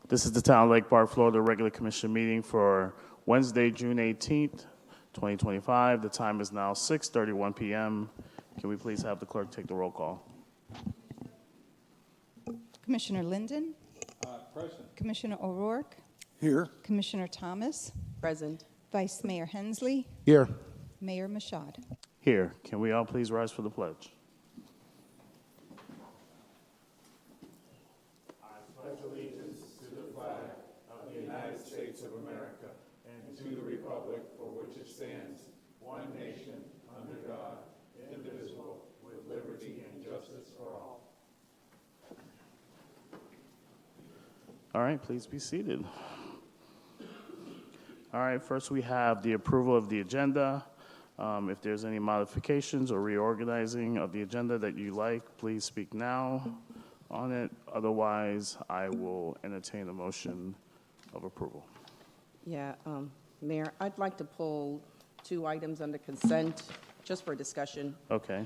This is the Town of Lake Park, Florida regular commission meeting for Wednesday, June 18th, 2025. The time is now 6:31 p.m. Can we please have the clerk take the roll call? Commissioner Linden? Present. Commissioner O'Rourke? Here. Commissioner Thomas? Present. Vice Mayor Hensley? Here. Mayor Mashad? Here. Can we all please rise for the pledge? All right, please be seated. All right, first we have the approval of the agenda. If there's any modifications or reorganizing of the agenda that you like, please speak now on it. Otherwise, I will entertain a motion of approval. Yeah, Mayor, I'd like to pull 2 items under consent, just for discussion. Okay.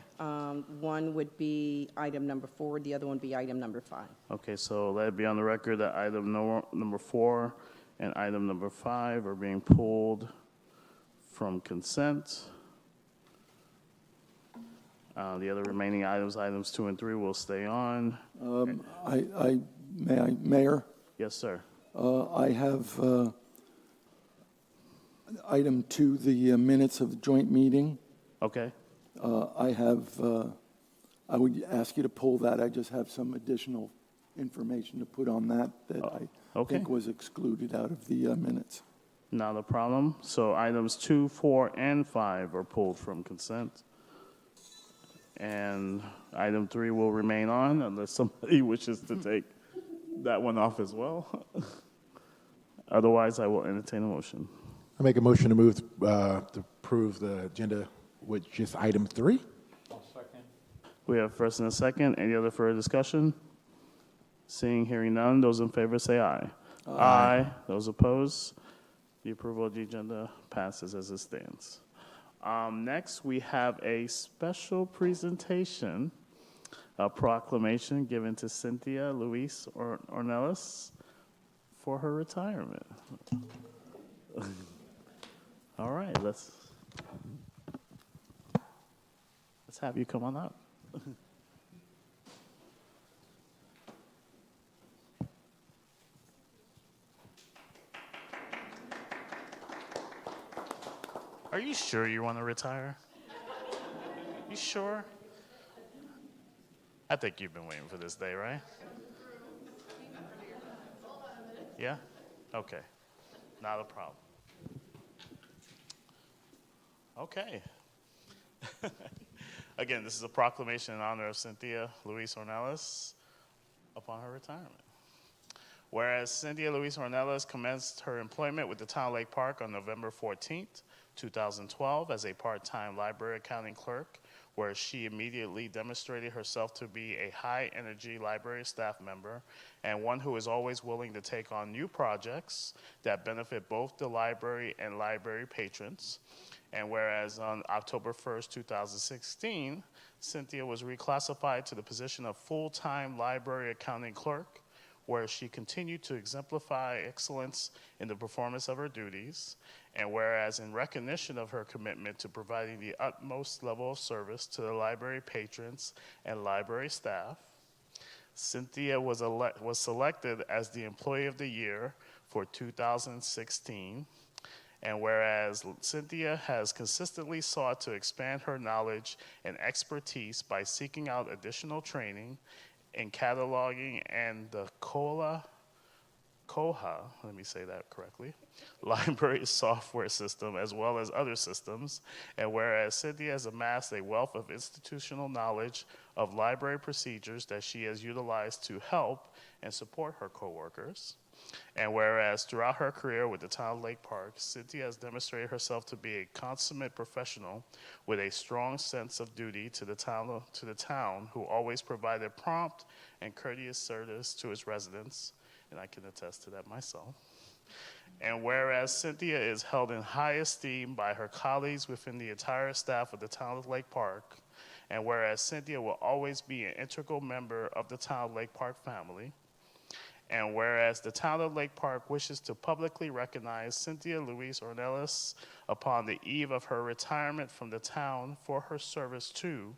One would be item number 4, the other one would be item number 5. Okay, so let it be on the record that item number 4 and item number 5 are being pulled from consent. The other remaining items, items 2 and 3, will stay on. Mayor, Yes, sir. I have item 2, the minutes of the joint meeting. Okay. I would ask you to pull that. I just have some additional information to put on that I okay. think was excluded out of the minutes. Not a problem. So items 2, 4, and 5 are pulled from consent. And item 3 will remain on unless somebody wishes to take that one off as well. Otherwise, I will entertain a motion. I make a motion to move to approve the agenda with just item 3. I'll second. We have first and a second. Any other further discussion? Seeing, hearing none, those in favor say aye. Aye. Those opposed? The approval of the agenda passes as it stands. Next, we have a special presentation, a proclamation given to Cynthia Luis Ornelas for her retirement. All right, let's have you come on up. Are you sure you want to retire? You sure? I think you've been waiting for this day, right? Yeah? Okay. Not a problem. Okay. Again, this is a proclamation in honor of Cynthia Luis Ornelas upon her retirement. Whereas Cynthia Luis Ornelas commenced her employment with the Town of Lake Park on November 14th, 2012 as a part-time library accounting clerk, where she immediately demonstrated herself to be a high-energy library staff member and one who is always willing to take on new projects that benefit both the library and library patrons. And whereas on October 1st, 2016, Cynthia was reclassified to the position of full-time library accounting clerk, where she continued to exemplify excellence in the performance of her duties, and whereas in recognition of her commitment to providing the utmost level of service to the library patrons and library staff, Cynthia was selected as the Employee of the Year for 2016, and whereas Cynthia has consistently sought to expand her knowledge and expertise by seeking out additional training in cataloging and the Koha, let me say that correctly, library software system, as well as other systems. And whereas Cynthia has amassed a wealth of institutional knowledge of library procedures that she has utilized to help and support her coworkers. And whereas throughout her career with the Town of Lake Park, Cynthia has demonstrated herself to be a consummate professional with a strong sense of duty to the town, who always provided prompt and courteous service to its residents, and I can attest to that myself. And whereas Cynthia is held in high esteem by her colleagues within the entire staff of the Town of Lake Park, and whereas Cynthia will always be an integral member of the Town of Lake Park family, And whereas the town of Lake Park wishes to publicly recognize Cynthia Louise Ornelas upon the eve of her retirement from the town for her service to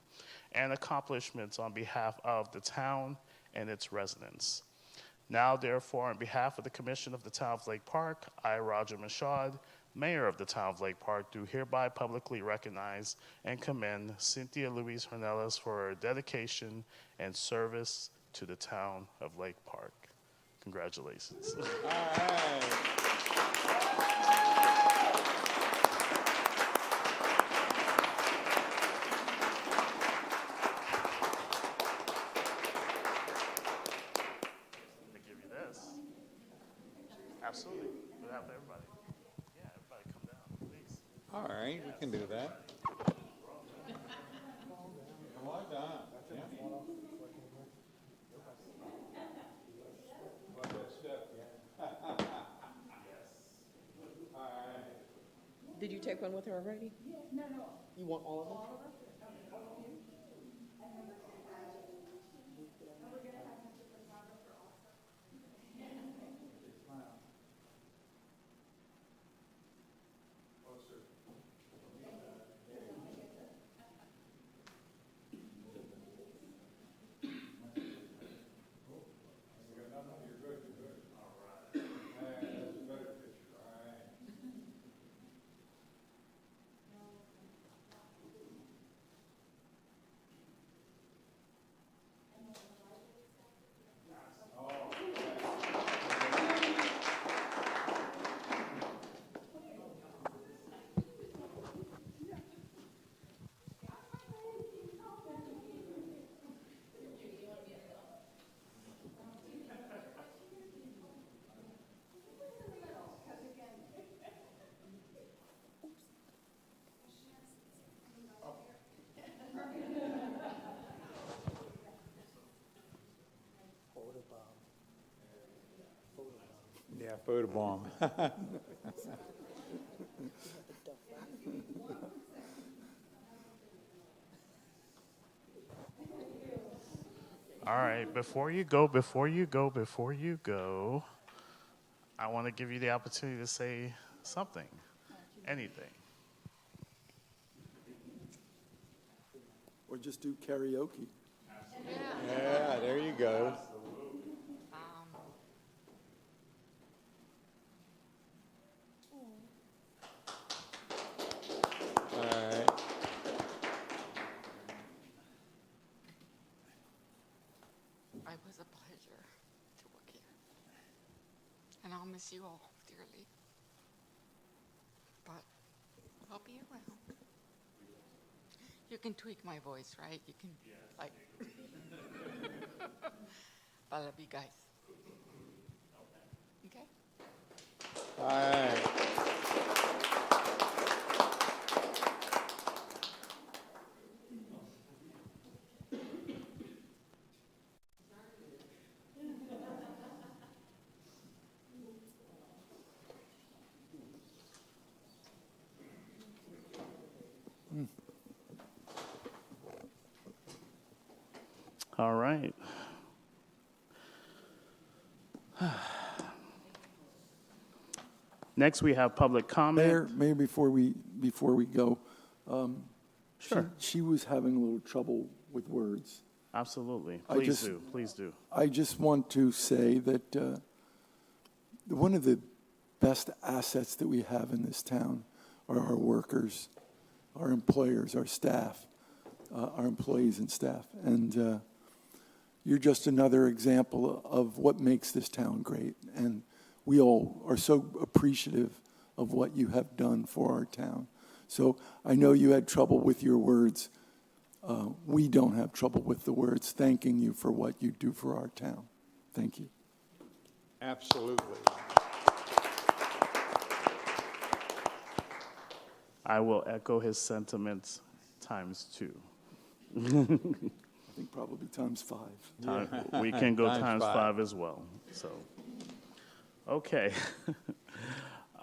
and accomplishments on behalf of the town and its residents. Now, therefore, on behalf of the Commission of the Town of Lake Park, I, Roger Michaud, Mayor of the Town of Lake Park, do hereby publicly recognize and commend Cynthia Louise Ornelas for her dedication and service to the Town of Lake Park. Congratulations. They give you this. Absolutely. We'll have everybody. Yeah, everybody come down, please. All right, we can do that. Well done. Did you take one with her already? No. You want all of them? Yeah, photobomb. All right, before you go, I want to give you the opportunity to say something, anything. Or just do karaoke. Yeah, there you go. All right. It was a pleasure to work here. And I'll miss you all dearly. But I'll be around. You can tweak my voice, right? You can, like. But I love you guys. Okay? All right. All right. Next, we have public comment. Mayor, before we go, Sure. she was having a little trouble with words. Absolutely. I Please just- do. Please do. I just want to say that one of the best assets that we have in this town are our workers, our employers, our staff, our employees and staff. And you're just another example of what makes this town great. And we all are so appreciative of what you have done for our town. So I know you had trouble with your words. We don't have trouble with the words, thanking you for what you do for our town. Thank you. Absolutely. I will echo his sentiments times two. I think probably times 5. We can go Times times five. 5 as well. So, okay.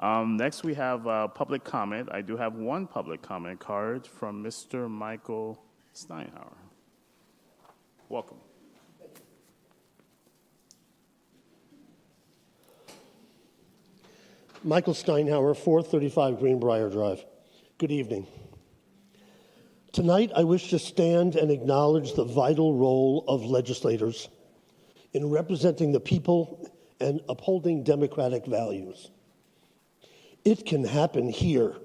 Next, we have public comment. I do have one public comment card from Mr. Michael Steinhauer. Welcome. Michael Steinhauer, 435 Greenbrier Drive. Good evening. Tonight, I wish to stand and acknowledge the vital role of legislators in representing the people and upholding democratic values. It can happen here.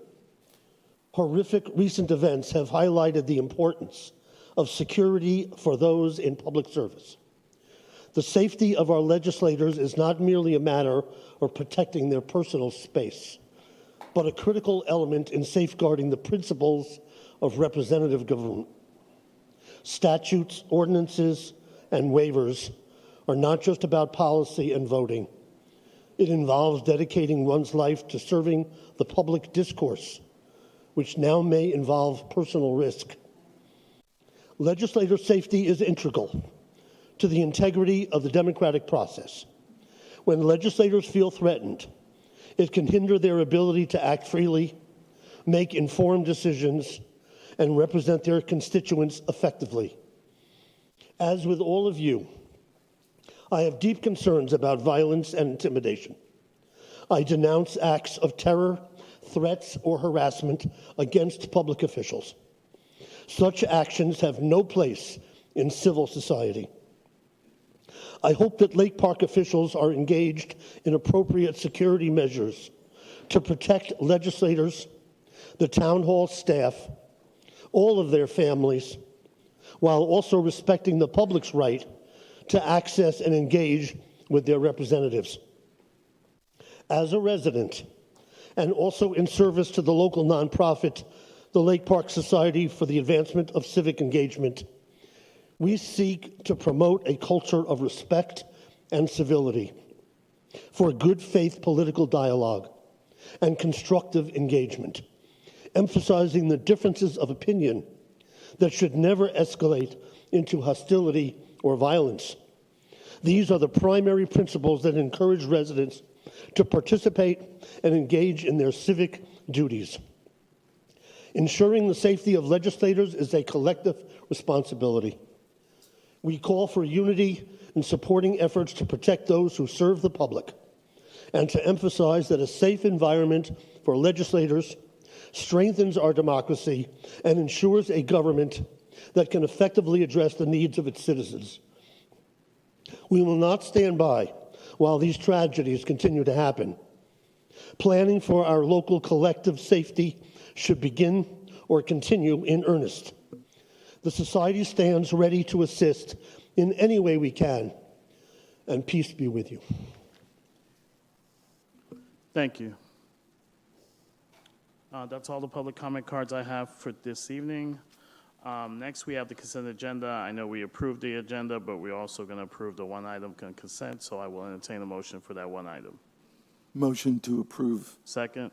Horrific recent events have highlighted the importance of security for those in public service. The safety of our legislators is not merely a matter of protecting their personal space, but a critical element in safeguarding the principles of representative government. Statutes, ordinances, and waivers are not just about policy and voting. It involves dedicating one's life to serving the public discourse, which now may involve personal risk. Legislator safety is integral to the integrity of the democratic process. When legislators feel threatened, it can hinder their ability to act freely, make informed decisions, and represent their constituents effectively. As with all of you, I have deep concerns about violence and intimidation. I denounce acts of terror, threats, or harassment against public officials. Such actions have no place in civil society. I hope that Lake Park officials are engaged in appropriate security measures to protect legislators, the town hall staff, all of their families, while also respecting the public's right to access and engage with their representatives. As a resident, and also in service to the local nonprofit, the Lake Park Society for the Advancement of Civic Engagement, we seek to promote a culture of respect and civility for good faith political dialogue and constructive engagement, emphasizing the differences of opinion that should never escalate into hostility or violence. These are the primary principles that encourage residents to participate and engage in their civic duties. Ensuring the safety of legislators is a collective responsibility. We call for unity in supporting efforts to protect those who serve the public and to emphasize that a safe environment for legislators strengthens our democracy and ensures a government that can effectively address the needs of its citizens. We will not stand by while these tragedies continue to happen. Planning for our local collective safety should begin or continue in earnest. The Society stands ready to assist in any way we can, and peace be with you. Thank you. That's all the public comment cards I have for this evening. Next, we have the consent agenda. I know we approved the agenda, but we're also going to approve the one item consent, so I will entertain a motion for that one item. Motion to approve. Second.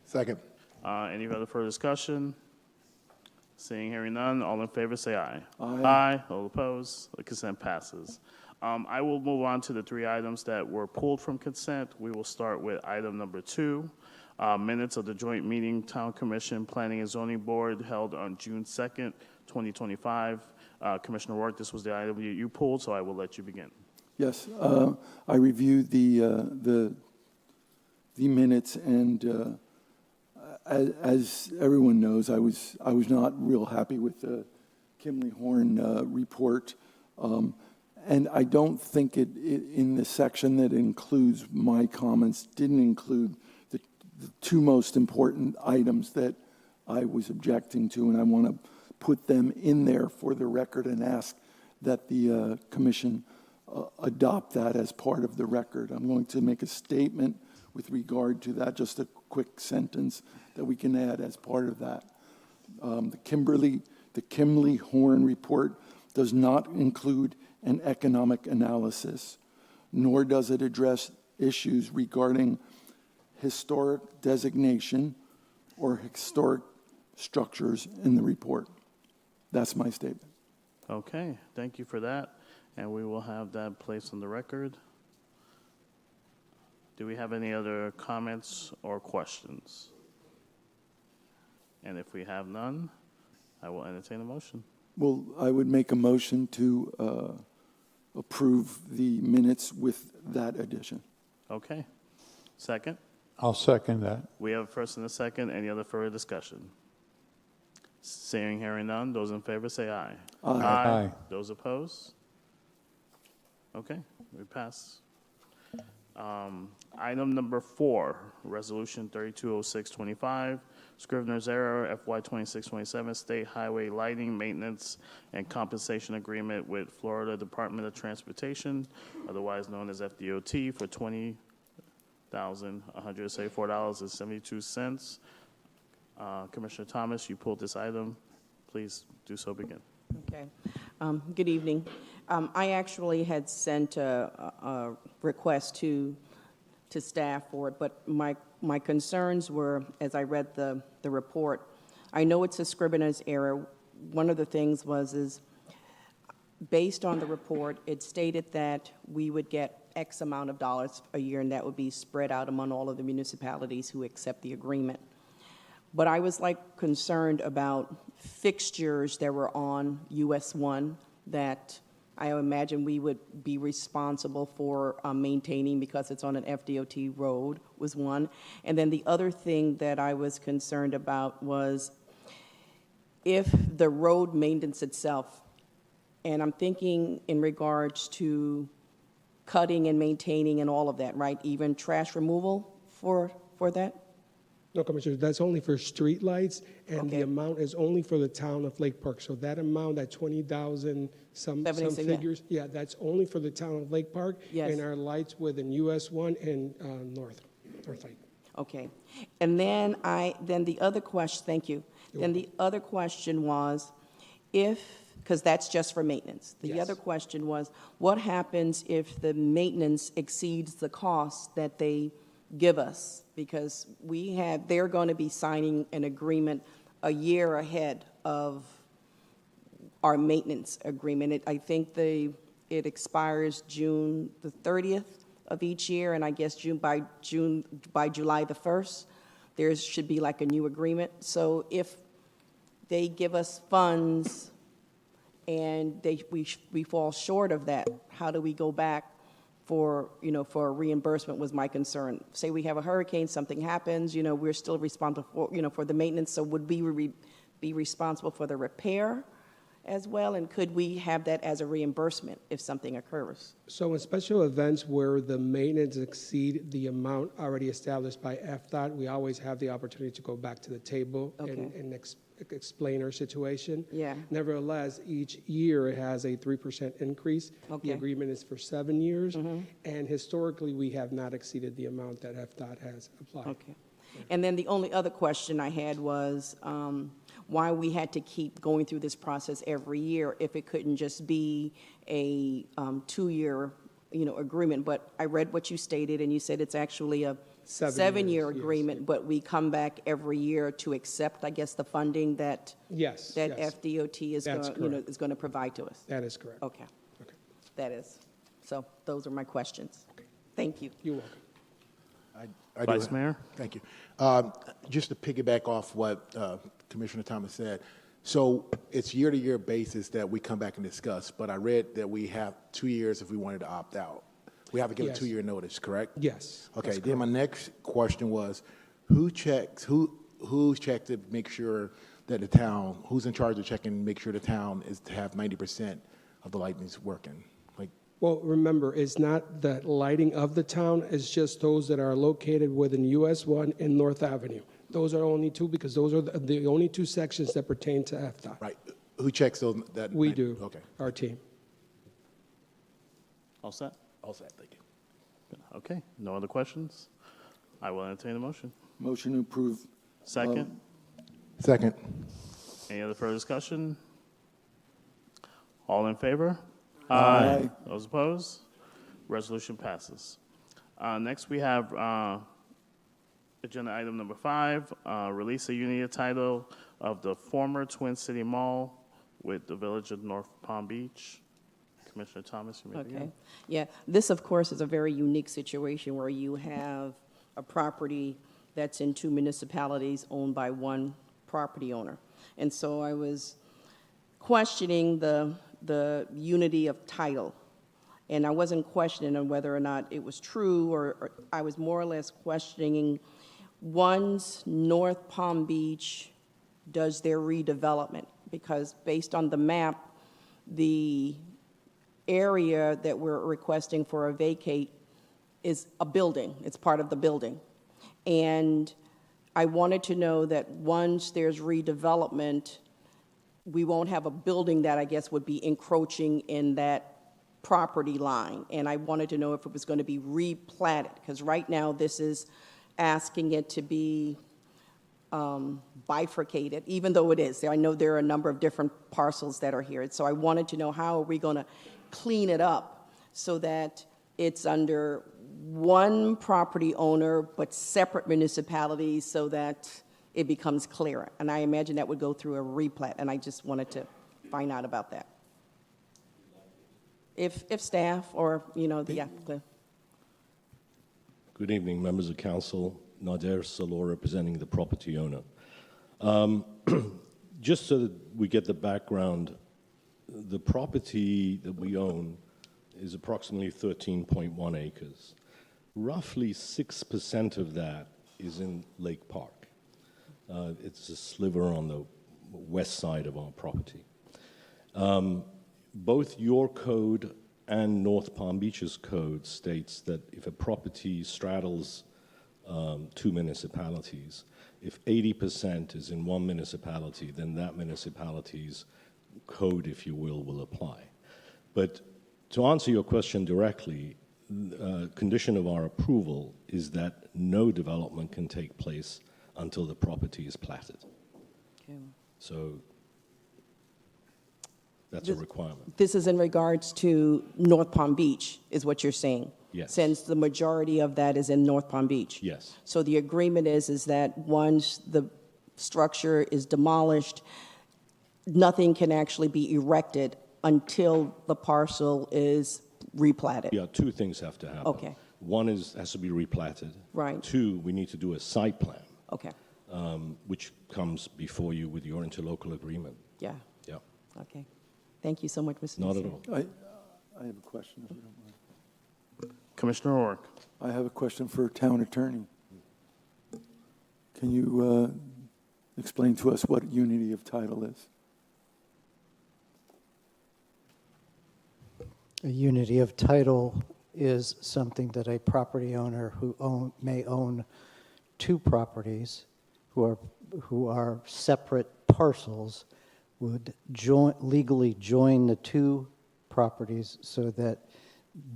Second. Any other further discussion? Seeing, hearing none, all in favor say aye. Aye. Aye. All opposed? The consent passes. I will move on to the three items that were pulled from consent. We will start with item number 2, minutes of the joint meeting Town Commission Planning and Zoning Board held on June 2nd, 2025. Commissioner Rourke, this was the item you pulled, so I will let you begin. Yes, I reviewed the minutes, and as everyone knows, I was not real happy with the Kimley Horn report, and I don't think it in the section that includes my comments didn't include the two most important items that I was objecting to, and I want to put them in there for the record and ask that the commission adopt that as part of the record. I'm going to make a statement with regard to that, just a quick sentence that we can add as part of that. The Kimley Horn report does not include an economic analysis, nor does it address issues regarding historic designation or historic structures in the report. That's my statement. Okay, thank you for that, and we will have that placed on the record. Do we have any other comments or questions? And if we have none, I will entertain a motion. Well, I would make a motion to approve the minutes with that addition. Okay. Second? I'll second that. We have a first and a second. Any other further discussion? Seeing, hearing none, those in favor say aye. Aye. Aye. Those opposed? Okay, we pass. Item number 4, Resolution 320625, Scrivener's Error FY 2627 State Highway Lighting Maintenance and Compensation Agreement with Florida Department of Transportation, otherwise known as FDOT, for $20,174.72. Commissioner Thomas, you pulled this item. Please do so begin. Okay. Good evening. I actually had sent a request to staff for it, but my concerns were, as I read the report, I know it's a Scrivener's error. One of the things is based on the report, it stated that we would get X amount of dollars a year, and that would be spread out among all of the municipalities who accept the agreement. But I was concerned about fixtures that were on US 1 that I imagine we would be responsible for maintaining because it's on an FDOT road was one. And then the other thing that I was concerned about was if the road maintenance itself, and I'm thinking in regards to cutting and maintaining and all of that, right? Even trash removal for that? No, Commissioner, that's only for streetlights, and the Okay. amount is only for the town of Lake Park. So that amount, that 20,000, some 76, yeah. figures, yeah, that's only for the town of Lake Park. Yes. And our lights within US 1 and North Lake. Okay. And then the other question, thank you. Then the other question was because that's just for maintenance. The Yes. other question was, what happens if the maintenance exceeds the cost that they give us? Because they're going to be signing an agreement a year ahead of our maintenance agreement. I think it expires June the 30th of each year, and I guess by July the 1st, there should be like a new agreement. So if they give us funds and we fall short of that, how do we go back for a reimbursement was my concern. Say we have a hurricane, something happens, we're still responsible for the maintenance. So would we be responsible for the repair as well? And could we have that as a reimbursement if something occurs? So in special events where the maintenance exceed the amount already established by FDOT, we always have the opportunity to go back to the table Okay. and explain our situation. Yeah. Nevertheless, each year it has a 3% increase. Okay. The agreement is for 7 years, and historically, we have not exceeded the amount that FDOT has applied. Okay. And then the only other question I had was why we had to keep going through this process every year if it couldn't just be a 2-year agreement. But I read what you stated, and you said it's actually a 7-year years, yes. agreement, but we come back every year to accept, I guess, the funding that Yes. that yes. FDOT is That's going correct. to provide to us. That is correct. Okay, Okay. that is. So those are my questions. Thank you. You're welcome. I do Vice have- Mayor? Thank you. Just to piggyback off what Commissioner Thomas said, so it's year-to-year basis that we come back and discuss, but I read that we have 2 years if we wanted to opt out. We have to give Yes. a 2-year notice, correct? Yes. Okay, that's then my next question was, who's checked to make sure that the town, who's in charge of checking to make sure the town is to have 90% of the lighting's working? Well, remember, it's not the lighting of the town, it's just those that are located within US 1 and North Avenue. Those are only two, because those are the only two sections that pertain to FDOT. Right, who checks those? We do, Okay, our team. All set? all set, thank you. Okay, no other questions? I will entertain a motion. Motion to approve. Second? Second. Any other further discussion? All in favor? Aye. Those opposed? Resolution passes. Next, we have agenda item number 5, release a unit title of the former Twin City Mall with the Village of North Palm Beach. Commissioner Thomas, you may begin. Okay. Yeah, this, of course, is a very unique situation where you have a property that's in 2 municipalities owned by one property owner. And so I was questioning the unity of title. And I wasn't questioning whether or not it was true, or I was more or less questioning, once North Palm Beach does their redevelopment, because based on the map, the area that we're requesting for a vacate is a building. It's part of the building. And I wanted to know that once there's redevelopment, we won't have a building that I guess would be encroaching in that property line. And I wanted to know if it was going to be replatted, because right now this is asking it to be bifurcated, even though it is. I know there are a number of different parcels that are here. So I wanted to know, how are we going to clean it up so that it's under one property owner but separate municipalities, so that it becomes clearer. And I imagine that would go through a replat, and I just wanted to find out about that. If staff or, the applicant. Good evening, members of council. Nader Salor, representing the property owner. Just so that we get the background, the property that we own is approximately 13.1 acres. Roughly 6% of that is in Lake Park. It's a sliver on the west side of our property. Both your code and North Palm Beach's code states that if a property straddles two municipalities, if 80% is in one municipality, then that municipality's code, if you will apply. But to answer your question directly, condition of our approval is that no development can take place until the property is platted. Okay. So that's a requirement. This is in regards to North Palm Beach, is what you're saying? Yes. Since the majority of that is in North Palm Beach? Yes. So the agreement is that once the structure is demolished, nothing can actually be erected until the parcel is replatted? Yeah, two things have to happen. Okay. One has to be replatted. Right. Two, we need to do a site plan, Okay, which comes before you with your interlocal agreement. yeah, Yeah, okay. Thank you so much, Mr. not at Nassir. all. I have a question, if you don't mind. Commissioner O'Rourke. I have a question for town attorney. Can you explain to us what unity of title is? A unity of title is something that a property owner who may own two properties who are separate parcels would legally join the two properties, so that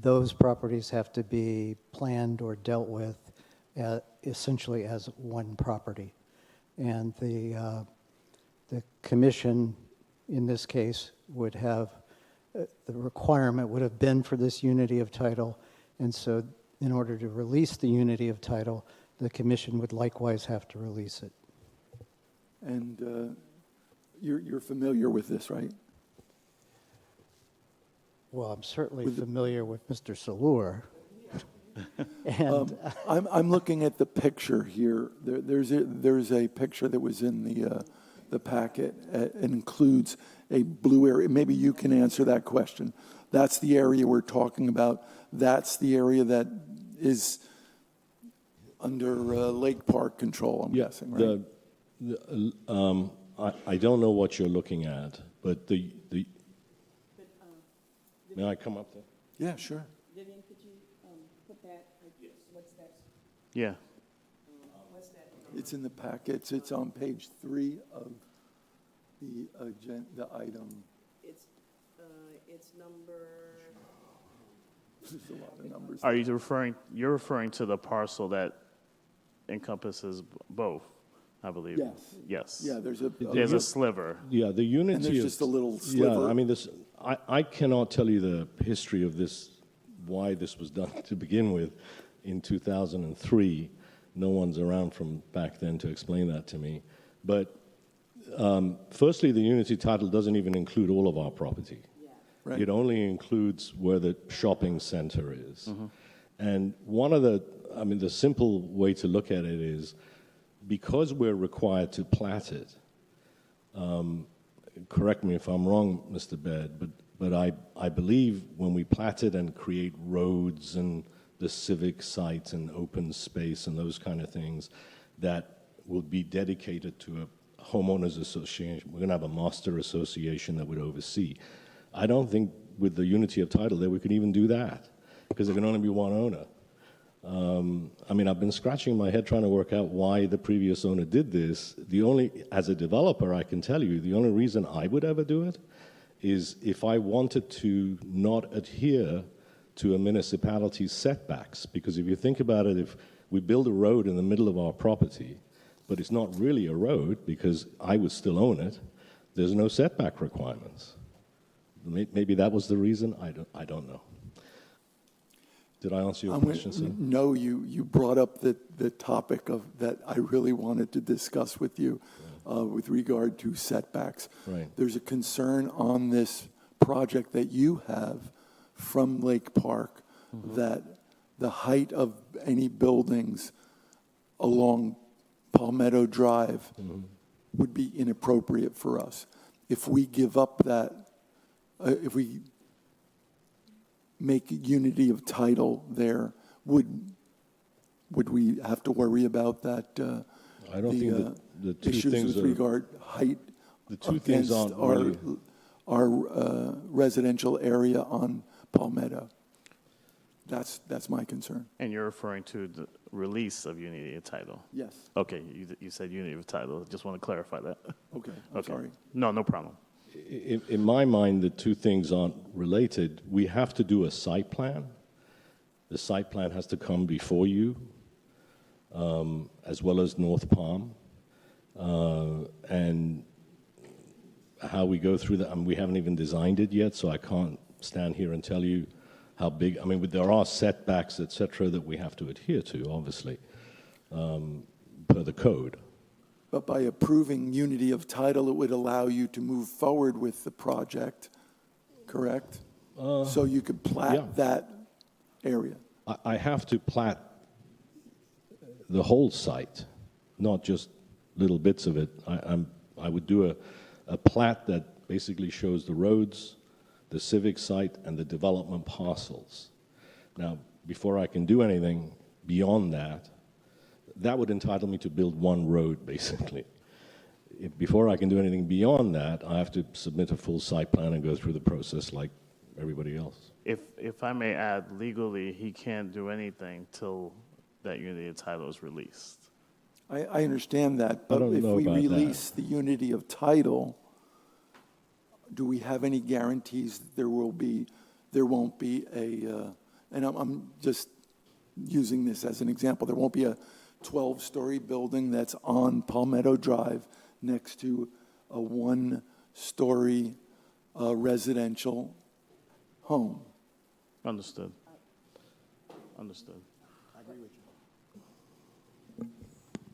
those properties have to be planned or dealt with essentially as one property. And the commission, in this case, would have the requirement would have been for this unity of title, and so in order to release the unity of title, the commission would likewise have to release it. And you're familiar with this, right? Well, I'm certainly familiar with Mr. Salur. And I'm looking at the picture here. There's a picture that was in the packet. It includes a blue area. Maybe you can answer that question. That's the area we're talking about. That's the area that is under Lake Park control, I'm guessing, right? I don't know what you're looking at, but may I come up there? Yeah, sure. Vivian, could you put that, what's that? Yeah. It's in the packets. It's on page 3 of the item. It's number... There's a lot of numbers. Are you you're referring to the parcel that encompasses both, I believe? Yes. Yes. Yeah, there's There's a sliver. Yeah, the unity And there's of, just a little sliver. Yeah, I mean, I cannot tell you the history of this, why this was done to begin with in 2003. No one's around from back then to explain that to me. But firstly, the unity title doesn't even include all of our property. Right. It only includes where the shopping center is. And the simple way to look at it is, because we're required to plat it, correct me if I'm wrong, Mr. Baird, But I believe when we plat it and create roads and the civic sites and open space and those kind of things, that will be dedicated to a homeowners association. We're going to have a master association that would oversee. I don't think with the unity of title that we could even do that, because there can only be one owner. I mean, I've been scratching my head trying to work out why the previous owner did this. As a developer, I can tell you, the only reason I would ever do it is if I wanted to not adhere to a municipality's setbacks. Because if you think about it, if we build a road in the middle of our property, but it's not really a road because I would still own it, there's no setback requirements. Maybe that was the reason. I don't know. Did I answer your question, sir? No, you brought up the topic of that I really wanted to discuss with you with regard to setbacks. Right. There's a concern on this project that you have from Lake Park that the height of any buildings along Palmetto Drive would be inappropriate for us. If we give up that, if we make unity of title there, would we have to worry about that? I don't think that the two issues things with are, regard height the two things against aren't our really, residential area on Palmetto. That's my concern. And you're referring to the release of unity of title? Yes. Okay, you said unity of title. Just want to clarify that. Okay. I'm sorry. No problem. in my mind, the two things aren't related. We have to do a site plan. The site plan has to come before you, as well as North Palm. And how we go through that, I mean, we haven't even designed it yet, so I can't stand here and tell you how big. I mean, there are setbacks, et cetera, that we have to adhere to, obviously, per the code. But by approving unity of title, it would allow you to move forward with the project, correct? So you could plat that area. I have to plat the whole site, not just little bits of it. I would do a plat that basically shows the roads, the civic site, and the development parcels. Now, before I can do anything beyond that, that would entitle me to build one road, basically. Before I can do anything beyond that, I have to submit a full site plan and go through the process like everybody else. If I may add, legally, he can't do anything till that unity of title is released. I understand that, but don't if know we about release the unity of title, do we have any guarantees that there won't be a, and I'm just using this as an example, there won't be a 12-story building that's on Palmetto Drive next to a one-story residential home? Understood. Understood.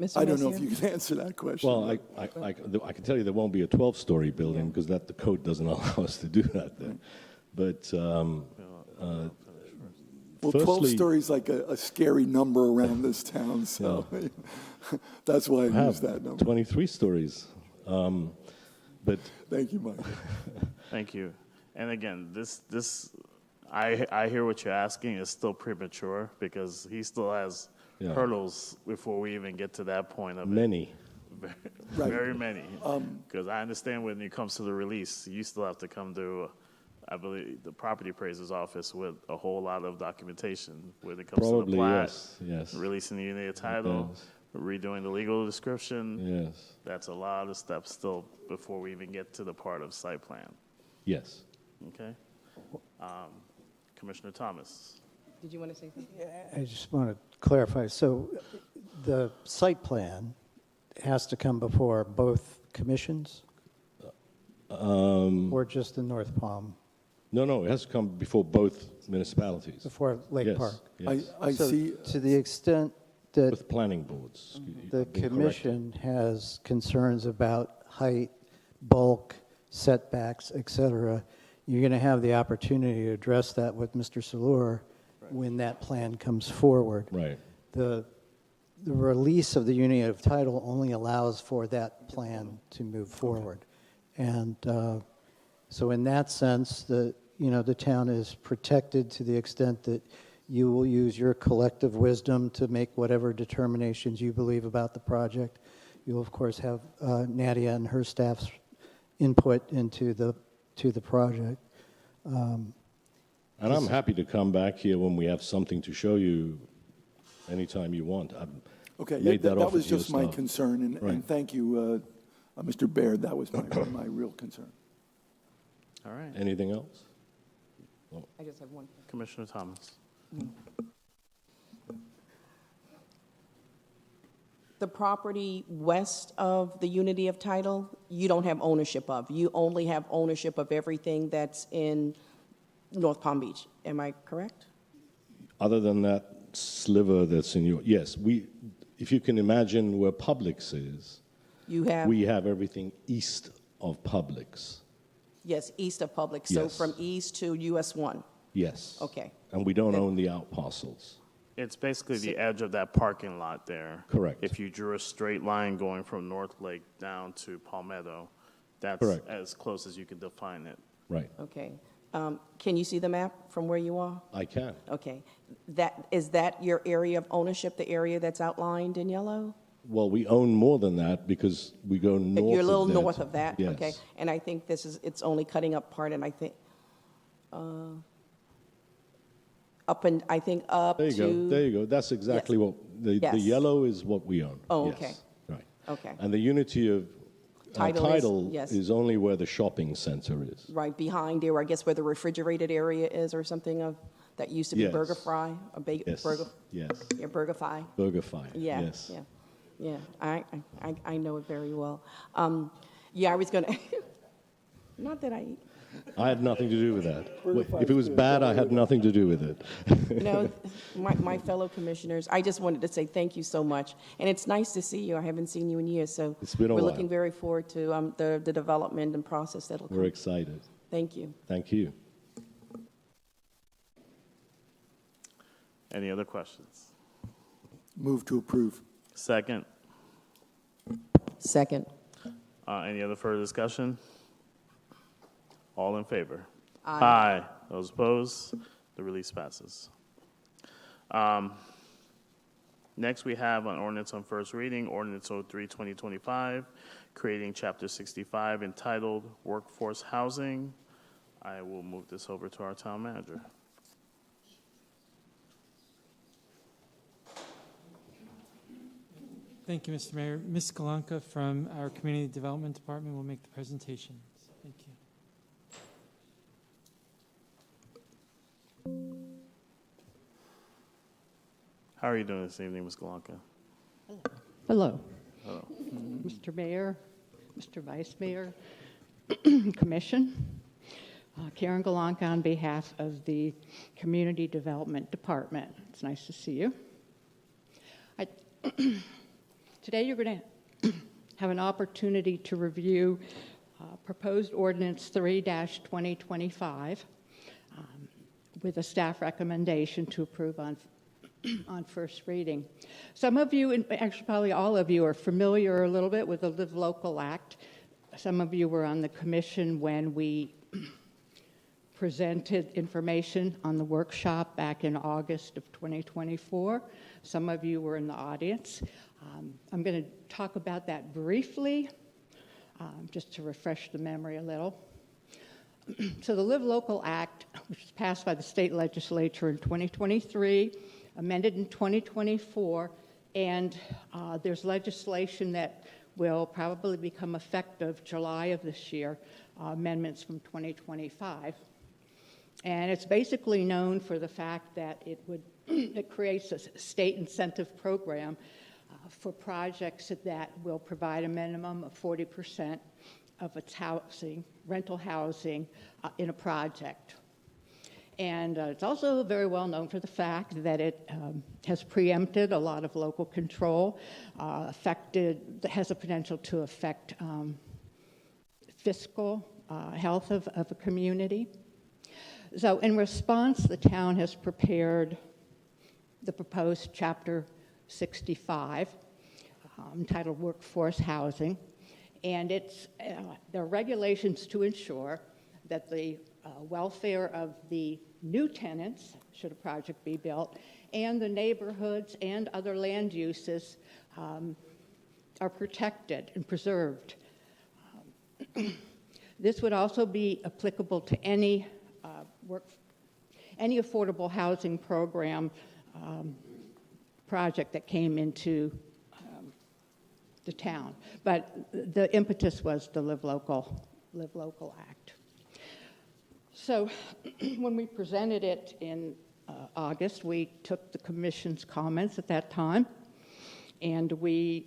Mr. I don't know Messier? if you can answer that question. Well, I can tell you there won't be a 12-story building because the code doesn't allow us to do that then. But Well, 12 firstly, stories like a scary number around this town, so that's why I use that number. 23 stories. But Thank you, Mike. Thank you. And again, I hear what you're asking. It's still premature because he still has hurdles before we even get to that point of many. it. Very many. Because I understand when it comes to the release, you still have to come to, I believe, the property appraiser's office with a whole lot of documentation when it comes to the plat, yes. releasing the unit of title, redoing the legal description. Yes. That's a lot of steps still before we even get to the part of site plan. Yes. Okay? Commissioner Thomas. Did you want to say something? I just want to clarify. So the site plan has to come before both commissions? Or just the North Palm? No, it has to come before both municipalities. Before Lake Yes, Park? yes. I So see. to the extent that With planning boards. the I've been corrected. commission has concerns about height, bulk, setbacks, et cetera, you're going to have the opportunity to address that with Mr. Salur when that plan comes forward. Right. The release of the unity of title only allows for that plan to move forward. And So in that sense, the town is protected to the extent that you will use your collective wisdom to make whatever determinations you believe about the project. You'll, of course, have Nadia and her staff's input into the project. And I'm happy to come back here when we have something to show you anytime you want. I've Okay, made that offer was to your just my staff. concern, and Right. thank you, Mr. Baird. That was my real concern. All right. Anything else? I just have one. Commissioner Thomas. The property west of the unity of title, you don't have ownership of. You only have ownership of everything that's in North Palm Beach. Am I correct? Other than that sliver that's in your, yes, if you can imagine where Publix is, You have, we have everything east of Publix. yes, east of Public. So Yes. from east to US 1. Yes. Okay. And we don't own the out parcels. It's basically the edge of that parking lot there. Correct. If you drew a straight line going from North Lake down to Palmetto, that's Correct. as close as you could define it. Right. Okay. Can you see the map from where you are? I can. Okay. Is that your area of ownership, the area that's outlined in yellow? Well, we own more than that because we go north. You're a little of that. north of that? Yes. Okay. And I think it's only cutting up part, and I think, up There you to. go. There you go. That's exactly Yes. what the Yes. yellow is what we own. Oh, Yes. okay. Right. Okay. And the unity of Title is- yes. is only where the shopping center is. Right behind there, I guess where the refrigerated area is or something of, that used to be Yes. Burger Fry, Yes. Burger, Yes. yeah, Burger Fi. BurgerFi. Yeah, Yes. yeah, yeah. I know it very well. Yeah, I was gonna, not that I, I had nothing to do with that. If it was bad, I had nothing to do with it. you know, my fellow commissioners, I just wanted to say thank you so much. And it's nice to see you. I haven't seen you in years, so. It's been a We're while. looking very forward to the development and process that'll We're come. excited. Thank you. Thank you. Any other questions? Move to approve. Second. Second. Any other further discussion? All in favor? Aye. Those opposed? The release passes. Next, we have an ordinance on first reading, Ordinance 03-2025, creating Chapter 65 entitled Workforce Housing. I will move this over to our town manager. Thank you, Mr. Mayor. Ms. Galanka from our Community Development Department will make the presentation. Thank you. How are you doing this evening, Ms. Galanka? Hello. Hello. Mr. Mayor, Mr. Vice Mayor, Commission. Karen Galanka on behalf of the Community Development Department. It's nice to see you. Today you're going to have an opportunity to review proposed ordinance 3-2025 with a staff recommendation to approve on first reading. Some of you, and actually probably all of you, are familiar a little bit with the Live Local Act. Some of you were on the commission when we presented information on the workshop back in August of 2024. Some of you were in the audience. I'm going to talk about that briefly, just to refresh the memory a little. So the Live Local Act, which was passed by the state legislature in 2023, amended in 2024, and there's legislation that will probably become effective July of this year, amendments from 2025. And it's basically known for the fact that it creates a state incentive program for projects that will provide a minimum of 40% of its housing, rental housing, in a project. And it's also very well known for the fact that it has preempted a lot of local control, has a potential to affect fiscal health of a community. So in response, the town has prepared the proposed Chapter 65, entitled Workforce Housing, and there are regulations to ensure that the welfare of the new tenants, should a project be built, and the neighborhoods and other land uses are protected and preserved. This would also be applicable to any affordable housing program project that came into the town. But the impetus was the Live Local Act. So when we presented it in August, we took the commission's comments at that time, and we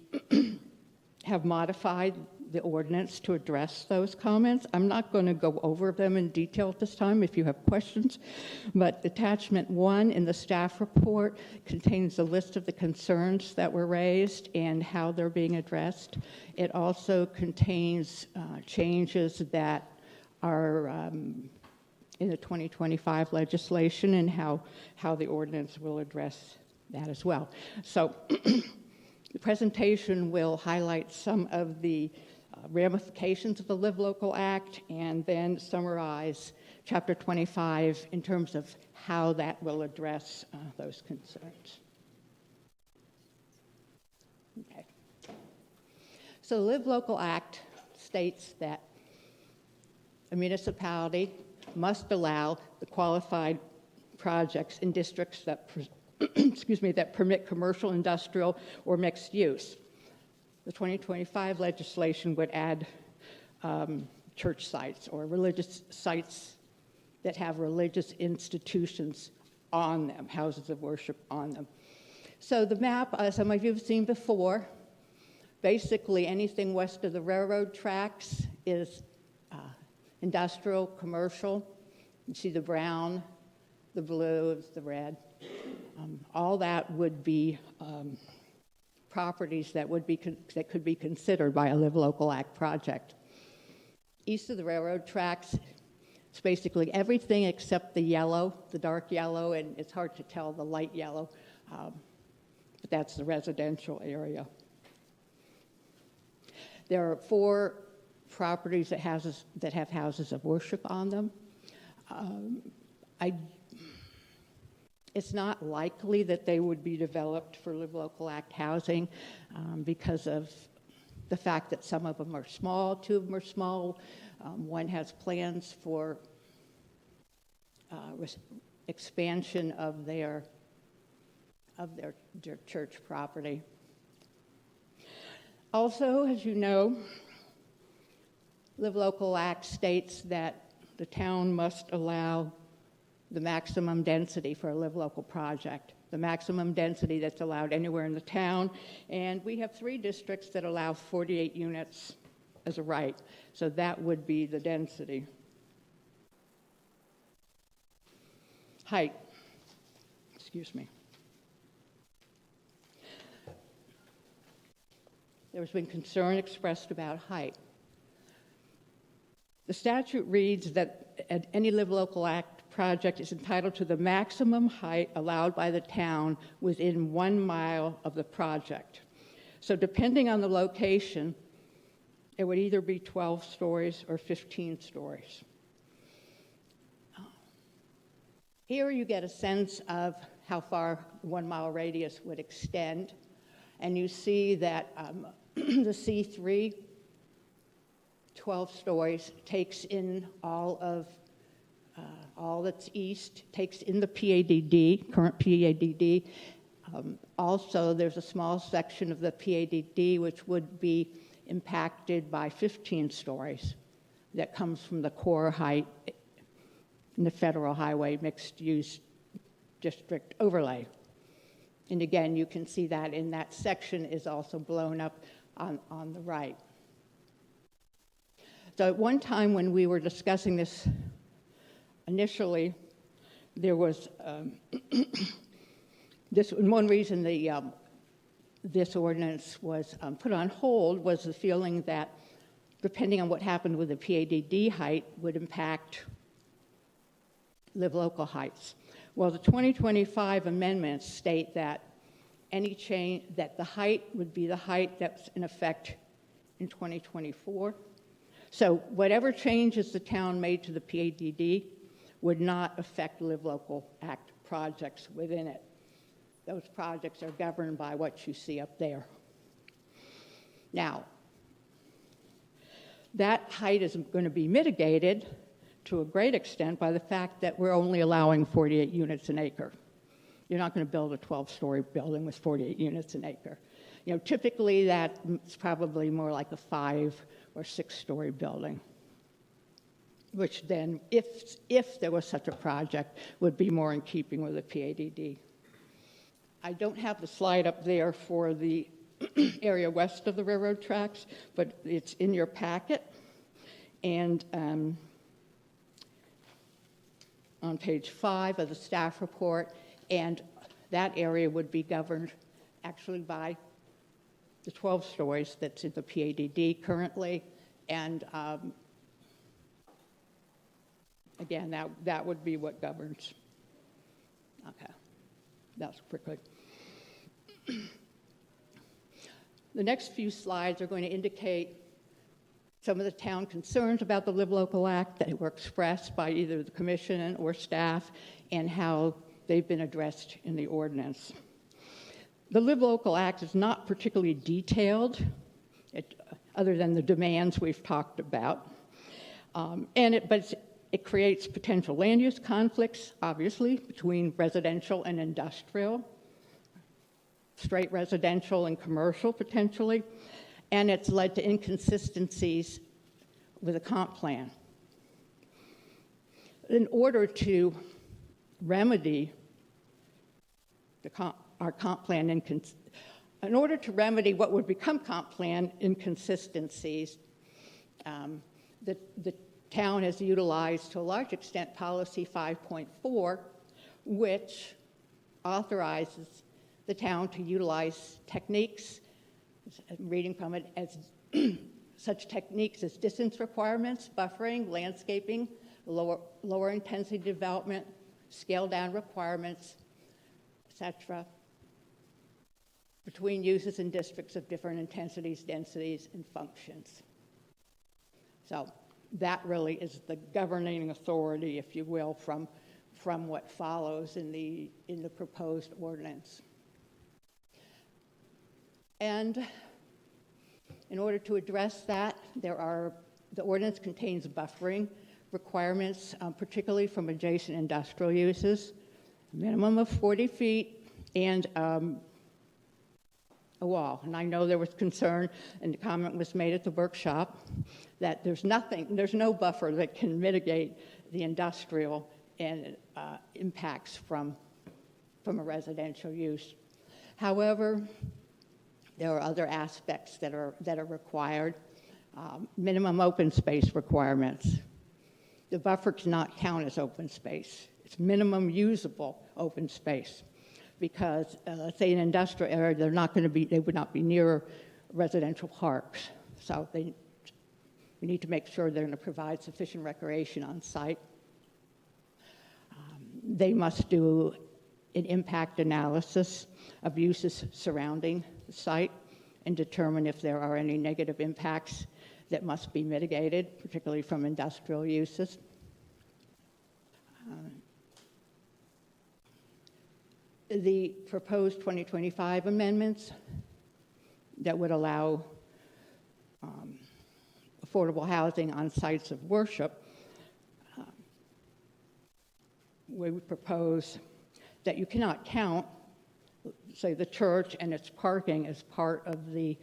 have modified the ordinance to address those comments. I'm not going to go over them in detail at this time if you have questions, but attachment 1 in the staff report contains a list of the concerns that were raised and how they're being addressed. It also contains changes that are in the 2025 legislation and how the ordinance will address that as well. So the presentation will highlight some of the ramifications of the Live Local Act and then summarize Chapter 25 in terms of how that will address those concerns. Okay. So the Live Local Act states that a municipality must allow the qualified projects in districts that that permit commercial, industrial, or mixed use. The 2025 legislation would add church sites or religious sites that have religious institutions on them, houses of worship on them. So the map, some of you have seen before, basically anything west of the railroad tracks is industrial, commercial. You see the brown, the blue, the red. All that would be properties that could be considered by a Live Local Act project. East of the railroad tracks, it's basically everything except the yellow, the dark yellow, and it's hard to tell the light yellow, but that's the residential area. There are 4 properties that have houses of worship on them. It's not likely that they would be developed for Live Local Act housing because of the fact that some of them are small, 2 of them are small. One has plans for expansion of their church property. Also, as you know, Live Local Act states that the town must allow the maximum density for a Live Local project, the maximum density that's allowed anywhere in the town. And we have 3 districts that allow 48 units as a right. So that would be the density. Height. Excuse me. There's been concern expressed about height. The statute reads that any Live Local Act project is entitled to the maximum height allowed by the town within 1 mile of the project. So depending on the location, it would either be 12 stories or 15 stories. Here you get a sense of how far the 1 mile radius would extend, and you see that the C3, 12 stories, takes in all that's east, takes in the PADD, current PADD. Also, there's a small section of the PADD which would be impacted by 15 stories that comes from the core height in the Federal Highway Mixed Use District overlay. And again, you can see that in that section is also blown up on the right. So at one time when we were discussing this initially, there was one reason this ordinance was put on hold was the feeling that depending on what happened with the PADD height would impact Live Local heights. Well, the 2025 amendments state that any change, that the height would be the height that's in effect in 2024. So whatever changes the town made to the PADD would not affect Live Local Act projects within it. Those projects are governed by what you see up there. Now, that height is going to be mitigated to a great extent by the fact that we're only allowing 48 units an acre. You're not going to build a 12-story building with 48 units an acre. You know, typically that's probably more like a 5 or 6-story building, which then, if there was such a project, would be more in keeping with the PADD. I don't have the slide up there for the area west of the railroad tracks, but it's in your packet. And on page 5 of the staff report, and that area would be governed actually by the 12 stories that's in the PADD currently, and again, that would be what governs. Okay, that's pretty good. The next few slides are going to indicate some of the town concerns about the Live Local Act that were expressed by either the commission or staff, and how they've been addressed in the ordinance. The Live Local Act is not particularly detailed, other than the demands we've talked about, but it creates potential land use conflicts, obviously, between residential and industrial, straight residential and commercial potentially, and it's led to inconsistencies with the comp plan. In order to remedy our comp plan in order to remedy what would become comp plan inconsistencies, the town has utilized to a large extent policy 5.4, which authorizes the town to utilize techniques, I'm reading from it, as such techniques as distance requirements, buffering, landscaping, lower intensity development, scale down requirements, etc., between uses and districts of different intensities, densities, and functions. So that really is the governing authority, if you will, from what follows in the proposed ordinance. And in order to address that, the ordinance contains buffering requirements, particularly from adjacent industrial uses, minimum of 40 feet, and a wall. And I know there was concern, and the comment was made at the workshop, that there's no buffer that can mitigate the industrial and impacts from a residential use. However, there are other aspects that are required. Minimum open space requirements. The buffer cannot count as open space. It's minimum usable open space, because let's say an industrial area, they would not be near residential parks. So we need to make sure they're going to provide sufficient recreation on site. They must do an impact analysis of uses surrounding the site and determine if there are any negative impacts that must be mitigated, particularly from industrial uses. The proposed 2025 amendments that would allow affordable housing on sites of worship, we would propose that you cannot count, say, the church and its parking as part of the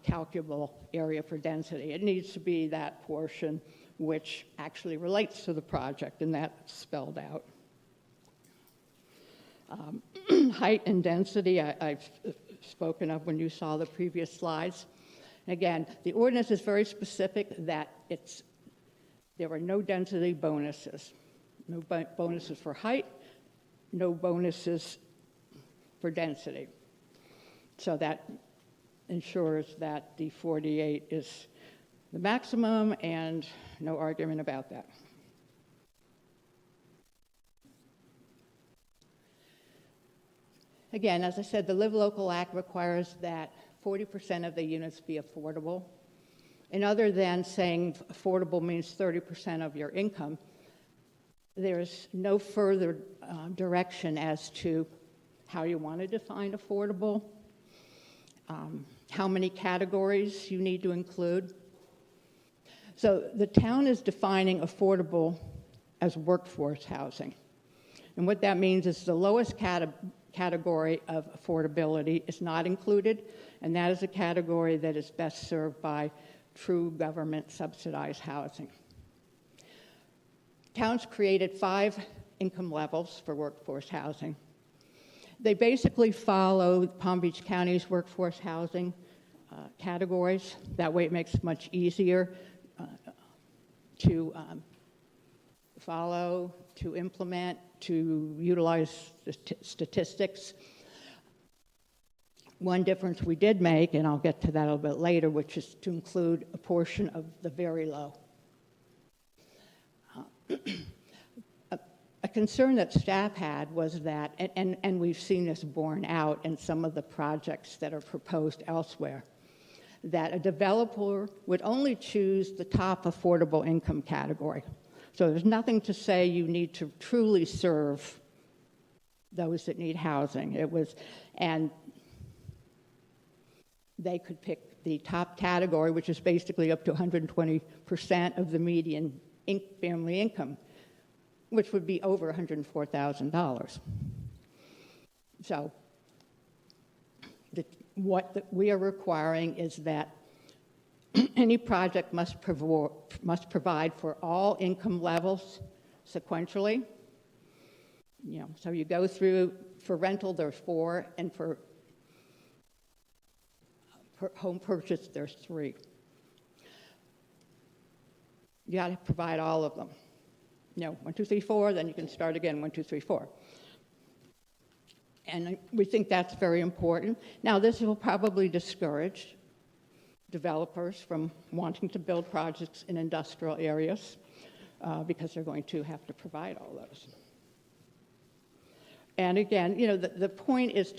calculable area for density. It needs to be that portion which actually relates to the project, and that's spelled out. Height and density, I've spoken of when you saw the previous slides. Again, the ordinance is very specific that there are no density bonuses. No bonuses for height, no bonuses for density. So that ensures that the 48 is the maximum, and no argument about that. Again, as I said, the Live Local Act requires that 40% of the units be affordable. And other than saying affordable means 30% of your income, there's no further direction as to how you want to define affordable, how many categories you need to include. So the town is defining affordable as workforce housing. And what that means is the lowest category of affordability is not included, and that is a category that is best served by true government subsidized housing. Towns created 5 income levels for workforce housing. They basically follow Palm Beach County's workforce housing categories. That way it makes it much easier to follow, to implement, to utilize statistics. One difference we did make, and I'll get to that a little bit later, which is to include a portion of the very low. A concern that staff had was that, and we've seen this borne out in some of the projects that are proposed elsewhere, that a developer would only choose the top affordable income category. So there's nothing to say you need to truly serve those that need housing. And they could pick the top category, which is basically up to 120% of the median family income, which would be over $104,000. So what we are requiring is that any project must provide for all income levels sequentially. So you go through, for rental there's 4, and for home purchase there's 3. You got to provide all of them. 1, 2, 3, 4, then you can start again, 1, 2, 3, 4. And we think that's very important. Now, this will probably discourage developers from wanting to build projects in industrial areas because they're going to have to provide all those. And again, the point is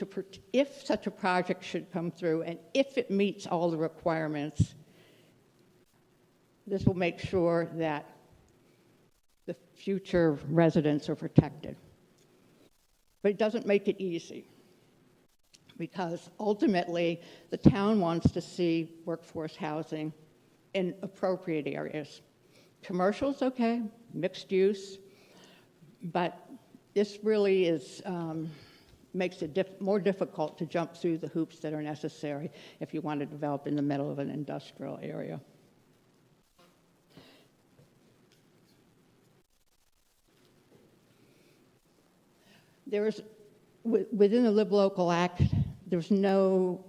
if such a project should come through and if it meets all the requirements, this will make sure that the future residents are protected. But it doesn't make it easy, because ultimately the town wants to see workforce housing in appropriate areas. Commercial's okay, mixed use, but this really makes it more difficult to jump through the hoops that are necessary if you want to develop in the middle of an industrial area. Within the Live Local Act, there's no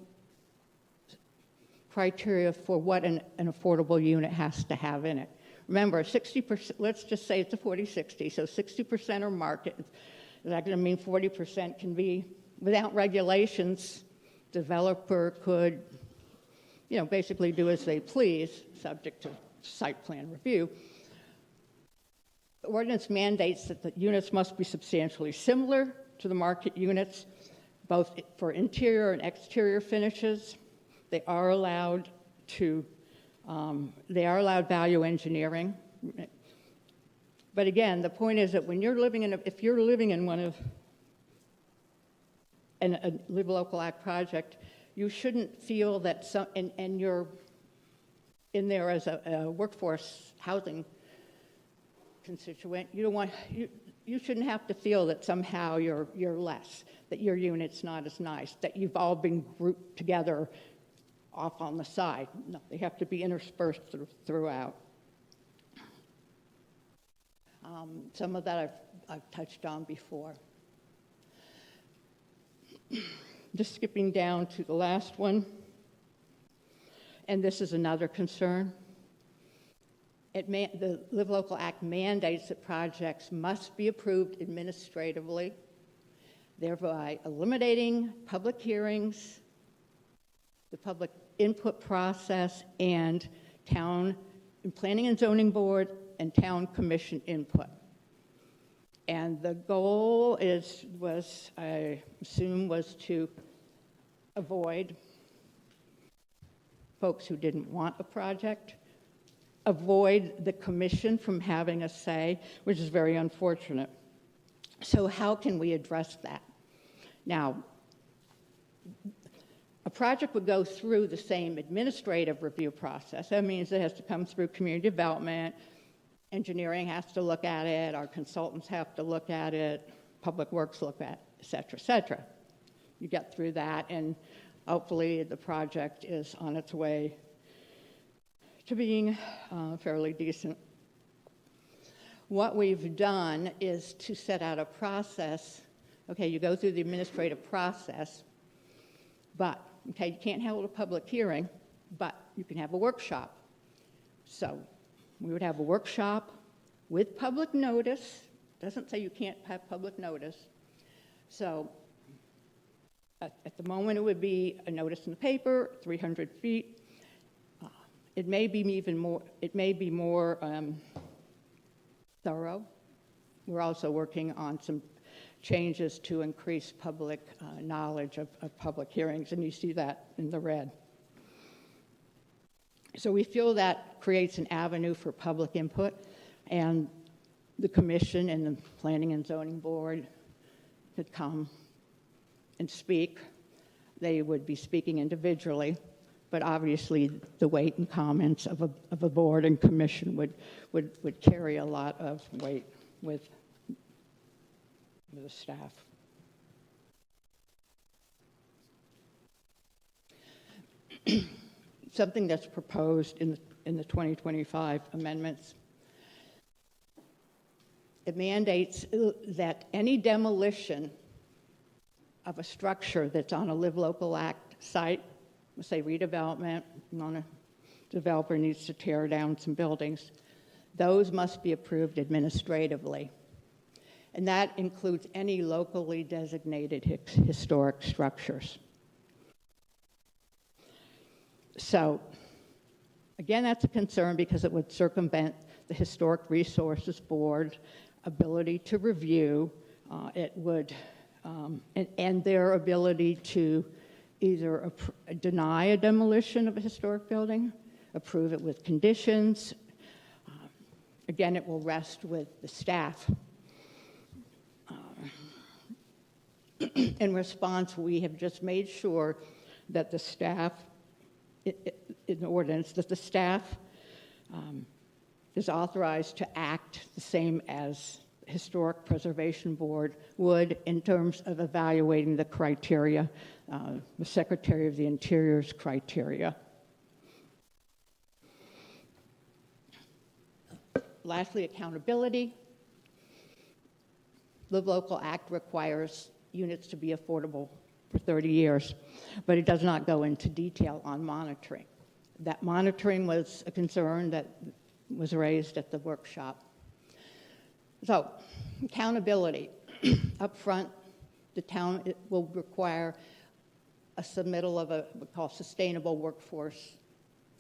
criteria for what an affordable unit has to have in it. Remember, 60%, let's just say it's a 40-60, so 60% are market. That going to mean 40% can be, without regulations, developer could, basically do as they please, subject to site plan review. The ordinance mandates that the units must be substantially similar to the market units, both for interior and exterior finishes. They are allowed value engineering. But again, the point is that when you're living if you're living in one of a Live Local Act project, you shouldn't feel that and you're in there as a workforce housing constituent. You shouldn't have to feel that somehow you're less, that your unit's not as nice, that you've all been grouped together off on the side. No, they have to be interspersed throughout. Some of that I've touched on before. Just skipping down to the last one, and this is another concern. The Live Local Act mandates that projects must be approved administratively, thereby eliminating public hearings, the public input process, and town planning and zoning board and town commission input. And the goal was to avoid folks who didn't want a project, avoid the commission from having a say, which is very unfortunate. So how can we address that? Now, a project would go through the same administrative review process. That means it has to come through community development, engineering has to look at it, our consultants have to look at it, public works look at it, et cetera, et cetera. You get through that, and hopefully the project is on its way to being fairly decent. What we've done is to set out a process. Okay, you go through the administrative process, but, okay, you can't hold a public hearing, but you can have a workshop. So we would have a workshop with public notice. Doesn't say you can't have public notice. So at the moment, it would be a notice in the paper, 300 feet. It may be even more, it may be more thorough. We're also working on some changes to increase public knowledge of public hearings, and you see that in the red. So we feel that creates an avenue for public input, and the commission and the Planning and Zoning Board could come and speak. They would be speaking individually, but obviously the weight and comments of a board and commission would carry a lot of weight with the staff. Something that's proposed in the 2025 amendments, it mandates that any demolition of a structure that's on a Live Local Act site, let's say redevelopment, a developer needs to tear down some buildings, those must be approved administratively. And that includes any locally designated historic structures. So, again, that's a concern because it would circumvent the Historic Resources Board ability to review. It would, and their ability to either deny a demolition of a historic building, approve it with conditions. Again, it will rest with the staff. In response, we have just made sure that the staff, in the ordinance, that the staff is authorized to act the same as the Historic Preservation Board would in terms of evaluating the criteria, the Secretary of the Interior's criteria. Lastly, accountability. Live Local Act requires units to be affordable for 30 years, but it does not go into detail on monitoring. That monitoring was a concern that was raised at the workshop. So, accountability. Up front, the town will require a submittal of what we call sustainable workforce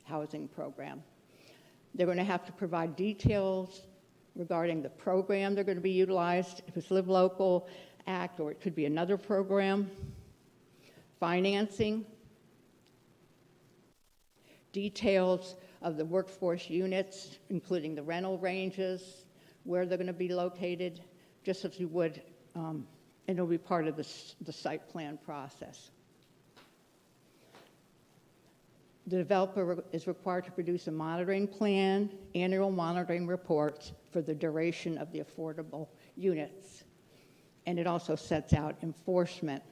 housing program. They're going to have to provide details regarding the program they're going to be utilized, if it's Live Local Act or it could be another program, financing, details of the workforce units, including the rental ranges, where they're going to be located, just as you would, and it'll be part of the site plan process. The developer is required to produce a monitoring plan, annual monitoring reports for the duration of the affordable units. And it also sets out enforcement.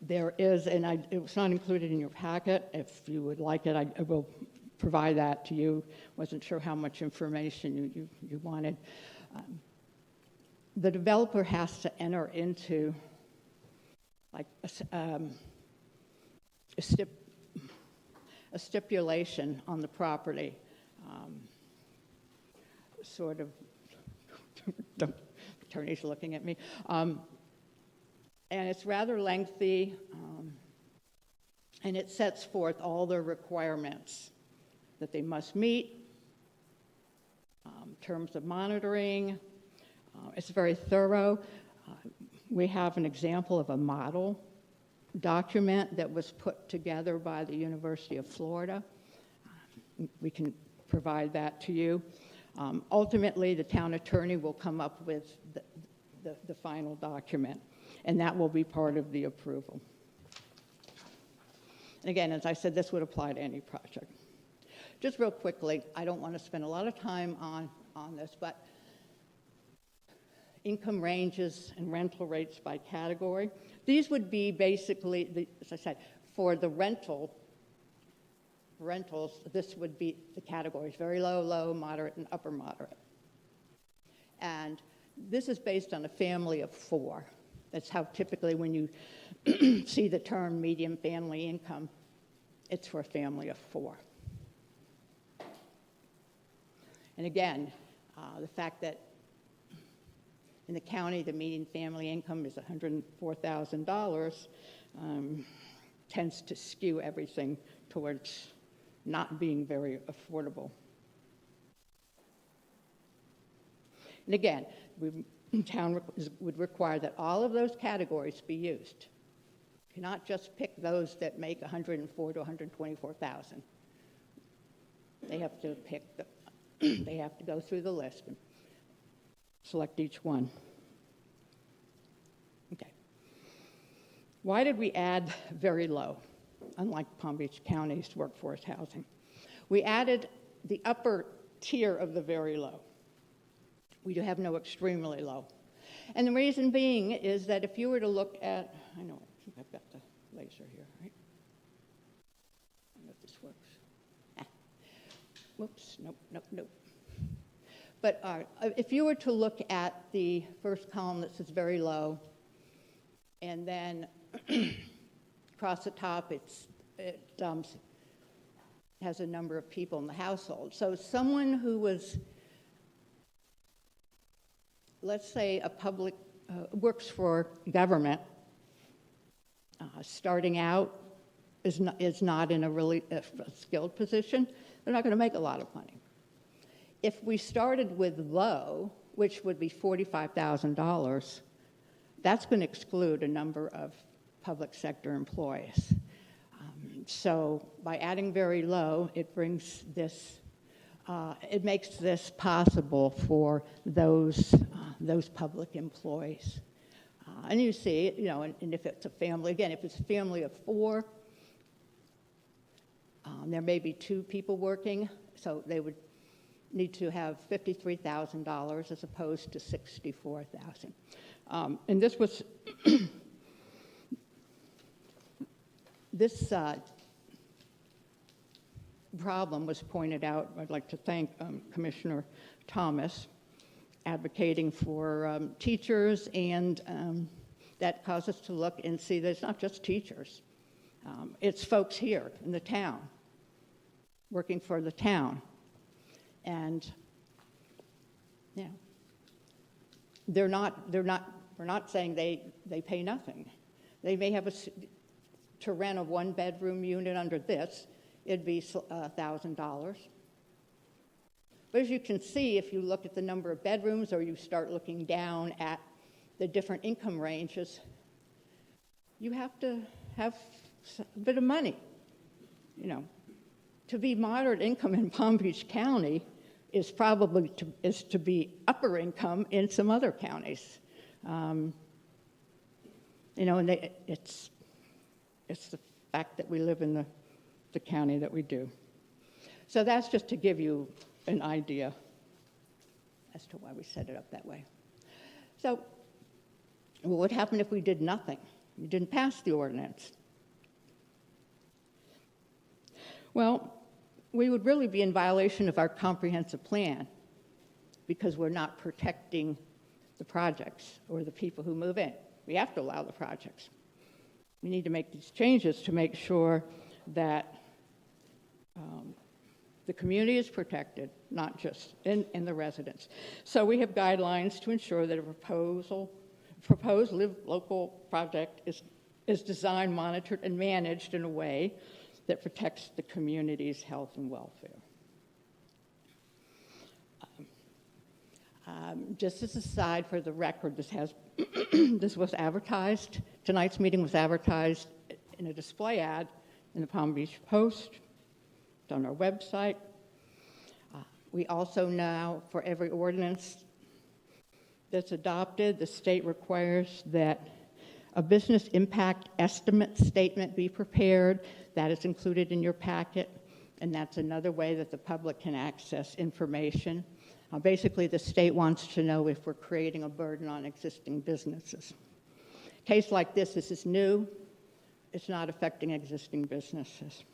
There is, and it was not included in your packet. If you would like it, I will provide that to you. Wasn't sure how much information you wanted. The developer has to enter into like a stipulation on the property, sort of, the attorney's looking at me, and it's rather lengthy, and it sets forth all the requirements that they must meet in terms of monitoring. It's very thorough. We have an example of a model document that was put together by the University of Florida. We can provide that to you. Ultimately, the town attorney will come up with the final document, and that will be part of the approval. And again, as I said, this would apply to any project. Just real quickly, I don't want to spend a lot of time on this, but income ranges and rental rates by category. These would be basically, as I said, for the rentals, this would be the categories: very low, low, moderate, and upper moderate. And this is based on a family of 4. That's how typically when you see the term median family income, it's for a family of 4. And again, the fact that in the county the median family income is $104,000 tends to skew everything towards not being very affordable. And again, the town would require that all of those categories be used. You cannot just pick those that make $104,000 to $124,000. They have to pick they have to go through the list and select each one. Okay. Why did we add very low, unlike Palm Beach County's workforce housing? We added the upper tier of the very low. We do have no extremely low. And the reason being is that if you were to look at, I think I've got the laser here, right? I don't know if this works. Whoops, nope. But if you were to look at the first column that says very low, and then across the top it has a number of people in the household. So someone who was, let's say, a public, works for government, starting out is not in a really skilled position, they're not going to make a lot of money. If we started with low, which would be $45,000, that's going to exclude a number of public sector employees. So by adding very low, it brings this, it makes this possible for those public employees. And you see, and if it's a family, again, if it's a family of 4, there may be 2 people working, so they would need to have $53,000 as opposed to $64,000. And this was, this problem was pointed out. I'd like to thank Commissioner Thomas, advocating for teachers, and that caused us to look and see that it's not just teachers. It's folks here in the town, working for the town. And, we're not saying they pay nothing. They may have to rent a 1-bedroom unit under this, it'd be $1,000. But as you can see, if you look at the number of bedrooms or you start looking down at the different income ranges, you have to have a bit of money. To be moderate income in Palm Beach County is probably to be upper income in some other counties. And it's the fact that we live in the county that we do. So that's just to give you an idea as to why we set it up that way. So what would happen if we did nothing? We didn't pass the ordinance. Well, we would really be in violation of our comprehensive plan because we're not protecting the projects or the people who move in. We have to allow the projects. We need to make these changes to make sure that the community is protected, not just in the residents. So we have guidelines to ensure that a proposed Live Local project is designed, monitored, and managed in a way that protects the community's health and welfare. Just as a side for the record, this was advertised. Tonight's meeting was advertised in a display ad in the Palm Beach Post. It's on our website. We also now, for every ordinance that's adopted, the state requires that a business impact estimate statement be prepared. That is included in your packet, and that's another way that the public can access information. Basically, the state wants to know if we're creating a burden on existing businesses. A case like this is new. It's not affecting existing businesses.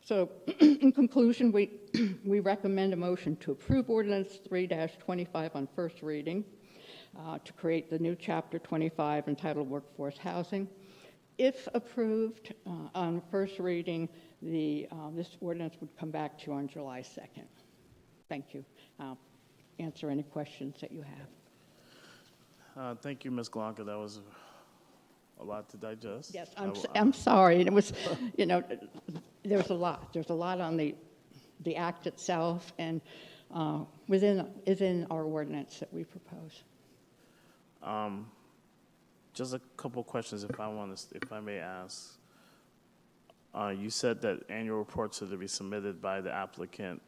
So, in conclusion, we recommend a motion to approve Ordinance 3-25 on first reading to create the new Chapter 25 entitled Workforce Housing. If approved on first reading, this ordinance would come back to you on July 2nd. Thank you. I'll answer any questions that you have. Thank you, Ms. Galanka. That was a lot to digest. Yes, I'm sorry. It was, there's a lot. There's a lot on the act itself and within our ordinance that we propose. Just a couple questions, if I may ask. You said that annual reports are to be submitted by the applicant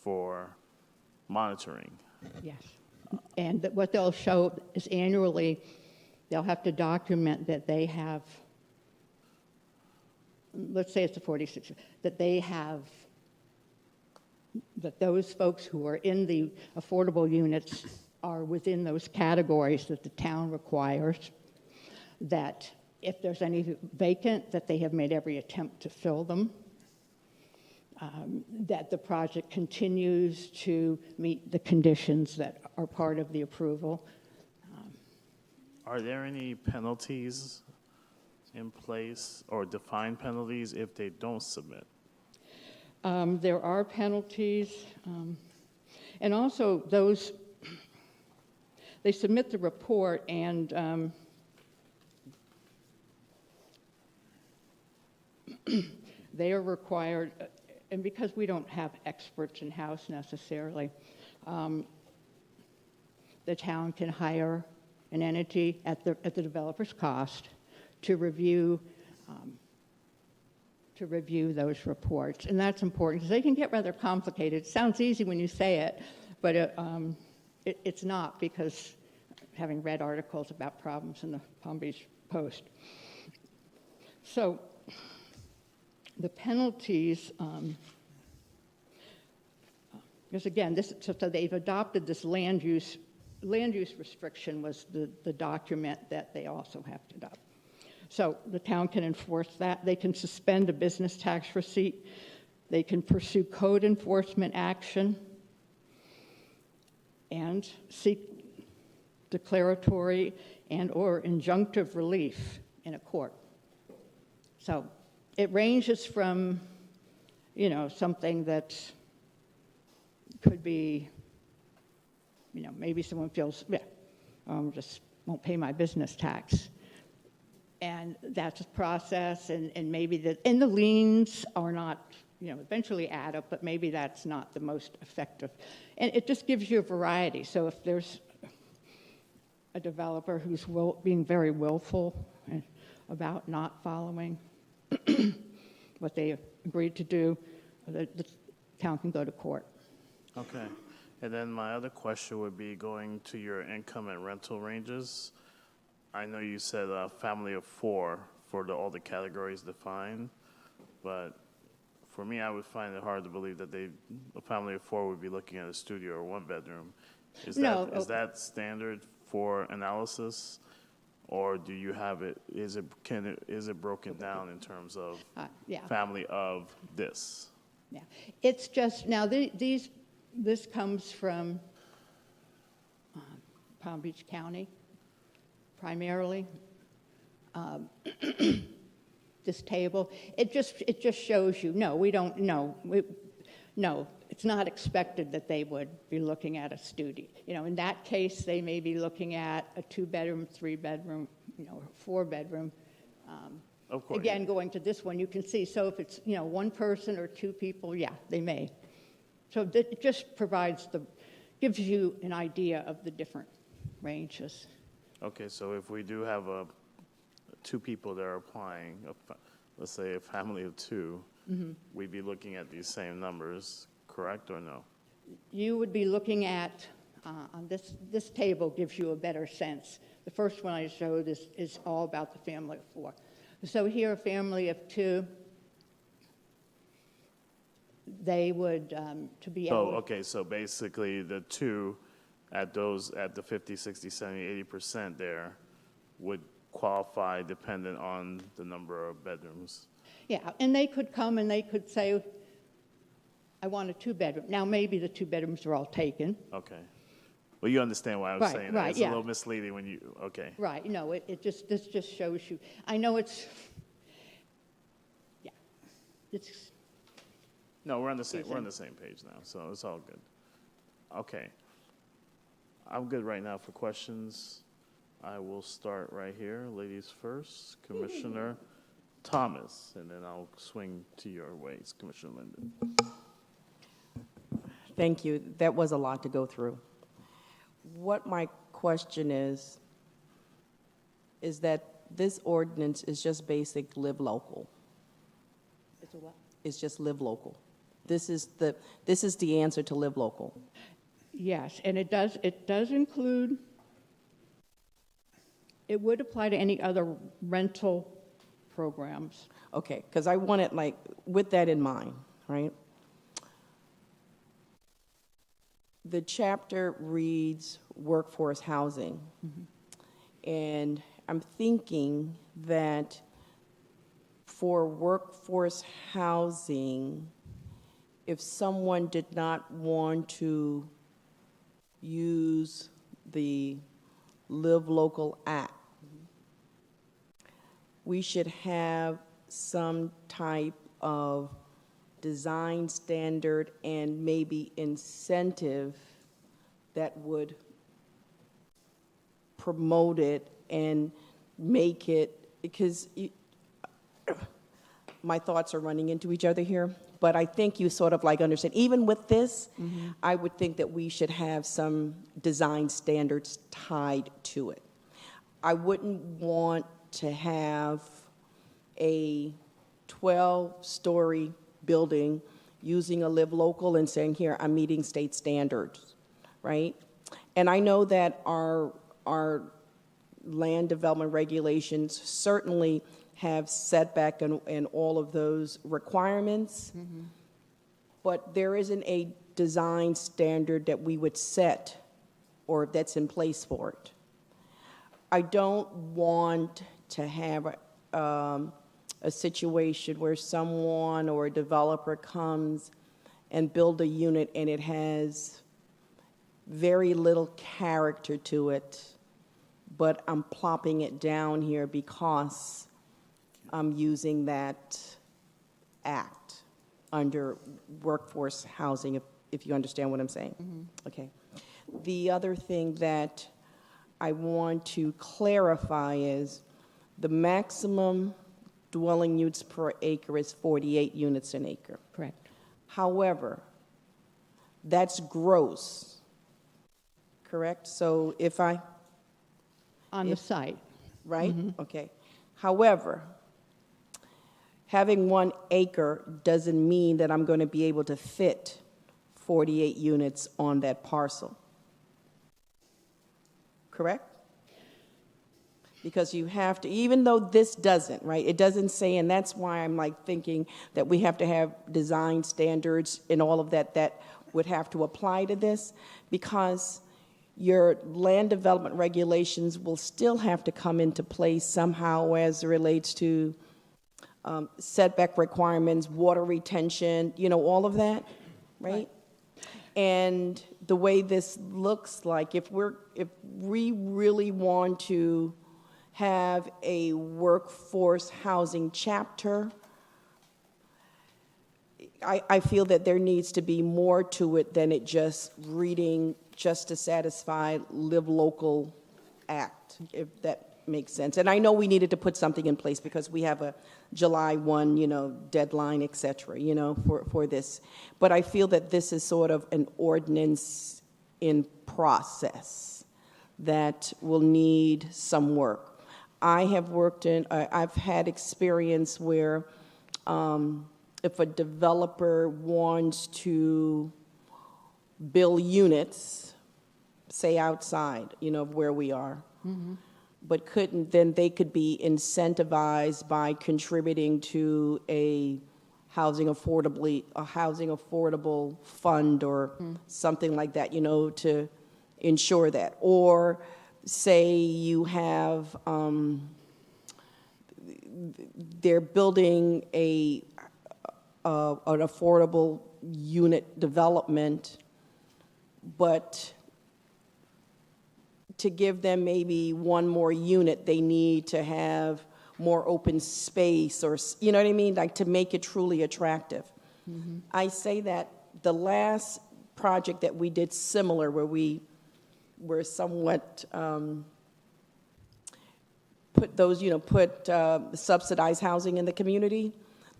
for monitoring. Yes, and what they'll show is annually, they'll have to document that they have, let's say it's a 46, that those folks who are in the affordable units are within those categories that the town requires, that if there's any vacant, that they have made every attempt to fill them, that the project continues to meet the conditions that are part of the approval. Are there any penalties in place or defined penalties if they don't submit? There are penalties, and also those, they submit the report and they are required, and because we don't have experts in-house necessarily, the town can hire an entity at the developer's cost to review those reports. And that's important because they can get rather complicated. It sounds easy when you say it, but it's not, because having read articles about problems in the Palm Beach Post. So the penalties, because again, so they've adopted this land use restriction was the document that they also have to adopt. So the town can enforce that. They can suspend a business tax receipt. They can pursue code enforcement action and seek declaratory and or injunctive relief in a court. So it ranges from, something that could be, maybe someone feels, just won't pay my business tax. And that's a process, and maybe the liens are not, eventually add up, but maybe that's not the most effective. And it just gives you a variety. So if there's a developer who's being very willful about not following what they agreed to do, the town can go to court. Okay. And then my other question would be going to your income and rental ranges. I know you said a family of 4 for all the categories defined, but for me, I would find it hard to believe that a family of 4 would be looking at a studio or 1 bedroom. Is that standard for analysis, or do you have it? Is it broken down in terms of family of this? Yeah, it's just now this comes from Palm Beach County. Primarily, this table, it just shows you, no, we don't know. No, it's not expected that they would be looking at a studio. In that case, they may be looking at a 2-bedroom, 3-bedroom, 4-bedroom. Of course. Again, going to this one, you can see, so if it's, 1 person or 2 people, yeah, they may. So it just gives you an idea of the different ranges. Okay, so if we do have two people that are applying, let's say a family of two, we'd be looking at these same numbers, correct or no? You would be looking at, on this table gives you a better sense. The first one I showed is all about the family of four. So here, a family of two, they would, to be able... Okay, so basically the two at the 50, 60, 70, 80% there would qualify dependent on the number of bedrooms. Yeah, and they could come and they could say, I want a two-bedroom. Now, maybe the two bedrooms are all taken. Okay. Well, you understand why I was Right, saying right, that. It's yeah. a little misleading when you, okay. Right, no, this just shows you, I know it's, yeah, it's, No, we're on the same page now, so it's all good. Okay. I'm good right now for questions. I will start right here. Ladies first. Commissioner Thomas, and then I'll swing to your ways, Commissioner Linden. Thank you. That was a lot to go through. What my question is that this ordinance is just basic live local. it's a what? It's just live local. This is the answer to live local. Yes, and it does include, it would apply to any other rental programs. Okay, because I want it like with that in mind, right? The chapter reads workforce housing. And I'm thinking that for workforce housing, if someone did not want to use the Live Local Act, we should have some type of design standard and maybe incentive that would promote it and make it, because my thoughts are running into each other here, but I think you sort of like understand. Even with this, I would think that we should have some design standards tied to it. I wouldn't want to have a 12-story building using a Live Local and saying, here, I'm meeting state standards, right? And I know that our land development regulations certainly have setback and all of those requirements, but there isn't a design standard that we would set or that's in place for it. I don't want to have a situation where someone or a developer comes and build a unit and it has very little character to it, but I'm plopping it down here because I'm using that act under workforce housing, if you understand what I'm saying. Okay. The other thing that I want to clarify is the maximum dwelling units per acre is 48 units an acre. Correct. However, that's gross, correct? So if I... On the site. Right? Okay. However, having 1 acre doesn't mean that I'm going to be able to fit 48 units on that parcel. Correct? Because you have to, even though this doesn't, right? It doesn't say, and that's why I'm like thinking that we have to have design standards and all of that that would have to apply to this, because your land development regulations will still have to come into place somehow as it relates to setback requirements, water retention, you know, all of that, right? And the way this looks like, if we really want to have a workforce housing chapter, I feel that there needs to be more to it than it just reading just to satisfy Live Local Act, if that makes sense. And I know we needed to put something in place because we have a July 1, you know, deadline, et cetera, you know, for this. But I feel that this is sort of an ordinance in process that will need some work. I have worked in, I've had experience where if a developer wants to build units, say outside, of where we are, but couldn't, then they could be incentivized by contributing to a housing affordable fund or something like that, to ensure that. Or say you have, they're building an affordable unit development, but to give them maybe one more unit, they need to have more open space, or, you know what I mean? Like, to make it truly attractive. I say that the last project that we did similar, where we were somewhat put subsidized housing in the community,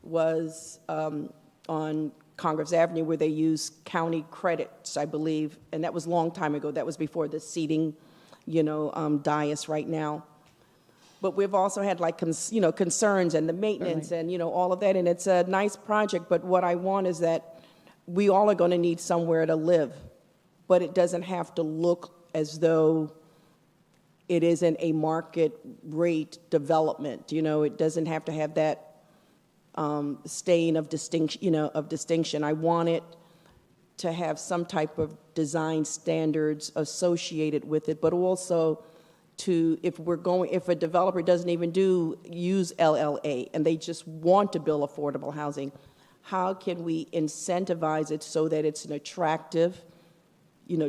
was on Congress Avenue, where they use county credits, I believe, and that was a long time ago. That was before the seating, dais right now. But we've also had concerns and the maintenance and, all of that, and it's a nice project, but what I want is that we all are going to need somewhere to live, but it doesn't have to look as though it isn't a market rate development. It doesn't have to have that stain of distinction. I want it to have some type of design standards associated with it, but also if a developer doesn't even use LLA and they just want to build affordable housing, how can we incentivize it so that it's an attractive,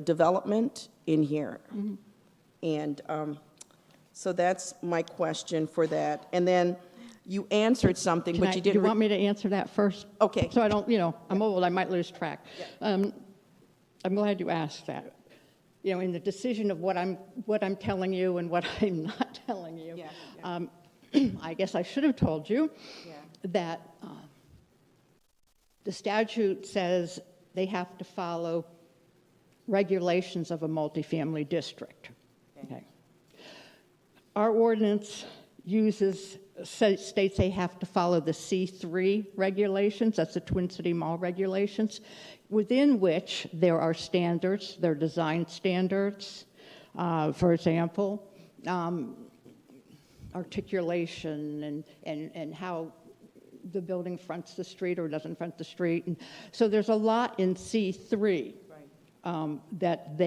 development in here? And so that's my question for that. And then you answered something, but you didn't. Do you want me to answer that first? Okay. So I don't, I'm old, I might lose track. I'm glad you asked that. In the decision of what I'm telling you and what I'm not telling you, I guess I should have told you that the statute says they have to follow regulations of a multifamily district. Okay. Our ordinance states they have to follow the C3 regulations, that's the Twin City Mall regulations, within which there are standards, there are design standards, for example, articulation and how the building fronts the street or doesn't front the street. And so there's a lot in C3 that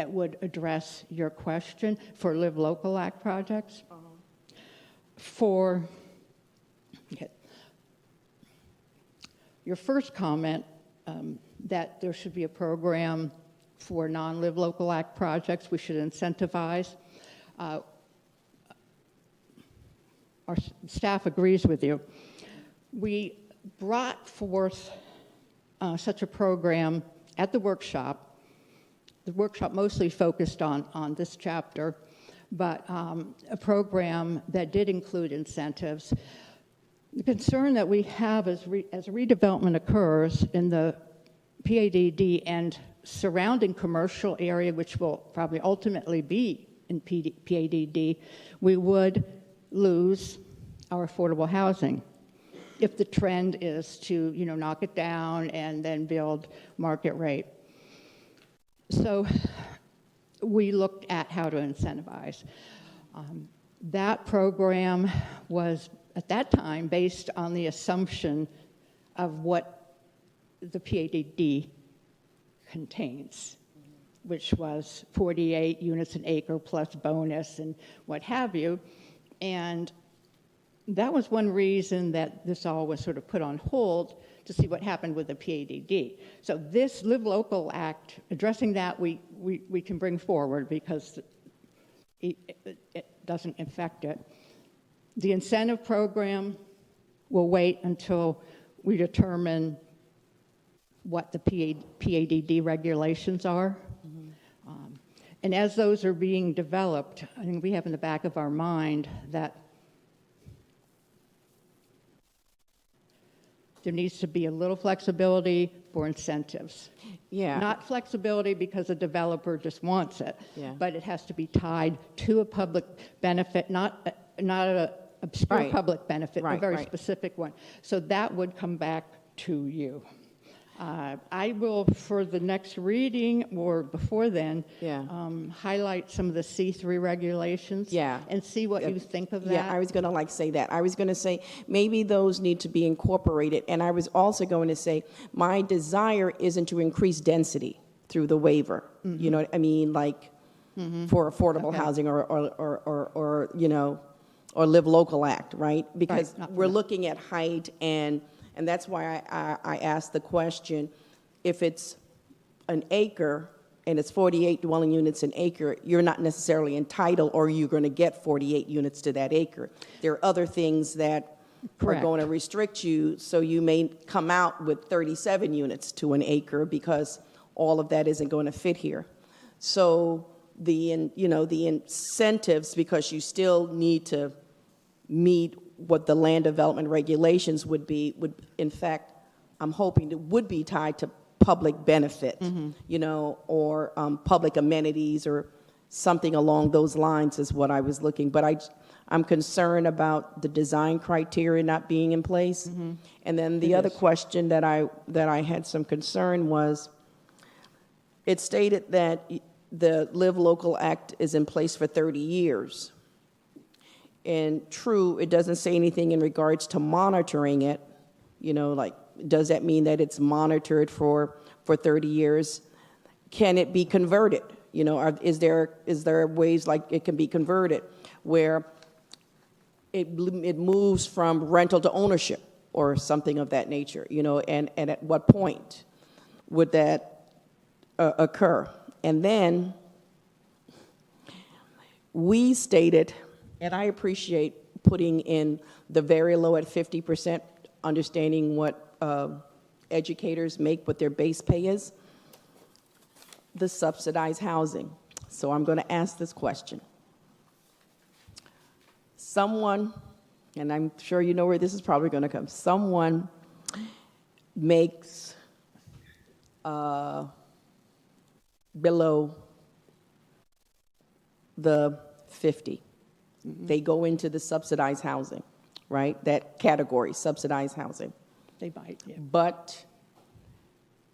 would address your question for Live Local Act projects. For your first comment, that there should be a program for non-Live Local Act projects, we should incentivize. Our staff agrees with you. We brought forth such a program at the workshop. The workshop mostly focused on this chapter, but a program that did include incentives. The concern that we have as redevelopment occurs in the PADD and surrounding commercial area, which will probably ultimately be in PADD, we would lose our affordable housing if the trend is to knock it down and then build market rate. So we looked at how to incentivize. That program was, at that time, based on the assumption of what the PADD contains, which was 48 units an acre plus bonus and what have you. And that was one reason that this all was sort of put on hold, to see what happened with the PADD. So this Live Local Act, addressing that, we can bring forward because it doesn't affect it. The incentive program will wait until we determine what the PADD regulations are. And as those are being developed, I think we have in the back of our mind that there needs to be a little flexibility for incentives. Yeah. Not flexibility because a developer just wants it, Yeah. but it has to be tied to a public benefit, not a obscure Right. public benefit, a Right, very right. specific one. So that would come back to you. I will, for the next reading or before then, Yeah. highlight some of the C3 regulations. Yeah. And see what you think of that. Yeah, I was going to say that. I was going to say maybe those need to be incorporated. And I was also going to say my desire isn't to increase density through the waiver. You know what I mean? Like for affordable housing or, you know, or Live Local Act, right? Because not for we're that. looking at height and that's why I asked the question, if it's an acre and it's 48 dwelling units an acre, you're not necessarily entitled or you're going to get 48 units to that acre. There are other things that Correct. are going to restrict you, so you may come out with 37 units to an acre because all of that isn't going to fit here. So the incentives, because you still need to meet what the land development regulations would in fact, I'm hoping it would be tied to public benefit, you know, or public amenities or something along those lines is what I was looking. But I'm concerned about the design criteria not being in place. And then the other question that I had some concern was, it stated that the Live Local Act is in place for 30 years. And true, it doesn't say anything in regards to monitoring it. You know, like, does that mean that it's monitored for 30 years? Can it be converted? You know, is there ways like it can be converted where it moves from rental to ownership or something of that nature? You know, and at what point would that occur? And then we stated, and I appreciate putting in the very low at 50%, understanding what educators make, what their base pay is, the subsidized housing. So I'm going to ask this question. Someone, and I'm sure you know where this is probably going to come, someone makes below the 50. They go into the subsidized housing, right? That category, subsidized housing. They might, yeah. But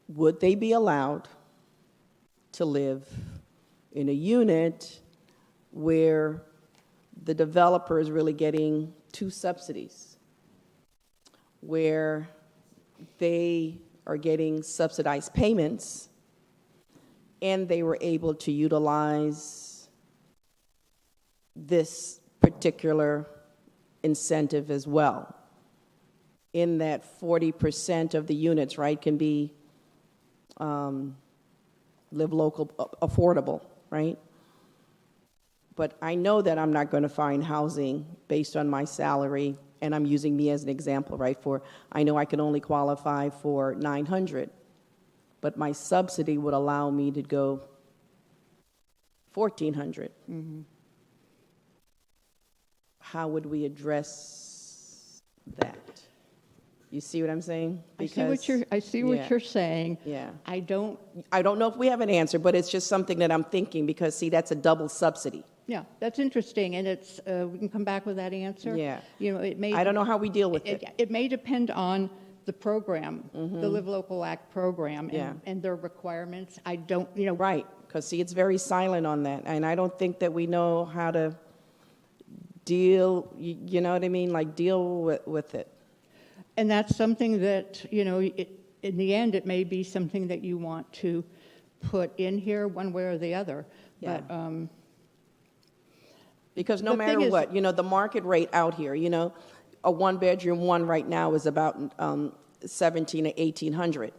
would they be allowed to live in a unit where the developer is really getting 2 subsidies, where they are getting subsidized payments and they were able to utilize this particular incentive as well? In that 40% of the units, right, can be Live Local, affordable, right? But I know that I'm not going to find housing based on my salary, and I'm using me as an example, right? I know I can only qualify for 900, but my subsidy would allow me to go 1,400. How would we address that? You see what I'm saying? I see what you're saying. Yeah. I don't know if we have an answer, but it's just something that I'm thinking because, see, that's a double subsidy. Yeah, that's interesting, and it's we can come back with that answer. Yeah. You know, it may. I don't know how we deal with it. It may depend on the program, the Live Local Act program, and their requirements. I don't, you know. Right, because, see, it's very silent on that, and I don't think that we know how to deal, you know what I mean, like deal with it. And that's something that, you know, in the end, it may be something that you want to put in here one way or the other. Yeah. But, because no the matter thing is- what, you know, the market rate out here, you know, a 1-bedroom one right now is about 1,700 to 1,800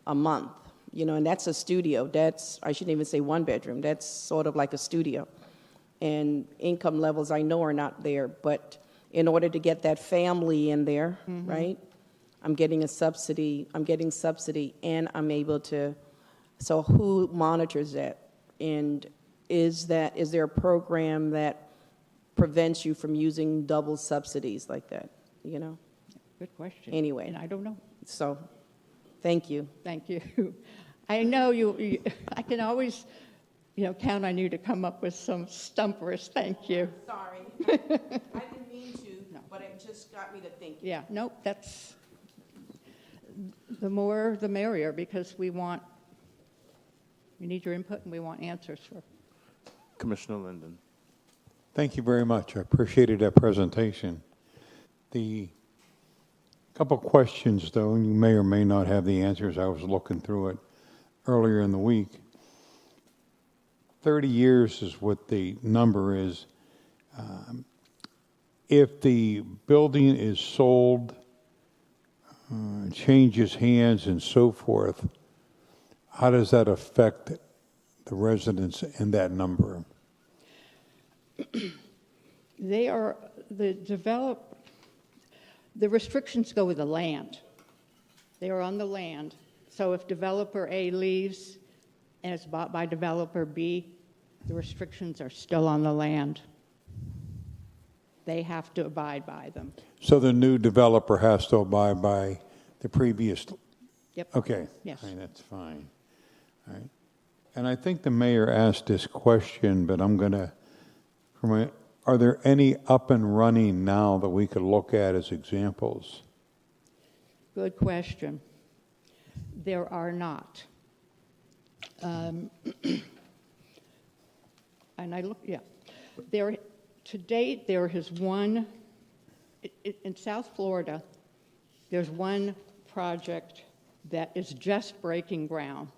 a month, you know, and that's a studio. I shouldn't even say 1-bedroom. That's sort of like a studio. And income levels I know are not there, but in order to get that family in there, right, I'm getting a subsidy, and I'm able to, so who monitors that? And is there a program that prevents you from using double subsidies like that, you know? Good question. Anyway. And I don't know. So, Thank you. Thank you. I know I can always, count on you to come up with some stumpers. Thank you. Sorry. I didn't mean to, but it just got me to thinking. Yeah, nope, that's, the more the merrier, because we need your input and we want answers for. Commissioner Linden. Thank you very much. I appreciated that presentation. The couple questions, though, and you may or may not have the answers. I was looking through it earlier in the week. 30 years is what the number is. If the building is sold, changes hands and so forth, how does that affect the residents in that number? The restrictions go with the land. They are on the land. So if developer A leaves and it's bought by developer B, the restrictions are still on the land. They have to abide by them. So the new developer has to abide by the previous? Yep. Okay. Yes. All right, that's fine. All right. And I think the mayor asked this question, but I'm going to, are there any up and running now that we could look at as examples? Good question. There are not. And I look, yeah. To date, there is one, in South Florida, there's one project that is just breaking ground.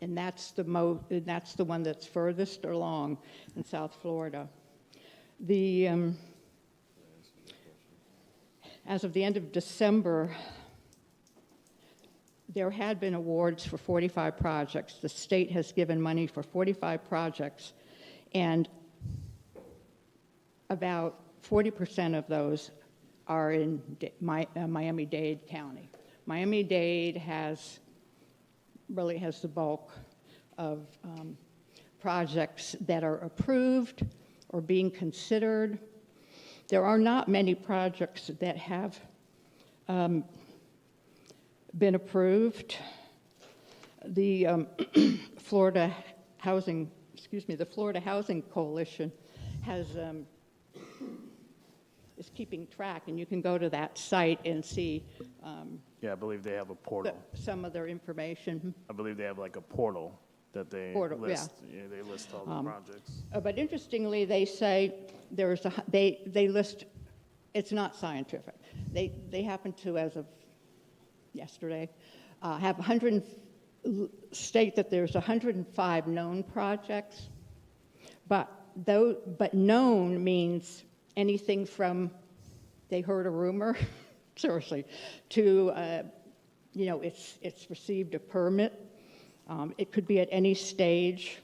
And that's the one that's furthest along in South Florida. As of the end of December, there had been awards for 45 projects. The state has given money for 45 projects, and about 40% of those are in Miami-Dade County. Miami-Dade really has the bulk of projects that are approved or being considered. There are not many projects that have been approved. The Florida Housing Coalition is keeping track, and you can go to that site and see Yeah, I believe they have a portal. some of their information. I believe they have like a portal that they list. Yeah, they list all the projects. But interestingly, they say they list. It's not scientific. They happen to, as of yesterday, state that there's 105 known projects, but known means anything from they heard a rumor, seriously, to it's received a permit. It could be at any stage,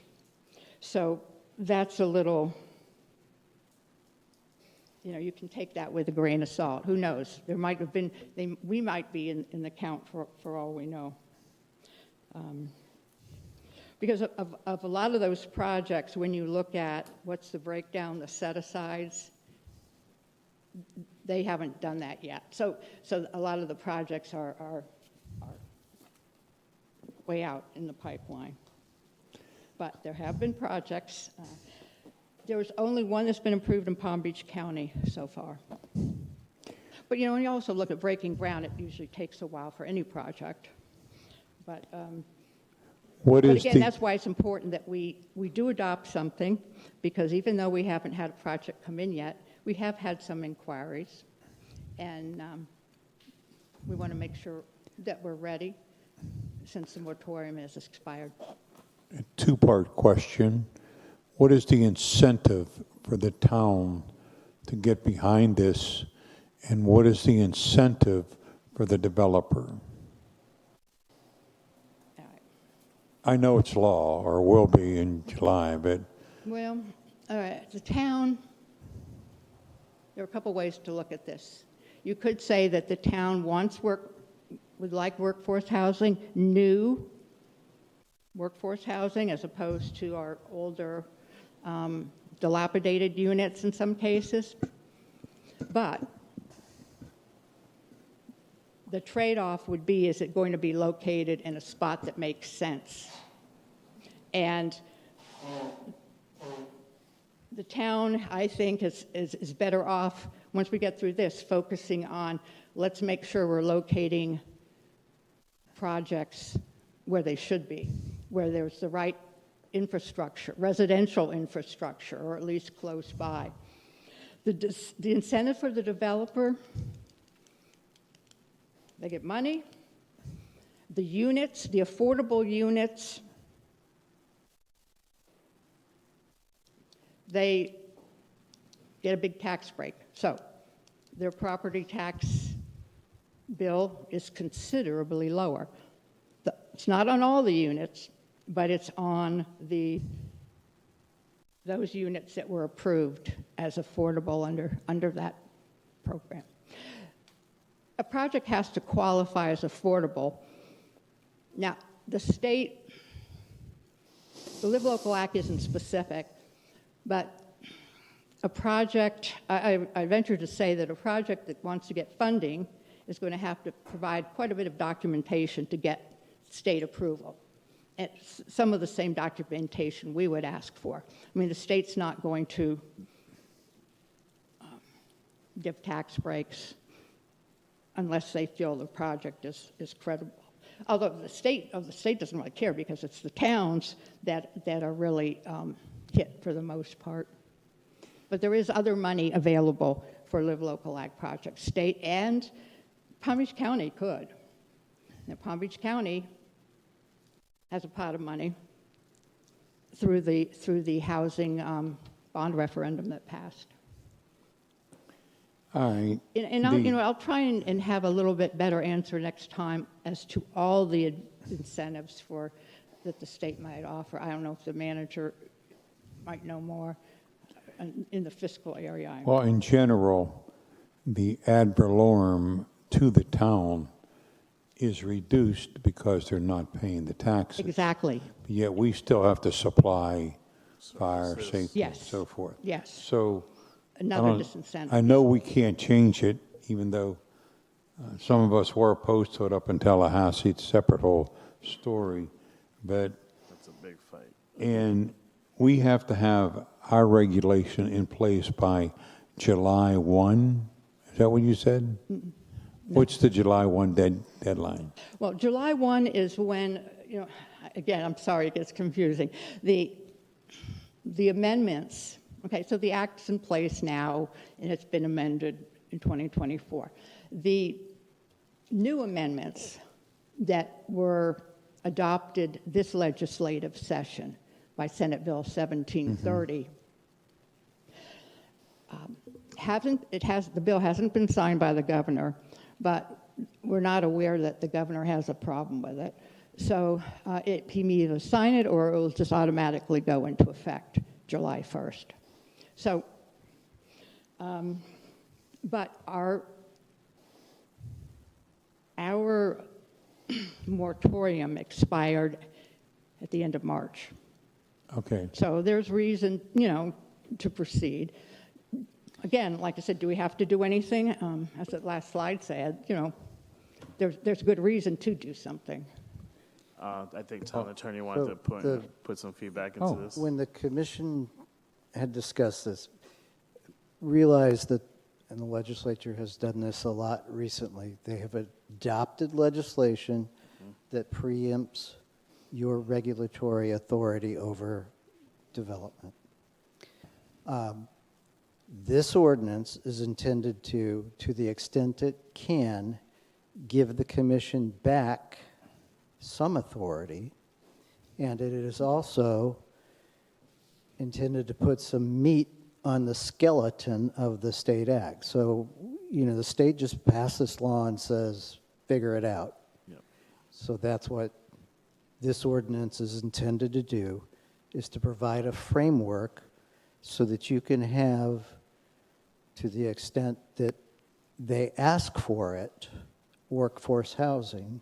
so that's a little. You can take that with a grain of salt. Who knows? There might have been. We might be in the count for all we know. Because of a lot of those projects, when you look at what's the breakdown, the set-asides, they haven't done that yet. So a lot of the projects are way out in the pipeline. But there have been projects. There was only one that's been approved in Palm Beach County so far. But when you also look at breaking ground, it usually takes a while for any project. But again, that's why it's important that we do adopt something, because even though we haven't had a project come in yet, we have had some inquiries, and we want to make sure that we're ready since the moratorium has expired. A two-part question. What is the incentive for the town to get behind this, and what is the incentive for the developer? I know it's law, or will be in July, but... Well, all right, the town, there are a couple ways to look at this. You could say that the town would like workforce housing, new workforce housing, as opposed to our older, dilapidated units in some cases. But the trade-off would be, is it going to be located in a spot that makes sense? And the town, I think, is better off, once we get through this, focusing on, let's make sure we're locating projects where they should be, where there's the right infrastructure, residential infrastructure, or at least close by. The incentive for the developer, they get money. The units, the affordable units, they get a big tax break. So their property tax bill is considerably lower. It's not on all the units, but it's on those units that were approved as affordable under that program. A project has to qualify as affordable. Now, the state, the Live Local Act isn't specific, but a project, I venture to say that a project that wants to get funding is going to have to provide quite a bit of documentation to get state approval. And some of the same documentation we would ask for. I mean, the state's not going to give tax breaks unless they feel the project is credible. Although the state doesn't really care, because it's the towns that are really hit for the most part. But there is other money available for Live Local Ag projects. State and Palm Beach County could. Now, Palm Beach County has a pot of money through the housing bond referendum that passed. All right. And I'll try and have a little bit better answer next time as to all the incentives that the state might offer. I don't know if the manager might know more in the fiscal area. Well, in general, the ad valorem to the town is reduced because they're not paying the taxes. Exactly. Yet we still have to supply fire, safety, and Yes. so forth. Yes. So Another I disincentive. know we can't change it, even though some of us were opposed to it up in Tallahassee. It's a separate whole story. But That's a big fight. and we have to have our regulation in place by July 1. Is that what you said? No. What's the July 1 deadline? Well, July 1 is when, again, I'm sorry, it gets confusing. The amendments, okay, so the act's in place now, and it's been amended in 2024. The new amendments that were adopted this legislative session by Senate Bill 1730 the bill hasn't been signed by the governor, but we're not aware that the governor has a problem with it. So he may either sign it or it will just automatically go into effect July 1st. So, but our moratorium expired at the end of March. Okay. So there's reason, to proceed. Again, like I said, do we have to do anything? As the last slide said, there's good reason to do something. I think town attorney wanted to put some feedback into this. When the commission had discussed this, realized that, and the legislature has done this a lot recently, they have adopted legislation that preempts your regulatory authority over development. This ordinance is intended to the extent it can, give the commission back some authority, and it is also intended to put some meat on the skeleton of the state act. So, the state just passed this law and says, figure it out. Yep. So that's what this ordinance is intended to do, is to provide a framework so that you can have, to the extent that they ask for it, workforce housing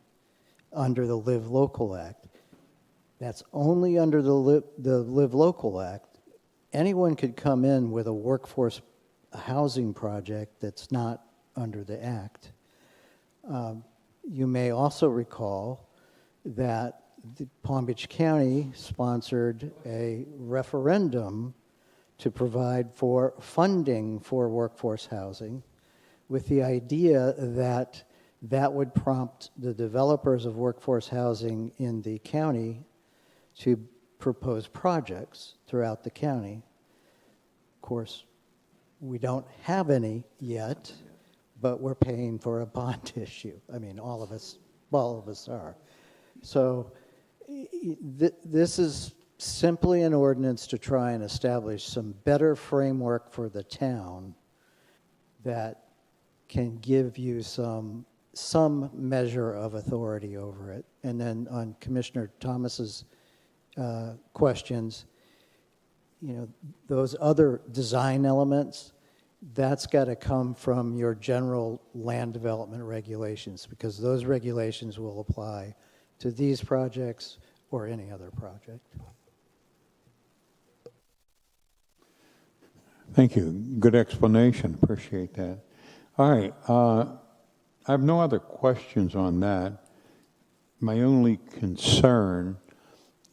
under the Live Local Act. That's only under the Live Local Act. Anyone could come in with a workforce housing project that's not under the Act. You may also recall that the Palm Beach County sponsored a referendum to provide for funding for workforce housing with the idea that that would prompt the developers of workforce housing in the county to propose projects throughout the county. Of course, we don't have any yet, but we're paying for a bond issue. I mean, all of us are. So this is simply an ordinance to try and establish some better framework for the town that can give you some measure of authority over it. And then on Commissioner Thomas's questions, you know, those other design elements, that's got to come from your general land development regulations, because those regulations will apply to these projects or any other project. Thank you. Good explanation. Appreciate that. All right. I have no other questions on that. My only concern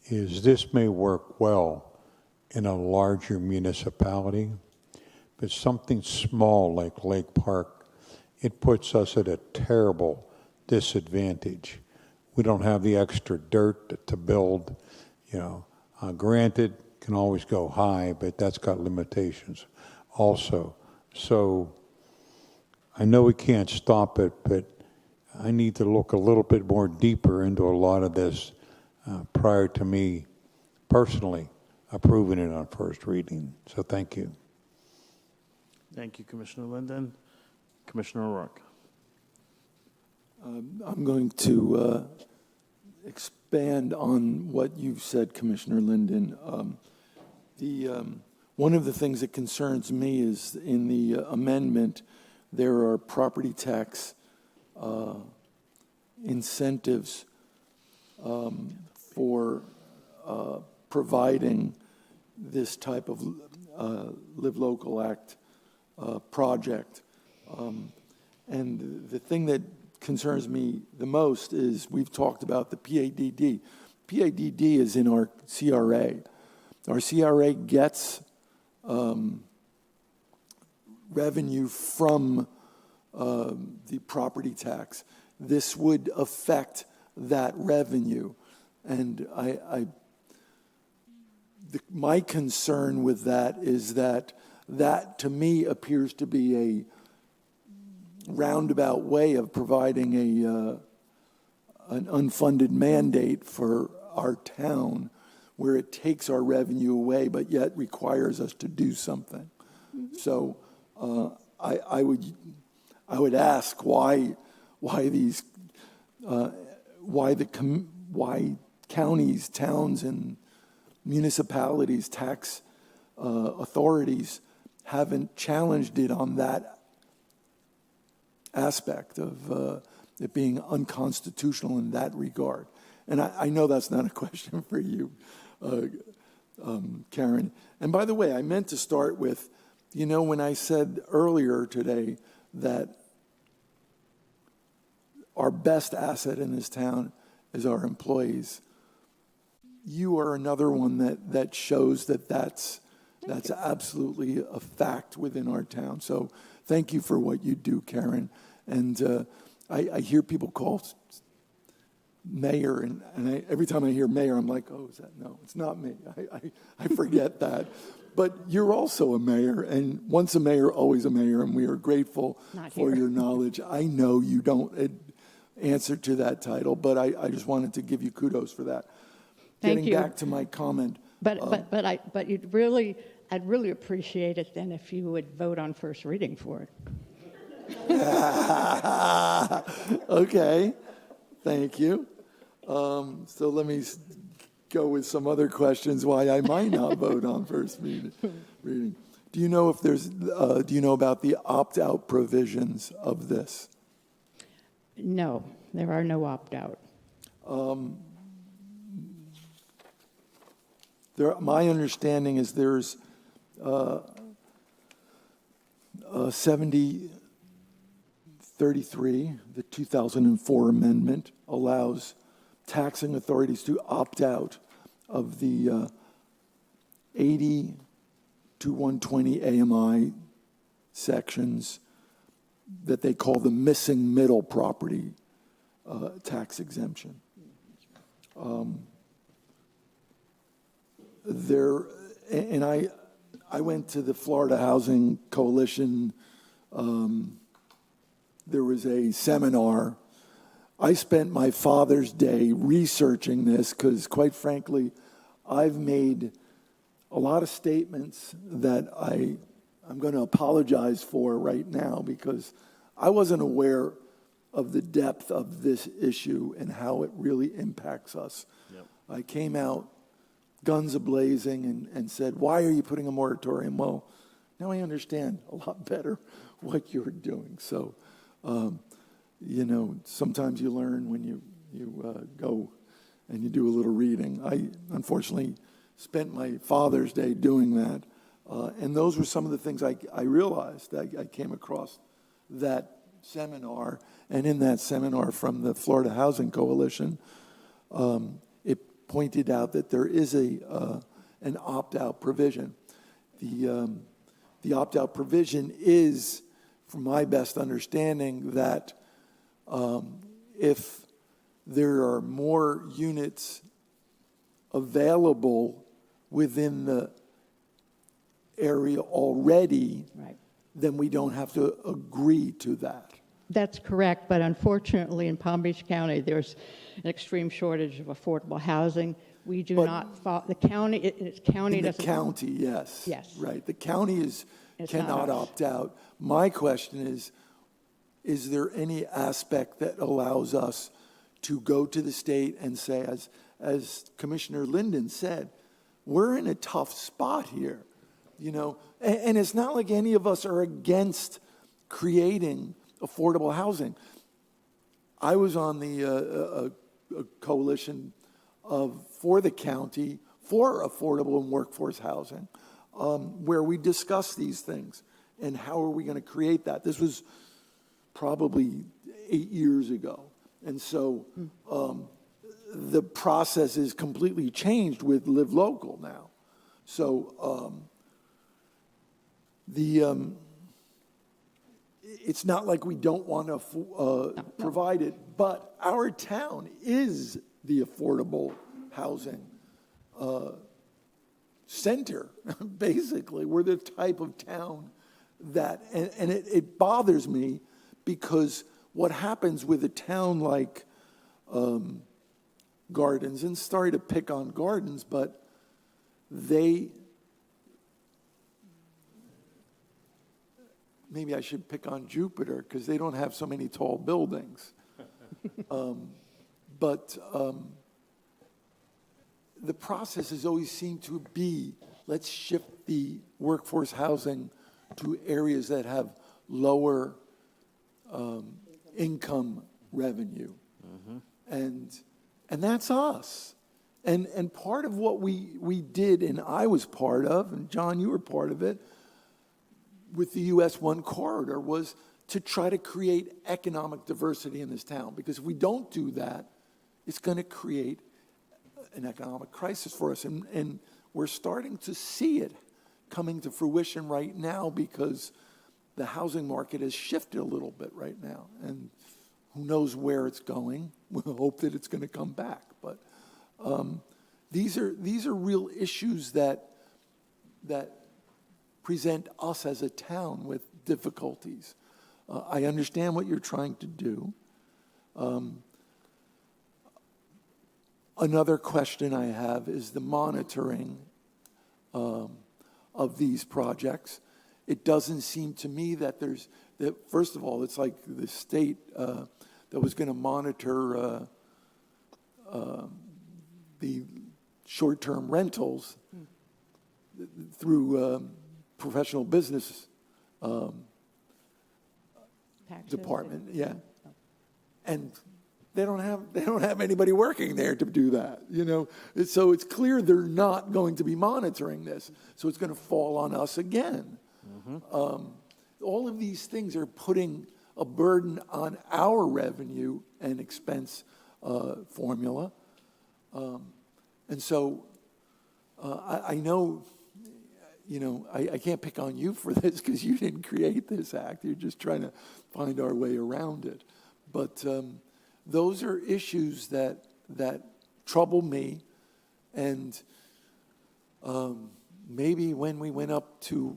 is this may work well in a larger municipality, but something small like Lake Park, it puts us at a terrible disadvantage. We don't have the extra dirt to build, you know. Granted, can always go high, but that's got limitations also. So I know we can't stop it, but I need to look a little bit more deeper into a lot of this prior to me personally approving it on first reading. So thank you. Thank you, Commissioner Linden. Commissioner O'Rourke. I'm going to expand on what you've said, Commissioner Linden. One of the things that concerns me is in the amendment, there are property tax incentives for providing this type of Live Local Act project. And the thing that concerns me the most is we've talked about the PADD. PADD is in our CRA. Our CRA gets revenue from the property tax. This would affect that revenue. And my concern with that is that to me appears to be a roundabout way of providing an unfunded mandate for our town, where it takes our revenue away, but yet requires us to do something. Mm-hmm. So I would ask why counties, towns, and municipalities, tax authorities haven't challenged it on that aspect of it being unconstitutional in that regard. And I know that's not a question for you, Karen. And by the way, I meant to start with, you know, when I said earlier today that our best asset in this town is our employees, you are another one that shows that's absolutely a fact within our town. So thank you for what you do, Karen. And I hear people call mayor, and every time I hear mayor, I'm like, oh, is that? No, it's not me. I forget that. But you're also a mayor, and once a mayor, always a mayor, and we are grateful for your knowledge. I know you don't answer to that title, but I just wanted to give you kudos for that. Thank you. Getting back to my comment. But I'd really appreciate it then if you would vote on first reading for it. Okay, thank you. So let me go with some other questions why I might not vote on first reading. Do you know if there's? Do you know about the opt-out provisions of this? No, there are no opt-out. My understanding is there's 70,000 33, the 2004 amendment, allows taxing authorities to opt out of the 80 to 120 AMI sections that they call the missing middle property tax exemption. I went to the Florida Housing Coalition. There was a seminar. I spent my Father's Day researching this because, quite frankly, I've made a lot of statements that I'm going to apologize for right now because I wasn't aware of the depth of this issue and how it really impacts us. Yep. I came out guns a-blazing and said, why are you putting a moratorium? Well, now I understand a lot better what you're doing. So, sometimes you learn when you go and you do a little reading. I unfortunately spent my Father's Day doing that. And those were some of the things I realized. I came across that seminar, and in that seminar from the Florida Housing Coalition, it pointed out that there is an opt-out provision. The opt-out provision is, from my best understanding, that if there are more units available within the area already, Right. then we don't have to agree to that. That's correct, but unfortunately in Palm Beach County, there's an extreme shortage of affordable housing. We do not follow, the county, county In the doesn't. county, yes. Yes. Right. The county It's not cannot us. opt out. My question is there any aspect that allows us to go to the state and say, as Commissioner Linden said, we're in a tough spot here, and it's not like any of us are against creating affordable housing. I was on the a coalition for the county for affordable and workforce housing, where we discussed these things and how are we going to create that. This was probably 8 years ago. And so the process is completely changed with Live Local now. So it's not like we don't want to provide it, but our town is the affordable housing center, basically. We're the type of town that, and it bothers me because what happens with a town like Gardens, and sorry to pick on Gardens, but maybe I should pick on Jupiter because they don't have so many tall buildings. But the process has always seemed to be, let's shift the workforce housing to areas that have lower income revenue. And that's us. And part of what we did, and I was part of, and John, you were part of it, with the US 1 corridor, was to try to create economic diversity in this town. Because if we don't do that, it's going to create an economic crisis for us. And we're starting to see it coming to fruition right now because the housing market has shifted a little bit right now. And who knows where it's going. We'll hope that it's going to come back. But these are real issues that present us as a town with difficulties. I understand what you're trying to do. Another question I have is the monitoring of these projects. It doesn't seem to me that first of all, it's like the state that was going to monitor the short-term rentals through professional business department, yeah, and they don't have anybody working there to do that, So it's clear they're not going to be monitoring this, so it's going to fall on us again. All of these things are putting a burden on our revenue and expense formula. And so I know, I can't pick on you for this because you didn't create this act. You're just trying to find our way around it. But those are issues that trouble me. And maybe when we went up to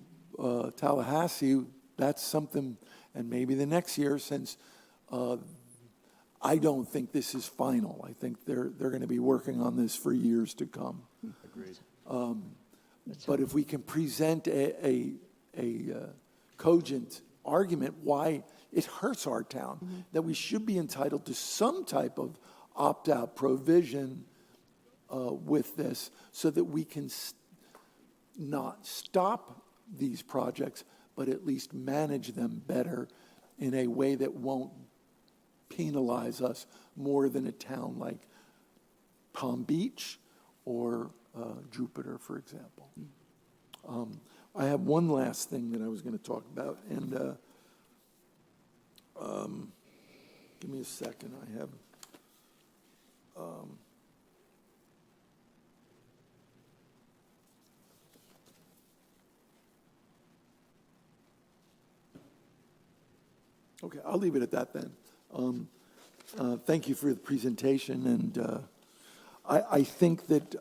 Tallahassee, that's something, and maybe the next year, since I don't think this is final. I think they're going to be working on this for years to come. Agreed. But if we can present a cogent argument why it hurts our town, that we should be entitled to some type of opt-out provision with this so that we can not stop these projects, but at least manage them better in a way that won't penalize us more than a town like Palm Beach or Jupiter, for example. I have one last thing that I was going to talk about, and give me a second. I have okay, I'll leave it at that then. Thank you for the presentation, and I think that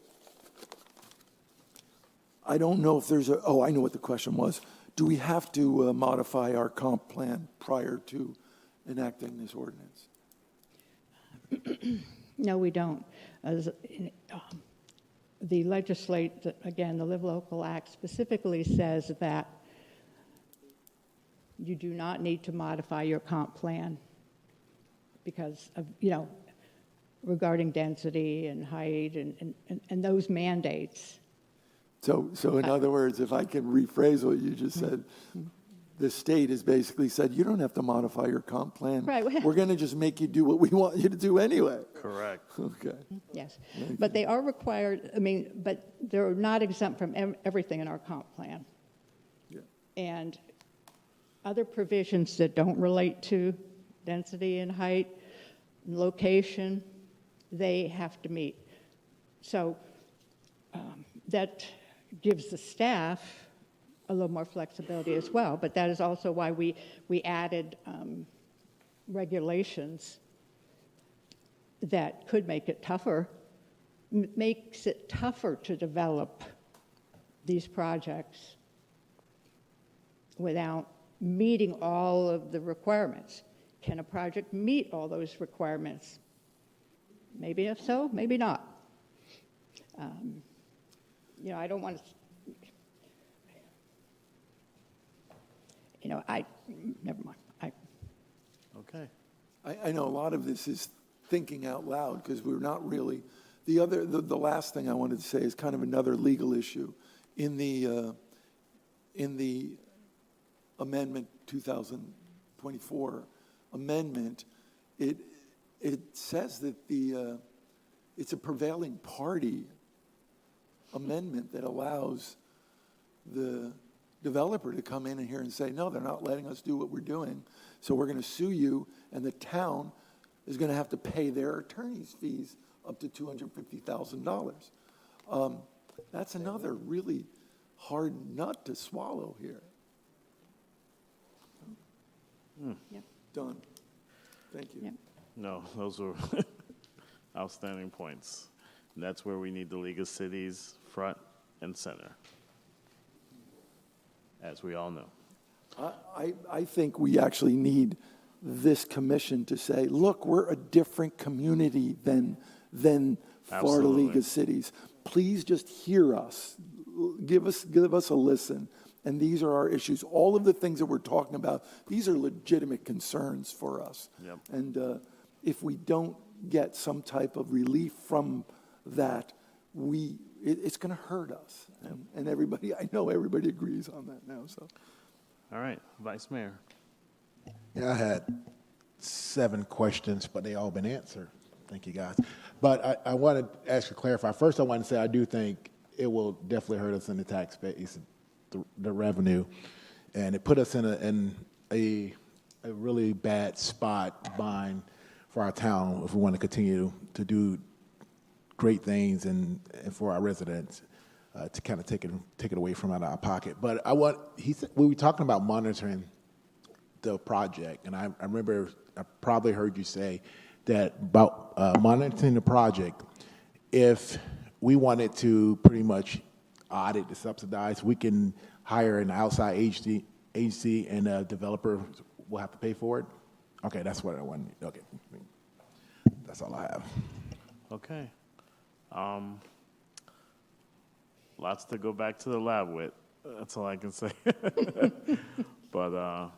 I don't know if there's I know what the question was. Do we have to modify our comp plan prior to enacting this ordinance? No, we don't. The again, the Live Local Act specifically says that you do not need to modify your comp plan because of, regarding density and height and those mandates. So in other words, if I can rephrase what you just said, the state has basically said, you don't have to modify your comp plan. Right. We're going to just make you do what we want you to do anyway. Correct. Okay. Yes. But they are required, but they're not exempt from everything in our comp plan. Yeah. And other provisions that don't relate to density and height, location, they have to meet. So that gives the staff a little more flexibility as well, but that is also why we added regulations that could make it tougher, makes it tougher to develop these projects without meeting all of the requirements. Can a project meet all those requirements? Maybe if so, maybe not. I don't want to, never mind. Okay. I know a lot of this is thinking out loud because we're not really. The last thing I wanted to say is kind of another legal issue. In the amendment 2024 amendment, it says that it's a prevailing party amendment that allows the developer to come in here and say, no, they're not letting us do what we're doing, so we're going to sue you, and the town is going to have to pay their attorney's fees up to $250,000. That's another really hard nut to swallow here. Yep. Done. Thank you. Yep. No, those were outstanding points. And that's where we need the League of Cities front and center, as we all know. I think we actually need this commission to say, look, we're a different community than Florida League of Cities. Please just hear us. Give us a listen. And these are our issues. All of the things that we're talking about, these are legitimate concerns for us. Yep. And if we don't get some type of relief from that, it's going to hurt us. And everybody, I know everybody agrees on that now. So, All right, Vice Mayor. Yeah, I had 7 questions, but they all been answered. Thank you, guys. But I wanted to ask you to clarify. First, I want to say I do think it will definitely hurt us in the tax base, the revenue, and it put us in a really bad spot bind for our town if we want to continue to do great things and for our residents to kind of take it away from out of our pocket. But we were talking about monitoring the project, and I remember I probably heard you say that about monitoring the project. If we wanted to pretty much audit the subsidized, we can hire an outside agency and a developer will have to pay for it. Okay, that's what I wanted. Okay, that's all I have. Okay. Lots to go back to the lab with. That's all I can say. But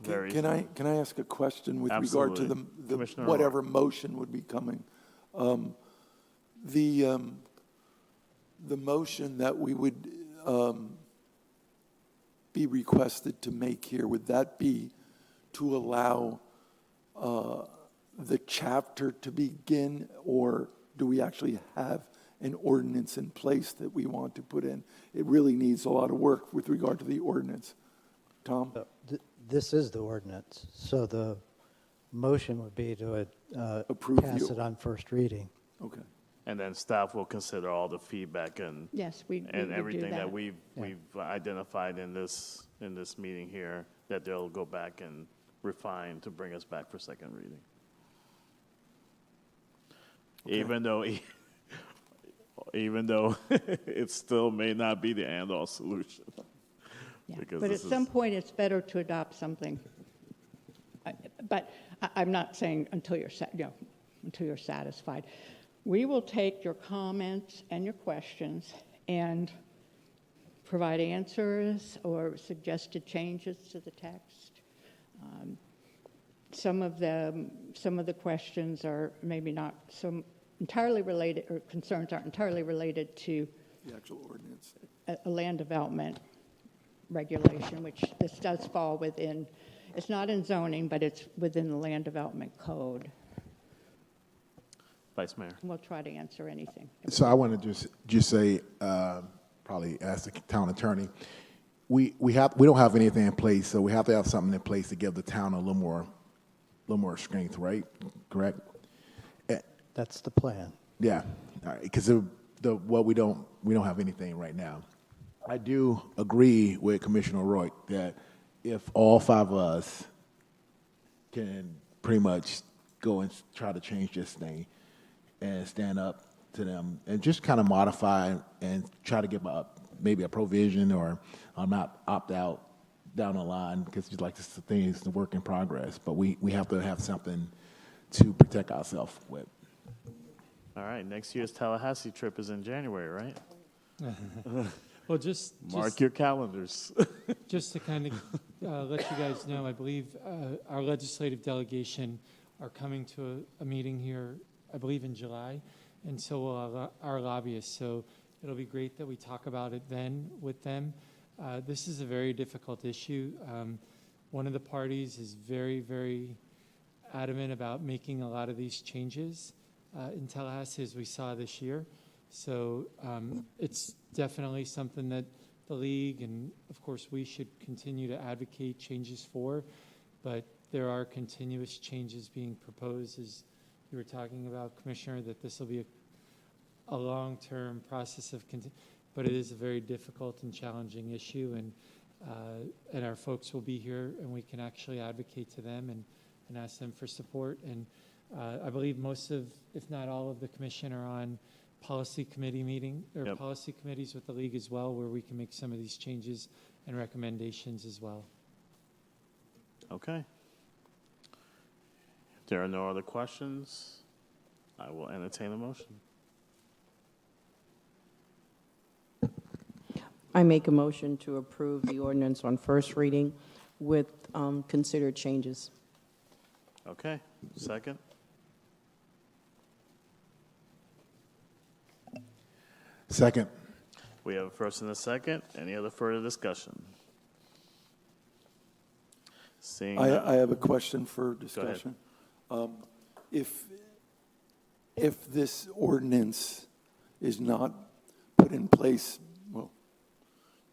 very. Can I ask a question with regard to Absolutely. the Commissioner whatever motion would be coming? The motion that we would be requested to make here, would that be to allow the chapter to begin, or do we actually have an ordinance in place that we want to put in? It really needs a lot of work with regard to the ordinance. Tom? This is the ordinance, so the motion would be to Approve pass the- it on first reading. Okay. And then staff will consider all the feedback and Yes, we would and do everything that that. we've identified in this meeting here, that they'll go back and refine to bring us back for second reading. Even though it still may not be the end-all solution. Yeah, Because but at this is- some point, it's better to adopt something. But I'm not saying until you're satisfied. We will take your comments and your questions and provide answers or suggested changes to the text. Some of the questions are maybe not so entirely related, or concerns aren't entirely related to The actual ordinance. a land development regulation, which this does fall within. It's not in zoning, but it's within the land development code. Vice Mayor. We'll try to answer anything. So I want to just say, probably ask the town attorney, we don't have anything in place, so we have to have something in place to give the town a little more strength, right? Correct? That's the plan. Yeah, because we don't have anything right now. I do agree with Commissioner Roy that if all five of us can pretty much go and try to change this thing and stand up to them and just kind of modify and try to give up maybe a provision or not opt out down the line, because like this thing is the work in progress, but we have to have something to protect ourselves with. All right, next year's Tallahassee trip is in January, right? Well, just Mark your calendars. Just to kind of let you guys know, I believe our legislative delegation are coming to a meeting here, I believe in July, and so will our lobbyists. So it'll be great that we talk about it then with them. This is a very difficult issue. One of the parties is very, very adamant about making a lot of these changes in Tallahassee, as we saw this year. So it's definitely something that the league and, of course, we should continue to advocate changes for. But there are continuous changes being proposed, as you were talking about, Commissioner, that this will be a long-term process of but it is a very difficult and challenging issue, and our folks will be here, and we can actually advocate to them and ask them for support. And I believe most of, if not all of the commission are on policy committee policy committees with the league as well, where we can make some of these changes and recommendations as well. Okay. If there are no other questions, I will entertain a motion. I make a motion to approve the ordinance on first reading with considered changes. Okay, second? Second. We have a first and a second. Any other further discussion? Seeing none. I have a question for ahead. discussion. If this ordinance is not put in place,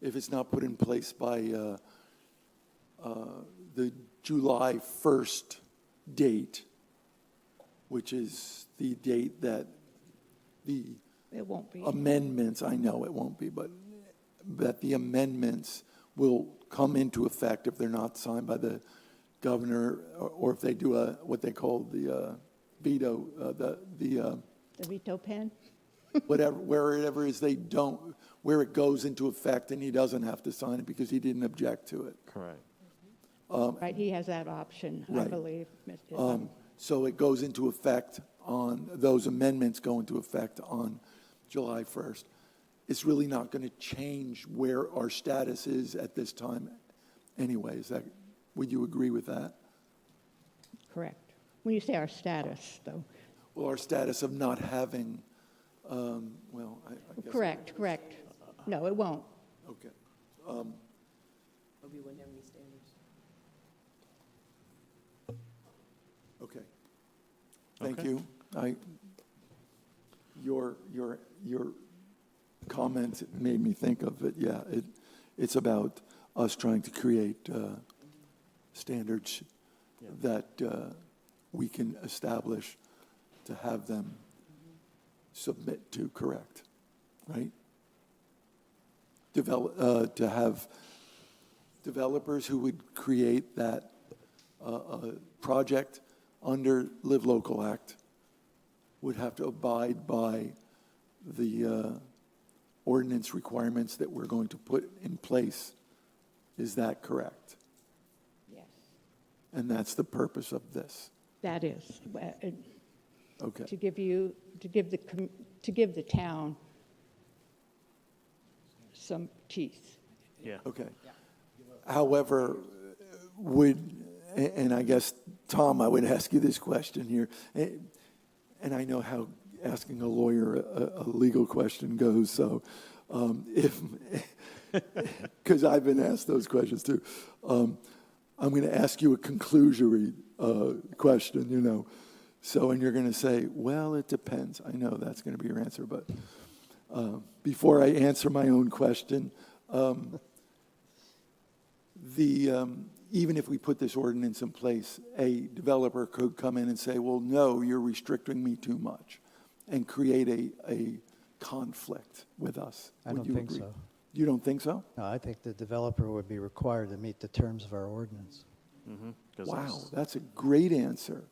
if it's not put in place by the July 1st date, which is the date that the It won't be. amendments, I know it won't be, but that the amendments will come into effect if they're not signed by the governor, or if they do what they call the veto, The veto pen? wherever it is they don't, where it goes into effect and he doesn't have to sign it because he didn't object to it. Correct. Right, he has that option, I Right. believe. So it goes into effect on, those amendments go into effect on July 1st. It's really not going to change where our status is at this time anyway. Would you agree with that? Correct. When you say our status, though. Well, our status of not having, I guess. Correct. No, it won't. Okay. We wouldn't have any standards. Okay. Thank Okay. you. Your comment made me think of it. Yeah, it's about us trying to create standards that we can establish to have them submit to, correct, right? To have developers who would create that project under Live Local Act would have to abide by the ordinance requirements that we're going to put in place. Is that correct? Yes. And that's the purpose of this. That is. Okay. To give the town some teeth. Yeah. Okay. However, and I guess, Tom, I would ask you this question here, and I know how asking a lawyer a legal question goes, so because I've been asked those questions too. I'm going to ask you a conclusory question, So, and you're going to say, well, it depends. I know that's going to be your answer, but before I answer my own question, even if we put this ordinance in place, a developer could come in and say, well, no, you're restricting me too much, and create a conflict with us. I Would don't you think agree? so. You don't think so? No, I think the developer would be required to meet the terms of our ordinance. Wow, that's a great answer.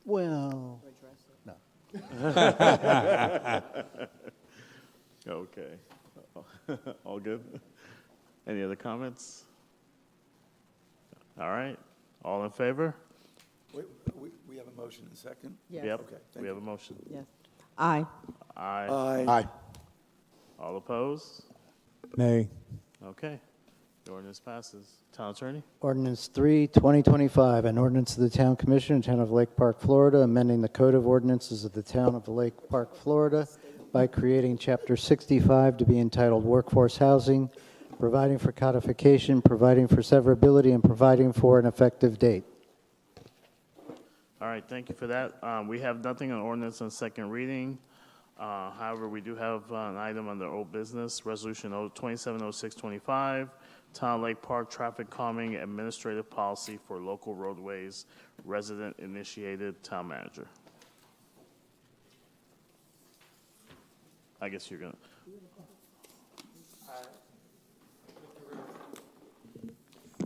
Well, no. Okay. All good? Any other comments? All right. All in favor? We have a motion and a second? Yes. Yep. Okay, We thank have you. a motion. Yes. Aye. Aye. Aye. All opposed? Nay. Okay. The ordinance passes. Town Attorney? Ordinance 3, 2025, an ordinance of the Town Commission, Town of Lake Park, Florida, amending the Code of Ordinances of the Town of Lake Park, Florida by creating Chapter 65 to be entitled Workforce Housing, providing for codification, providing for severability, and providing for an effective date. All right, thank you for that. We have nothing on ordinance on second reading. However, we do have an item under old business, Resolution 270625, Town Lake Park Traffic Calming Administrative Policy for Local Roadways, Resident-Initiated Town Manager. I guess you're going to...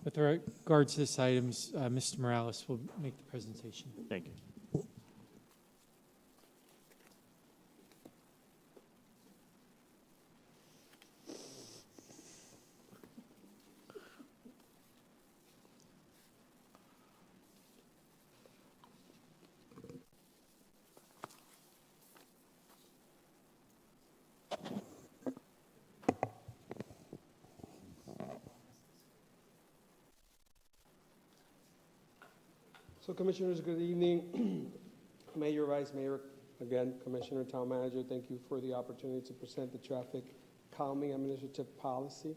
With regard to this item, Mr. Morales will make the presentation. Thank you. So Commissioners, good evening. Mayor, Vice Mayor, again, Commissioner, Town Manager, thank you for the opportunity to present the traffic calming administrative policy.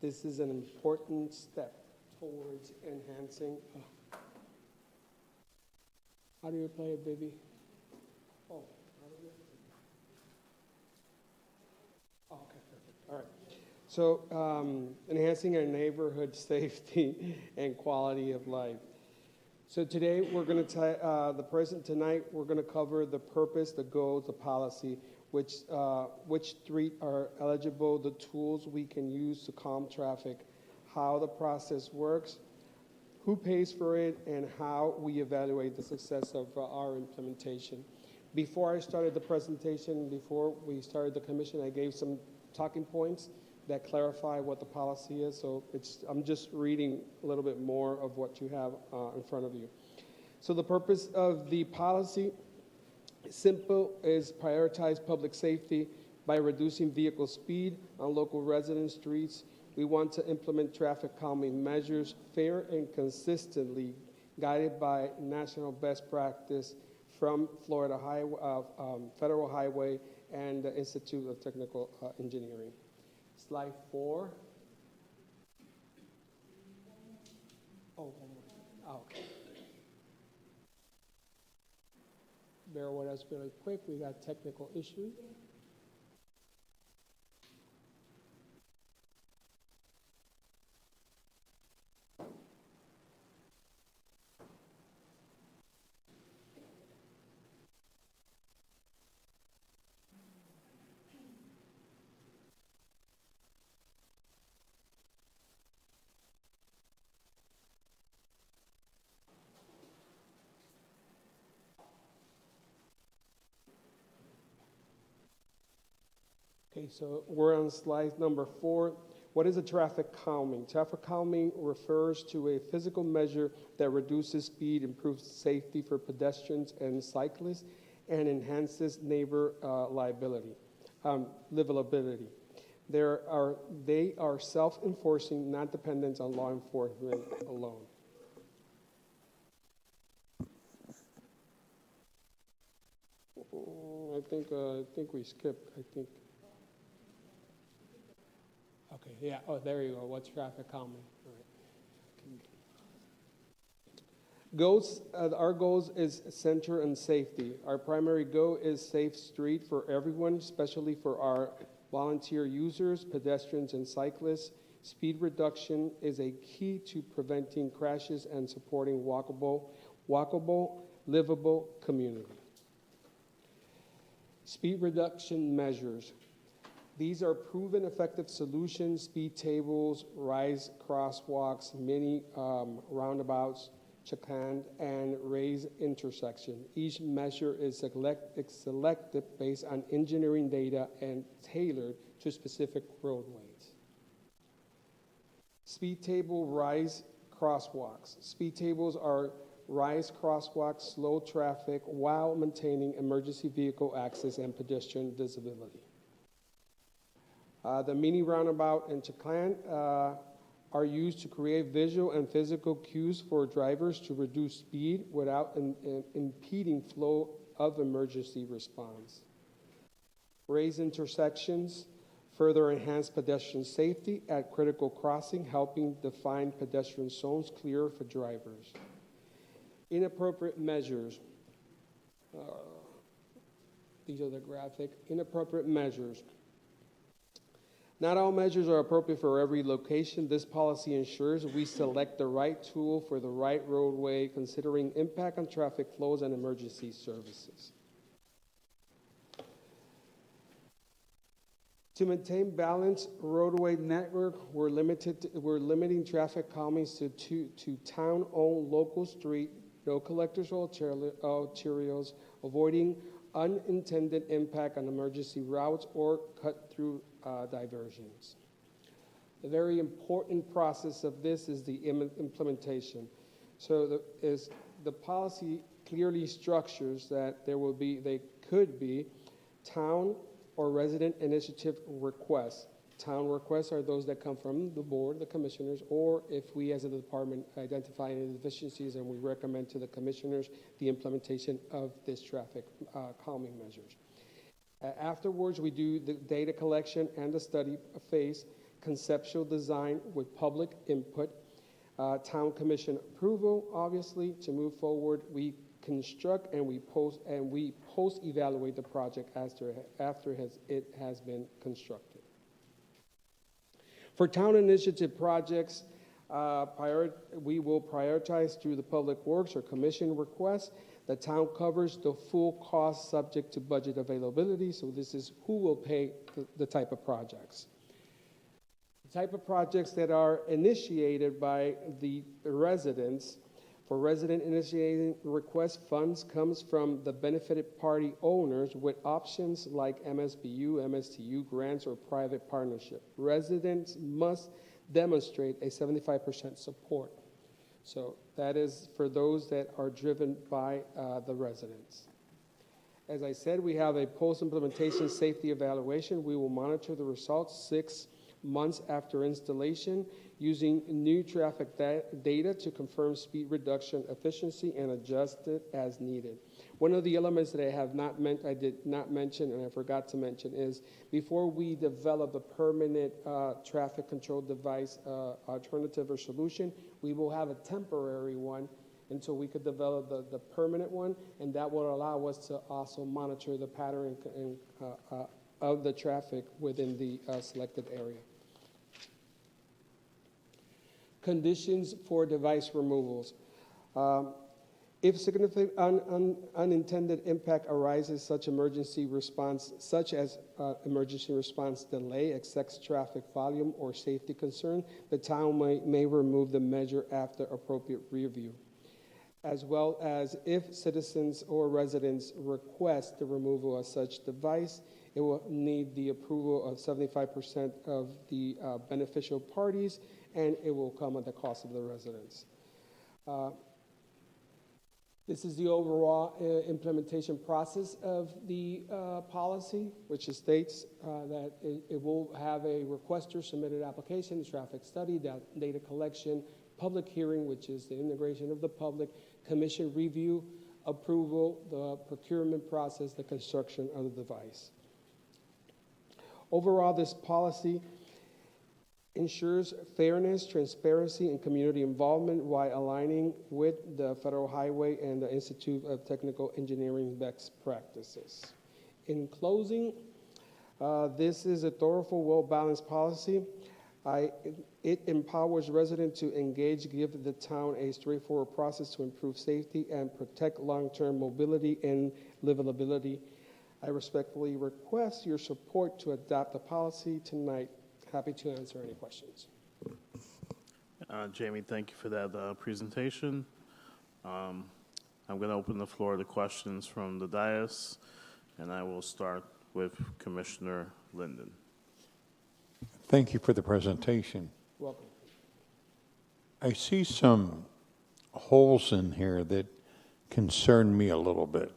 This is an important step towards enhancing. How do you play it, baby? Oh, how do you? Oh, okay, perfect. All right. So, enhancing our neighborhood safety and quality of life. So today, we're going to, tonight, we're going to cover the purpose, the goals, the policy, which street are eligible, the tools we can use to calm traffic, how the process works, who pays for it, and how we evaluate the success of our implementation. Before I started the presentation, before we started the commission, I gave some talking points that clarify what the policy is. So I'm just reading a little bit more of what you have in front of you. So the purpose of the policy, simple, is prioritize public safety by reducing vehicle speed on local resident streets. We want to implement traffic calming measures fair and consistently guided by national best practice from Florida Federal Highway and the Institute of Technical Engineering. Slide 4. Oh, okay. Bear with us really quick. We got technical issues. Okay, so we're on slide number 4. What is a traffic calming? Traffic calming refers to a physical measure that reduces speed, improves safety for pedestrians and cyclists, and enhances neighbor livability. They are self-enforcing, not dependent on law enforcement alone. I think we skipped. Okay, yeah. Oh, there you go. What's traffic calming? All right. Goals. Our goals is center and safety. Our primary goal is safe street for everyone, especially for our volunteer users, pedestrians, and cyclists. Speed reduction is a key to preventing crashes and supporting walkable, livable community. Speed reduction measures. These are proven effective solutions: speed tables, rise crosswalks, mini roundabouts, chicane, and raised intersection. Each measure is selected based on engineering data and tailored to specific roadways. Speed table, rise crosswalks. Speed tables are rise crosswalks, slow traffic while maintaining emergency vehicle access and pedestrian visibility. The mini roundabout and chicane are used to create visual and physical cues for drivers to reduce speed without impeding flow of emergency response. Raised intersections further enhance pedestrian safety at critical crossing, helping define pedestrian zones clearer for drivers. Inappropriate measures. These are the graphic. Inappropriate measures. Not all measures are appropriate for every location. This policy ensures we select the right tool for the right roadway, considering impact on traffic flows and emergency services. To maintain balanced roadway network, we're limiting traffic calmings to town-owned local street, no collectors or arterials, avoiding unintended impact on emergency routes or cut-through diversions. The very important process of this is the implementation. So the policy clearly structures that they could be town or resident initiative requests. Town requests are those that come from the board, the commissioners, or if we as a department identify any deficiencies and we recommend to the commissioners the implementation of this traffic calming measures. Afterwards, we do the data collection and the study phase, conceptual design with public input, town commission approval, obviously, to move forward. We construct and we post-evaluate the project after it has been constructed. For town initiative projects, we will prioritize through the Public Works or Commission request. The town covers the full cost subject to budget availability, so this is who will pay the type of projects. The type of projects that are initiated by the residents. For resident-initiated request, funds comes from the benefited party owners with options like MSBU, MSTU, grants, or private partnership. Residents must demonstrate a 75% support. So that is for those that are driven by the residents. As I said, we have a post-implementation safety evaluation. We will monitor the results 6 months after installation using new traffic data to confirm speed reduction efficiency and adjust it as needed. One of the elements that I did not mention and I forgot to mention is before we develop a permanent traffic control device alternative or solution, we will have a temporary one until we could develop the permanent one, and that will allow us to also monitor the pattern of the traffic within the selected area. Conditions for device removals. If significant unintended impact arises, such as emergency response delay, excess traffic volume, or safety concern, the town may remove the measure after appropriate review. As well as if citizens or residents request the removal of such device, it will need the approval of 75% of the beneficial parties, and it will come at the cost of the residents. This is the overall implementation process of the policy, which states that it will have a requester submit an application, traffic study, data collection, public hearing, which is the integration of the public, commission review, approval, the procurement process, the construction of the device. Overall, this policy ensures fairness, transparency, and community involvement while aligning with the Federal Highway and the Institute of Technical Engineering best practices. In closing, this is a thoughtful, well-balanced policy. It empowers residents to engage, give the town a straightforward process to improve safety and protect long-term mobility and livability. I respectfully request your support to adopt the policy tonight. Happy to answer any questions. Jamie, thank you for that presentation. I'm going to open the floor to questions from the dais, and I will start with Commissioner Linden. Thank you for the presentation. Welcome. I see some holes in here that concern me a little bit.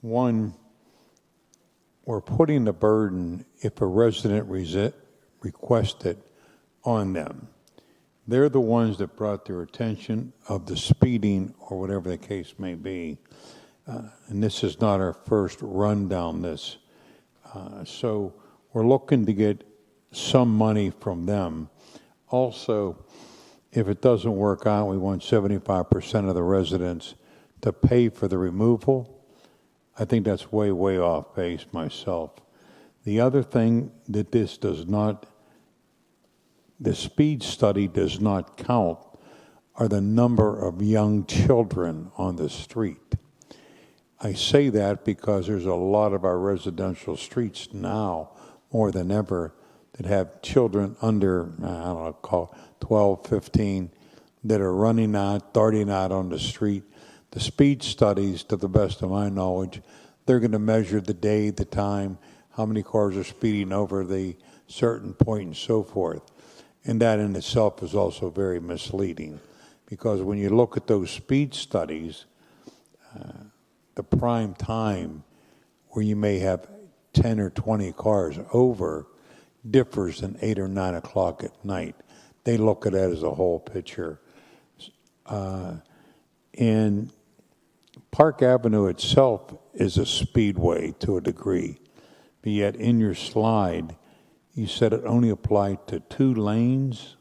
One, we're putting the burden, if a resident requests it, on them. They're the ones that brought their attention of the speeding or whatever the case may be. And this is not our first run down this. So we're looking to get some money from them. Also, if it doesn't work out, we want 75% of the residents to pay for the removal. I think that's way, way off base myself. The other thing that this does not, the speed study does not count, are the number of young children on the street. I say that because there's a lot of our residential streets now, more than ever, that have children under, I don't know, call 12, 15, that are running out, darting out on the street. The speed studies, to the best of my knowledge, they're going to measure the day, the time, how many cars are speeding over the certain point and so forth. And that in itself is also very misleading, because when you look at those speed studies, the prime time where you may have 10 or 20 cars over differs than 8 or 9 o'clock at night. They look at it as a whole picture. And Park Avenue itself is a speedway to a degree, but yet in your slide, you said it only applied to 2 lanes?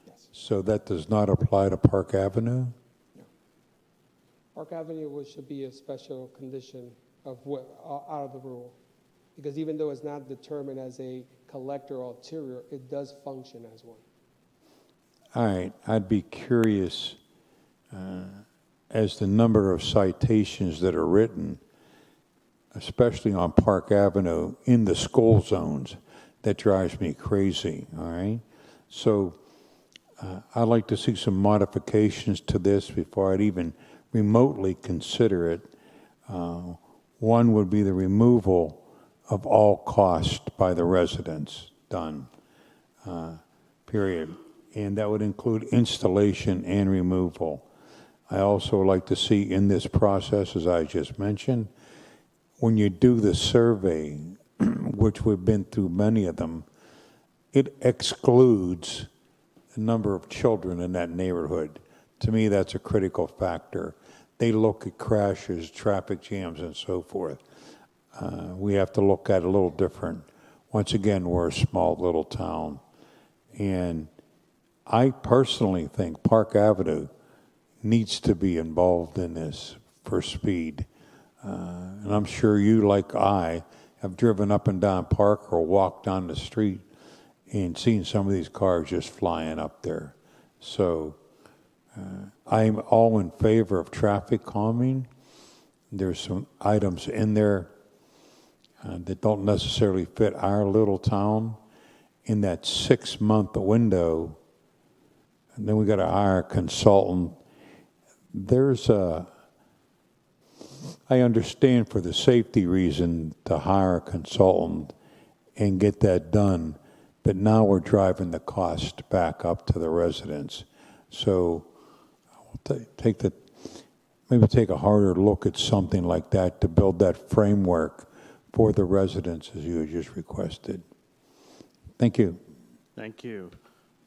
Yes. So that does not apply to Park Avenue? No. Park Avenue should be a special condition of what out of the rule, because even though it's not determined as a collector or ulterior, it does function as one. All right, I'd be curious as the number of citations that are written, especially on Park Avenue in the school zones, that drives me crazy, all right? So I'd like to see some modifications to this before I'd even remotely consider it. One would be the removal of all cost by the residents, done, period. And that would include installation and removal. I also like to see in this process, as I just mentioned, when you do the survey, which we've been through many of them, it excludes the number of children in that neighborhood. To me, that's a critical factor. They look at crashes, traffic jams, and so forth. We have to look at it a little different. Once again, we're a small little town. And I personally think Park Avenue needs to be involved in this for speed. And I'm sure you, like I, have driven up and down Park or walked down the street and seen some of these cars just flying up there. So I'm all in favor of traffic calming. There's some items in there that don't necessarily fit our little town. In that 6-month window, and then we got to hire a consultant. I understand for the safety reason to hire a consultant and get that done, but now we're driving the cost back up to the residents. So maybe take a harder look at something like that to build that framework for the residents as you just requested. Thank you. Thank you.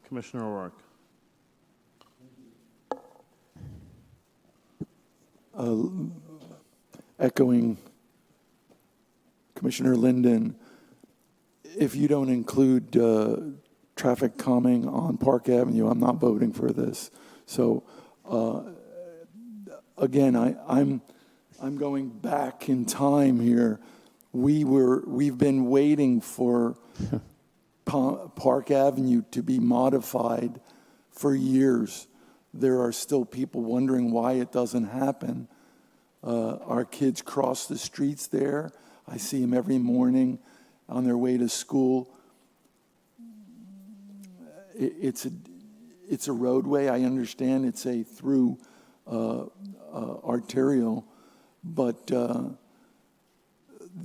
Commissioner O'Rourke. Echoing Commissioner Linden, if you don't include traffic calming on Park Avenue, I'm not voting for this. So again, I'm going back in time here. We've been waiting for Park Avenue to be modified for years. There are still people wondering why it doesn't happen. Our kids cross the streets there. I see them every morning on their way to school. It's a roadway. I understand it's a through arterial, but the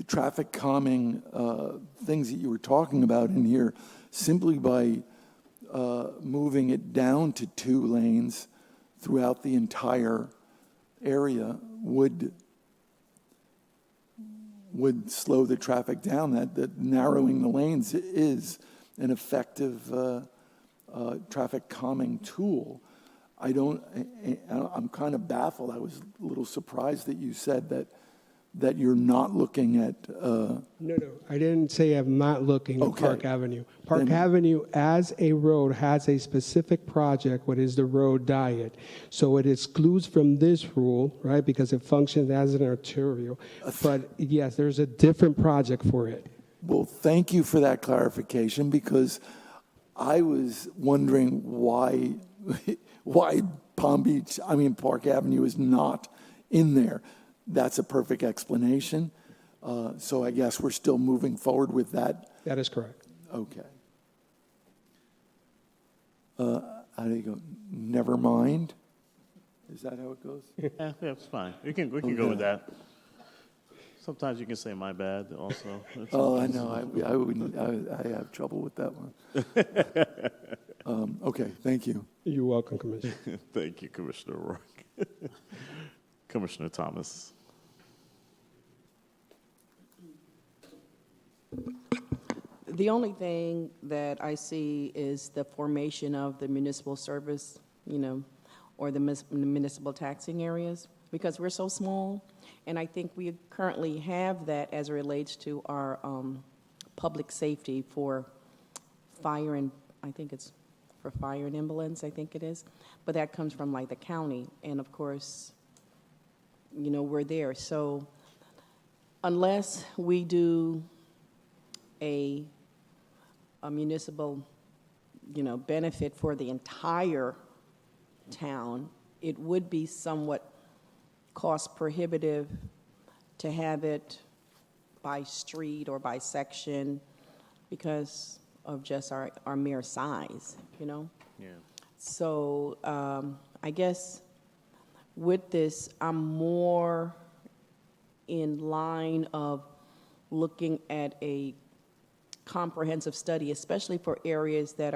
traffic calming things that you were talking about in here, simply by moving it down to 2 lanes throughout the entire area would slow the traffic down. That narrowing the lanes is an effective traffic calming tool. I'm kind of baffled. I was a little surprised that you said that you're not looking at... No, I didn't say I'm not looking at Park Avenue. Park Avenue as a road has a specific project, what is the road diet. So it excludes from this rule, right, because it functions as an arterial. But yes, there's a different project for it. Well, thank you for that clarification, because I was wondering why Park Avenue is not in there. That's a perfect explanation. So I guess we're still moving forward with that. That is correct. Okay. How do you go? Never mind? Is that how it goes? Yeah, it's fine. We can go with that. Sometimes you can say "my bad" also. Oh, I know. I have trouble with that one. Okay, thank you. You're welcome, Commissioner. Thank you, Commissioner O'Rourke. Commissioner Thomas. The only thing that I see is the formation of the municipal service, or the municipal taxing areas, because we're so small. And I think we currently have that as it relates to our public safety for fire and, I think it's for fire and ambulance, I think it is. But that comes from like the county. And of course, we're there. So unless we do a a municipal, benefit for the entire town, it would be somewhat cost prohibitive to have it by street or by section because of just our mere size, Yeah. So I guess with this, I'm more in line of looking at a comprehensive study, especially for areas that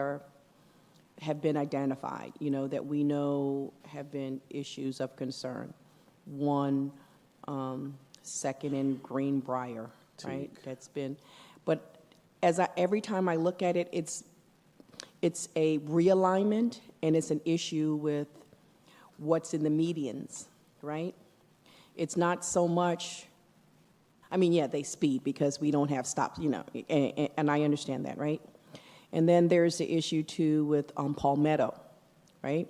have been identified, that we know have been issues of concern. One, second in Greenbrier, right? That's been, but every time I look at it, it's a realignment and it's an issue with what's in the medians, right? It's not so much, they speed because we don't have stops, and I understand that, right? And then there's the issue too with Palmetto, right?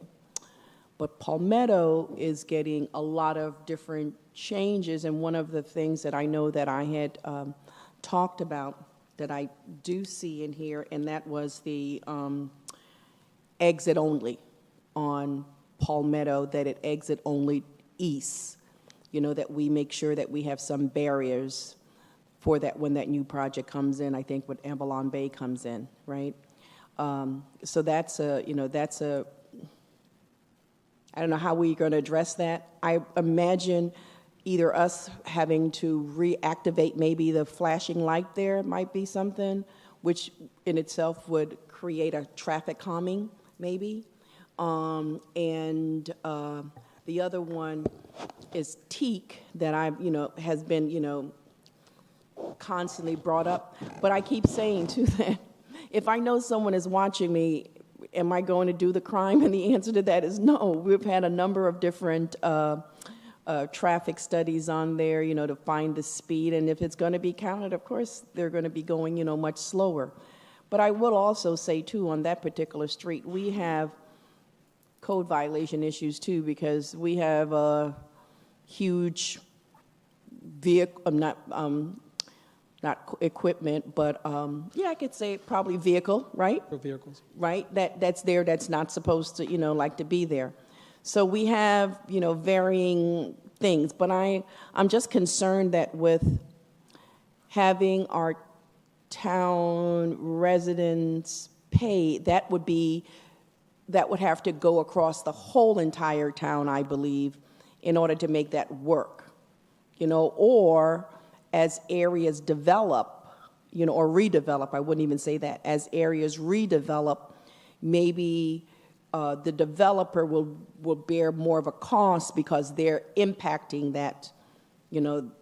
But Palmetto is getting a lot of different changes, and one of the things that I know that I had talked about that I do see in here, and that was the exit only on Palmetto, that it exit only east, that we make sure that we have some barriers for that when that new project comes in, I think when Avalon Bay comes in, right? So that's I don't know how we're going to address that. I imagine either us having to reactivate maybe the flashing light there might be something, which in itself would create a traffic calming, maybe. And the other one is teak that has been, constantly brought up. But I keep saying too that if I know someone is watching me, am I going to do the crime? And the answer to that is no. We've had a number of different traffic studies on there, to find the speed. And if it's going to be counted, of course, they're going to be going, much slower. But I will also say, too, on that particular street, we have code violation issues, too, because we have a huge vehicle, not equipment, but I could say probably vehicle, right? Vehicles. Right, that's there, that's not supposed to, like to be there. So we have, varying things, but I'm just concerned that with having our town residents pay, that would have to go across the whole entire town, I believe, in order to make that work, or as areas develop, or redevelop, I wouldn't even say that, as areas redevelop, maybe the developer will bear more of a cost because they're impacting that,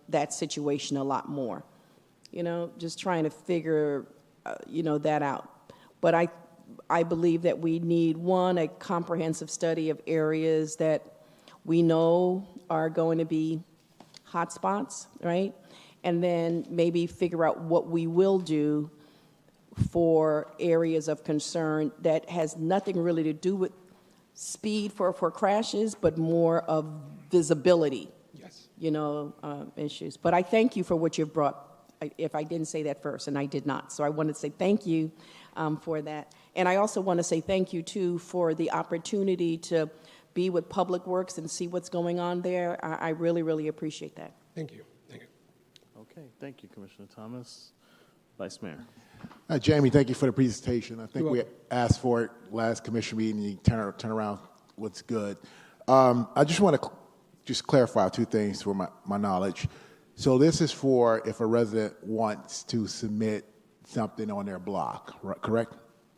that situation a lot more. Just trying to figure, that out. But I believe that we need, one, a comprehensive study of areas that we know are going to be hotspots, right? And then maybe figure out what we will do for areas of concern that has nothing really to do with speed for crashes, but more of visibility, Yes. Issues. But I thank you for what you've brought. If I didn't say that first, and I did not. So I wanted to say thank you for that. And I also want to say thank you, too, for the opportunity to be with Public Works and see what's going on there. I really, really appreciate that. Thank you. Thank you. Okay, thank you, Commissioner Thomas. Vice Mayor. Jamie, thank you for the presentation. I think You're we welcome. asked for it last commission meeting, and you turn around what's good. I just want to just clarify two things for my knowledge. So this is for if a resident wants to submit something on their block, correct?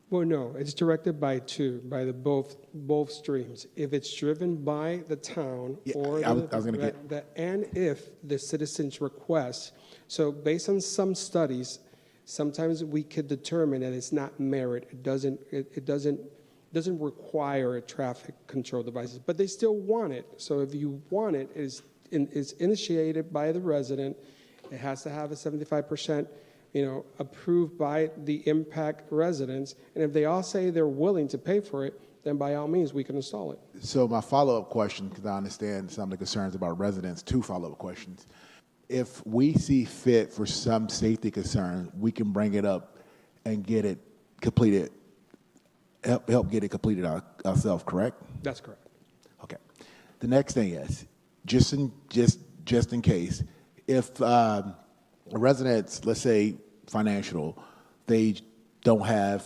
Well, no, it's directed by both streams. If it's driven by the town Yeah, or I was gonna get- and if the citizens request. So based on some studies, sometimes we could determine that it's not merit. It doesn't require a traffic control devices, but they still want it. So if you want it, it's initiated by the resident. It has to have a 75%. Approved by the impact residents. And if they all say they're willing to pay for it, then by all means, we can install it. So my follow-up question, because I understand some of the concerns about residents, two follow-up questions. If we see fit for some safety concern, we can bring it up and get it completed, help get it completed ourselves, correct? That's correct. Okay. The next thing is, just in case, if residents, let's say financial, they don't have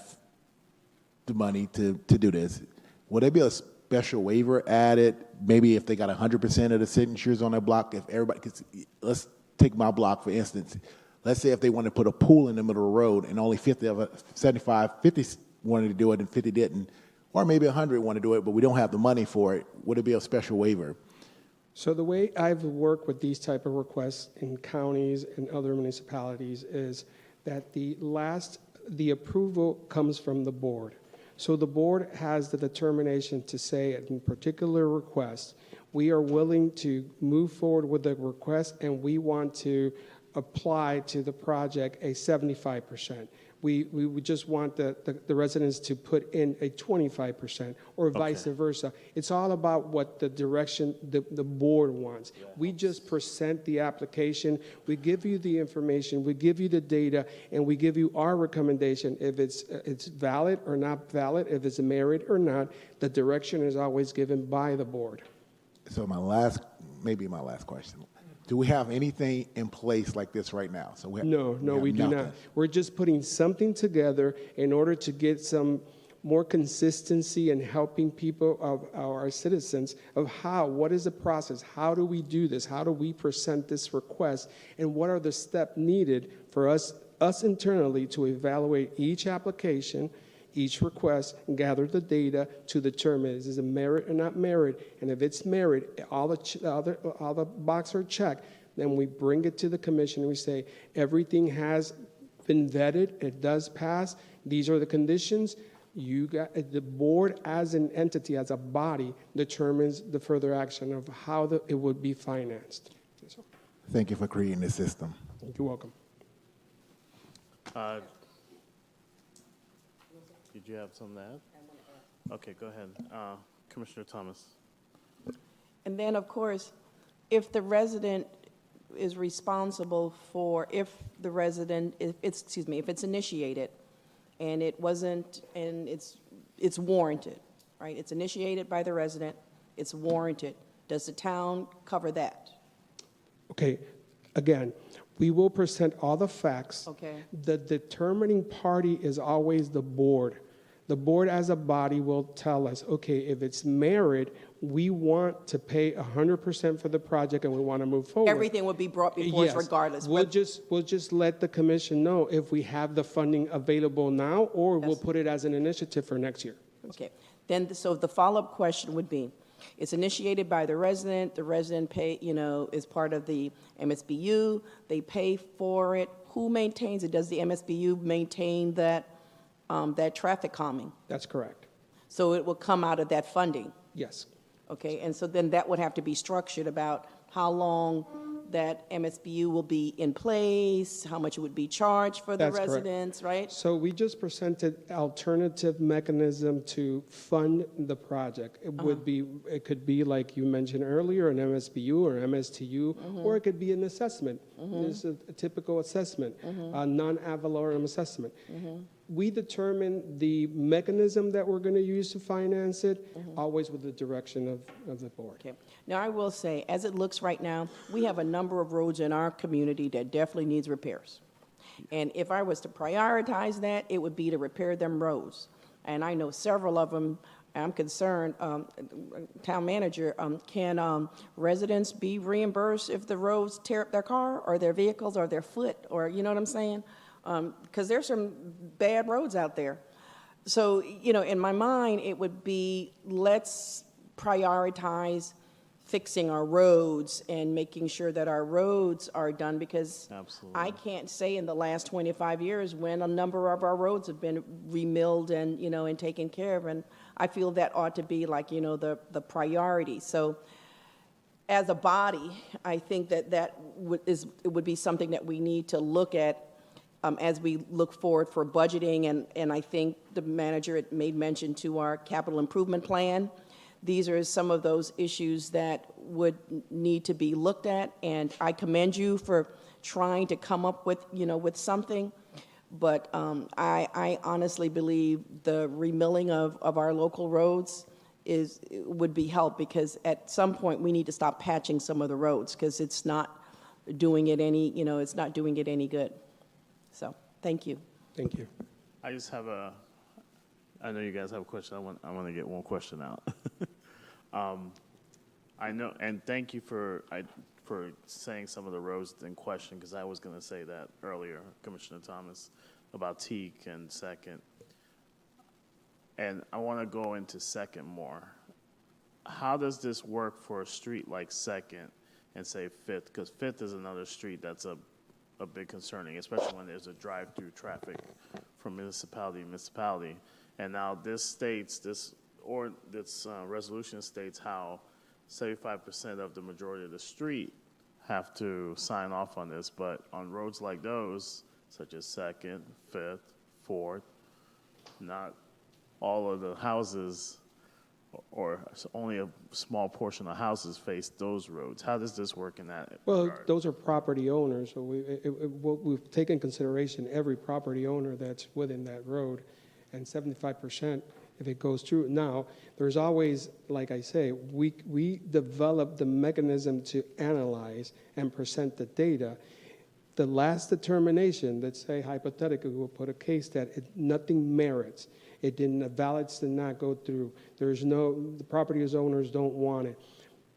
the money to do this, would there be a special waiver added? Maybe if they got 100% of the signatures on their block, if everybody, cause let's take my block for instance. Let's say if they wanted to put a pool in the middle of the road and only 50 wanted to do it and 50 didn't, or maybe 100 want to do it, but we don't have the money for it, would it be a special waiver? So the way I've worked with these type of requests in counties and other municipalities is that the approval comes from the board. So the board has the determination to say in particular request, we are willing to move forward with the request and we want to apply to the project a 75%. We would just want the residents to put in a 25% or vice versa. It's all about what the direction the board wants. We just present the application, we give you the information, we give you the data, and we give you our recommendation. If it's valid or not valid, if it's merit or not, the direction is always given by the board. So my last question. Do we have anything in place like this right now? So No, we do not. We're just putting something together in order to get some more consistency in helping people, of our citizens, of what is the process? How do we do this? How do we present this request? And what are the steps needed for us internally to evaluate each application, each request, and gather the data to determine is it merit or not merit. And if it's merit, all the boxes are checked, then we bring it to the commission and we say, everything has been vetted, it does pass, these are the conditions. The board as an entity, as a body, determines the further action of how it would be financed. Thank you for creating this system. You're welcome. Did you have something to add? Okay, go ahead. Commissioner Thomas. And then, of course, if the resident is responsible for, if it's initiated and it wasn't, and it's warranted, right? It's initiated by the resident, it's warranted. Does the town cover that? Okay, again, we will present all the facts. Okay. The determining party is always the board. The board as a body will tell us, okay, if it's merit, we want to pay 100% for the project and we want to move forward. Everything would be brought before us regardless. We'll just let the commission know if we have the funding available now, or we'll put it as an initiative for next year. Okay. Then, so the follow-up question would be, it's initiated by the resident pay, is part of the MSBU, they pay for it. Who maintains it? Does the MSBU maintain that traffic calming? That's correct. So it will come out of that funding? Yes. Okay, and so then that would have to be structured about how long that MSBU will be in place, how much it would be charged for the That's residents, correct. right? So we just presented alternative mechanism to fund the project. It could be like you mentioned earlier, an MSBU or MSTU, or it could be an assessment. This is a typical assessment, a non-ad valorem assessment. We determine the mechanism that we're going to use to finance it, always with the direction of the board. Okay. Now, I will say, as it looks right now, we have a number of roads in our community that definitely needs repairs. And if I was to prioritize that, it would be to repair them roads. And I know several of them. I'm concerned, town manager, can residents be reimbursed if the roads tear up their car or their vehicles or their foot, or you know what I'm saying? Because there's some bad roads out there. So, in my mind, it would be, let's prioritize fixing our roads and making sure that our roads are done, because I can't say in the last 25 years when a number of our roads have been remilled and, and taken care of, and I feel that ought to be like, the priority. So as a body, I think that would be something that we need to look at as we look forward for budgeting, and I think the manager had made mention to our capital improvement plan. These are some of those issues that would need to be looked at, and I commend you for trying to come up with, with something. But I honestly believe the remilling of our local roads would be help, because at some point, we need to stop patching some of the roads, because it's not doing it it's not doing it any good. So, thank you. Thank you. I just have I know you guys have a question. I want to get one question out. I know, and thank you for saying some of the roads in question, because I was going to say that earlier, Commissioner Thomas, about Teague and Second. And I want to go into Second more. How does this work for a street like Second and say Fifth? Because Fifth is another street that's a bit concerning, especially when there's a drive-through traffic from municipality to municipality. And now this resolution states how 75% of the majority of the street have to sign off on this, but on roads like those, such as Second, Fifth, Fourth, not all of the houses, or only a small portion of houses face those roads. How does this work in that Well, regard? those are property owners, so we've taken consideration every property owner that's within that road, and 75%, if it goes through. Now, there's always, like I say, we develop the mechanism to analyze and present the data. The last determination, let's say hypothetically, we'll put a case that nothing merits. The ballots did not go through. The property owners don't want it.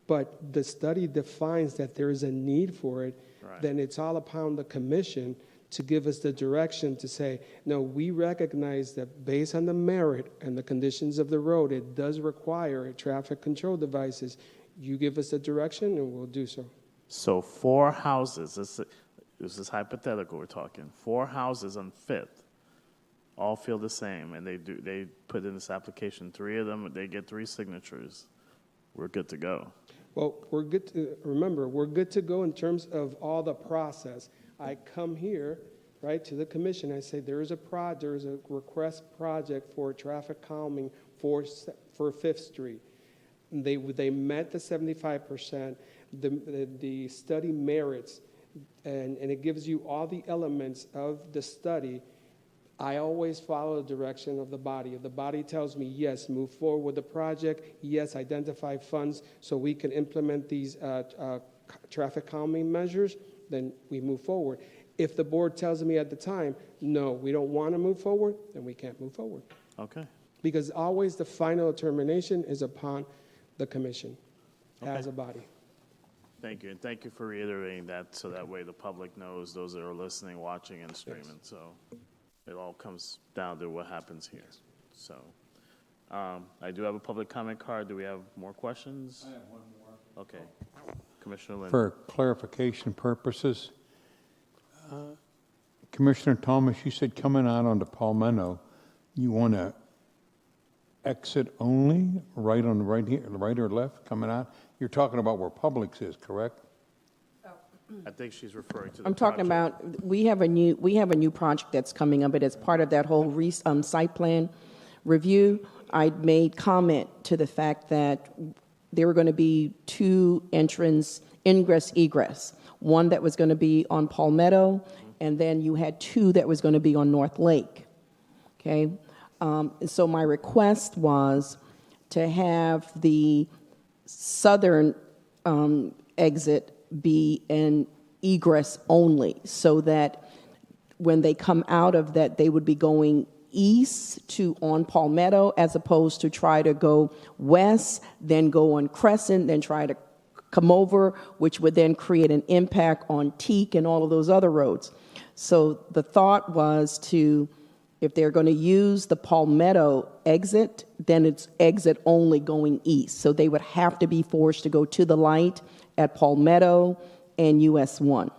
But the study defines that there is a need for it. Right. Then it's all upon the commission to give us the direction to say, no, we recognize that based on the merit and the conditions of the road, it does require traffic control devices. You give us the direction and we'll do so. So 4 houses, this is hypothetical we're talking, 4 houses on Fifth all feel the same, and they put in this application, 3 of them, they get 3 signatures. We're good to go. Well, we're good to go in terms of all the process. I come here, right, to the commission. I say there is a request project for traffic calming for Fifth Street. They met the 75%. The study merits, and it gives you all the elements of the study. I always follow the direction of the body. If the body tells me, yes, move forward with the project, yes, identify funds so we can implement these traffic calming measures, then we move forward. If the board tells me at the time, no, we don't want to move forward, then we can't move forward. Okay. Because always the final determination is upon the commission as a body. Thank you, and thank you for reiterating that, so that way the public knows, those that are listening, watching, and streaming. Yes. So it all comes down to what happens here. So I do have a public comment card. Do we have more questions? I have one more. Okay. Commissioner Lind. For clarification purposes, Commissioner Thomas, you said coming out onto Palmetto, you want to exit only, right on the right here, right or left, coming out? You're talking about where Publix is, correct? I think she's referring to the I'm talking project. about, we have a new project that's coming up, but as part of that whole site plan review, I made comment to the fact that there were going to be 2 ingress, egress. One that was going to be on Palmetto, and then you had 2 that was going to be on North Lake. Okay? So my request was to have the southern exit be an egress only, so that when they come out of that, they would be going east to on Palmetto, as opposed to try to go west, then go on Crescent, then try to come over, which would then create an impact on Teak and all of those other roads. So the thought was to, if they're going to use the Palmetto exit, then it's exit only going east. So they would have to be forced to go to the light at Palmetto and US 1.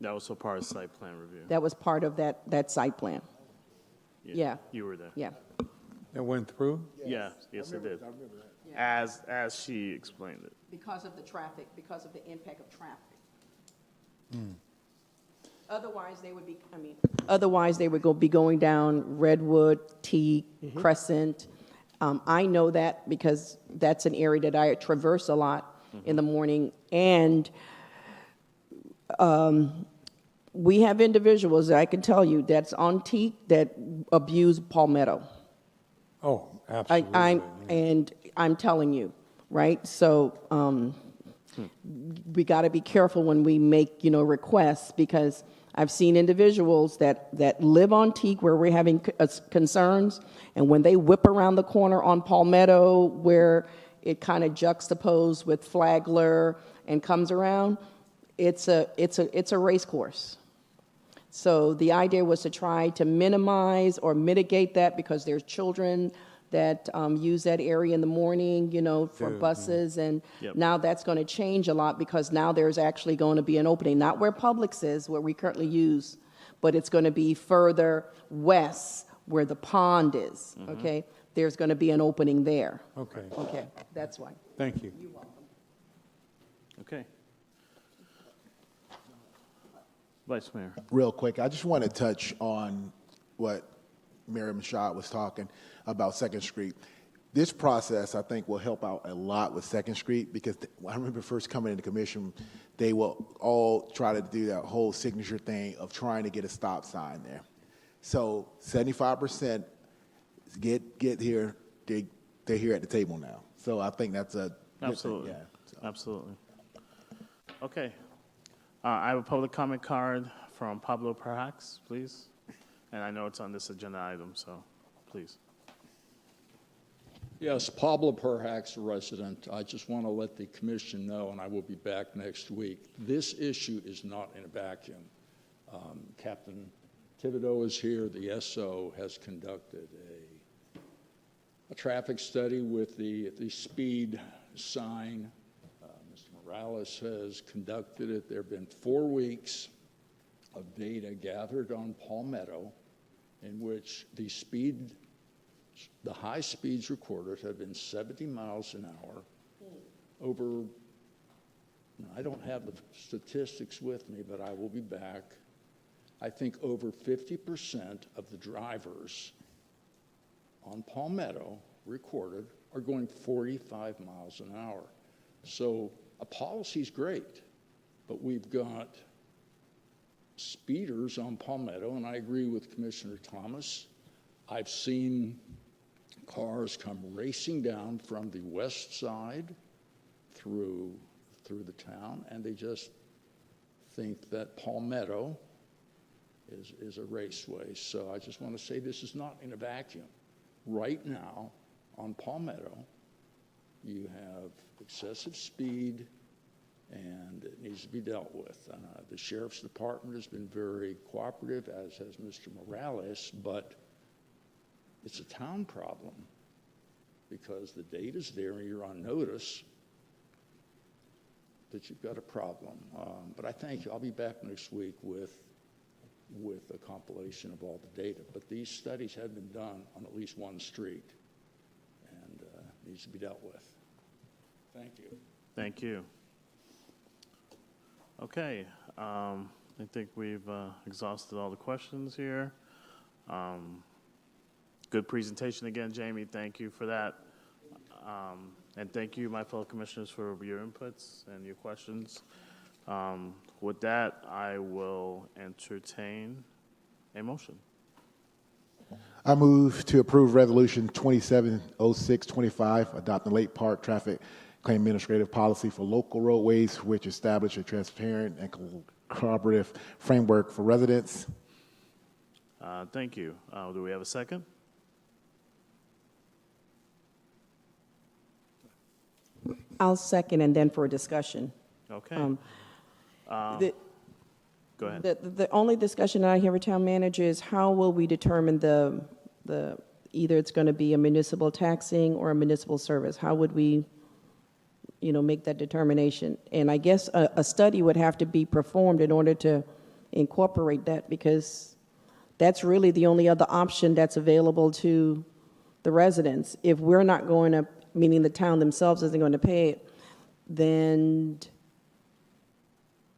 That was a part of site plan review. That was part of that site plan. Yeah. You were there. Yeah. That went through? Yes, it did. As she explained it. Because of the traffic, because of the impact of traffic. Otherwise, they would be going down Redwood, Teague, Crescent. I know that because that's an area that I traverse a lot in the morning. And we have individuals, I can tell you, that's on Teak that abuse Palmetto. Oh, absolutely. And I'm telling you, right? So we got to be careful when we make, requests, because I've seen individuals that live on Teak where we're having concerns, and when they whip around the corner on Palmetto where it kind of juxtaposed with Flagler and comes around, it's a race course. So the idea was to try to minimize or mitigate that, because there's children that use that area in the morning, for buses. And now that's going to change a lot, because now there's actually going to be an opening, not where Publix is, where we currently use, but it's going to be further west where the pond is, okay? There's going to be an opening there. Okay. Okay, that's why. Thank you. You're welcome. Okay. Vice Mayor. Real quick, I just want to touch on what Mayor Mashad was talking about Second Street. This process, I think, will help out a lot with Second Street, because I remember first coming into commission, they will all try to do that whole signature thing of trying to get a stop sign there. So 75% get here, they're here at the table now. So I think that's a good thing, yeah. So. Absolutely. Okay. I have a public comment card from Pablo Perhax, please. And I know it's on this agenda item, so please. Yes, Pablo Perhax, a resident. I just want to let the commission know, and I will be back next week. This issue is not in a vacuum. Captain Thibodeau is here. The SO has conducted a traffic study with the speed sign. Mr. Morales has conducted it. There have been 4 weeks of data gathered on Palmetto in which the high speeds recorded have been 70 miles an hour over, I don't have the statistics with me, but I will be back. I think over 50% of the drivers on Palmetto recorded are going 45 miles an hour. So a policy's great, but we've got speeders on Palmetto, and I agree with Commissioner Thomas. I've seen cars come racing down from the west side through the town, and they just think that Palmetto is a raceway. So I just want to say this is not in a vacuum. Right now, on Palmetto, you have excessive speed, and it needs to be dealt with. The Sheriff's Department has been very cooperative, as has Mr. Morales, but it's a town problem, because the data's there and you're on notice that you've got a problem. But I thank you. I'll be back next week with a compilation of all the data. But these studies have been done on at least one street, and needs to be dealt with. Thank you. Thank you. Okay. I think we've exhausted all the questions here. Good presentation again, Jamie. Thank you for that. And thank you, my fellow commissioners, for your inputs and your questions. With that, I will entertain a motion. I move to approve Resolution 270625, adopting Lake Park Traffic Claim Administrative Policy for Local Roadways, which establish a transparent and collaborative framework for residents. Thank you. Do we have a second? I'll second, and then for a discussion. Okay. Go ahead. The only discussion I hear with town manager is how will we determine the either it's going to be a municipal taxing or a municipal service? How would we, make that determination? And I guess a study would have to be performed in order to incorporate that, because that's really the only other option that's available to the residents. If we're not going to, meaning the town themselves isn't going to pay it, then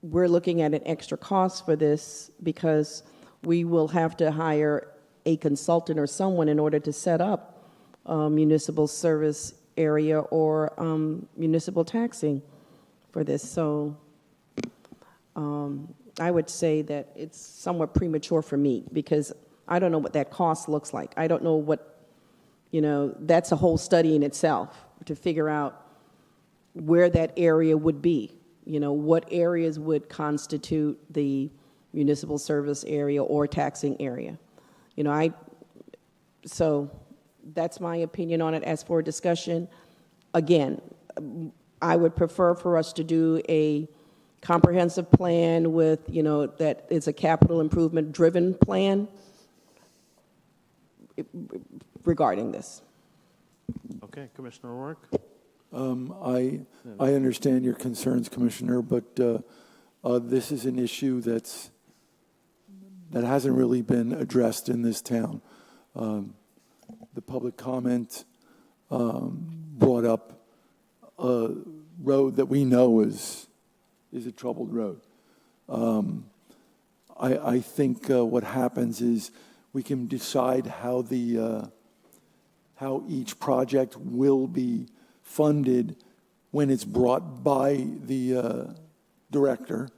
we're looking at an extra cost for this, because we will have to hire a consultant or someone in order to set up a municipal service area or municipal taxing for this. So I would say that it's somewhat premature for me because I don't know what that cost looks like. I don't know what, that's a whole study in itself to figure out where that area would be. What areas would constitute the municipal service area or taxing area. So that's my opinion on it. As for discussion, again, I would prefer for us to do a comprehensive plan with, that is a capital improvement driven plan regarding this. Okay, Commissioner O'Rourke? I understand your concerns, Commissioner, but this is an issue that hasn't really been addressed in this town. The public comment brought up a road that we know is a troubled road. I think what happens is we can decide how each project will be funded when it's brought by the director,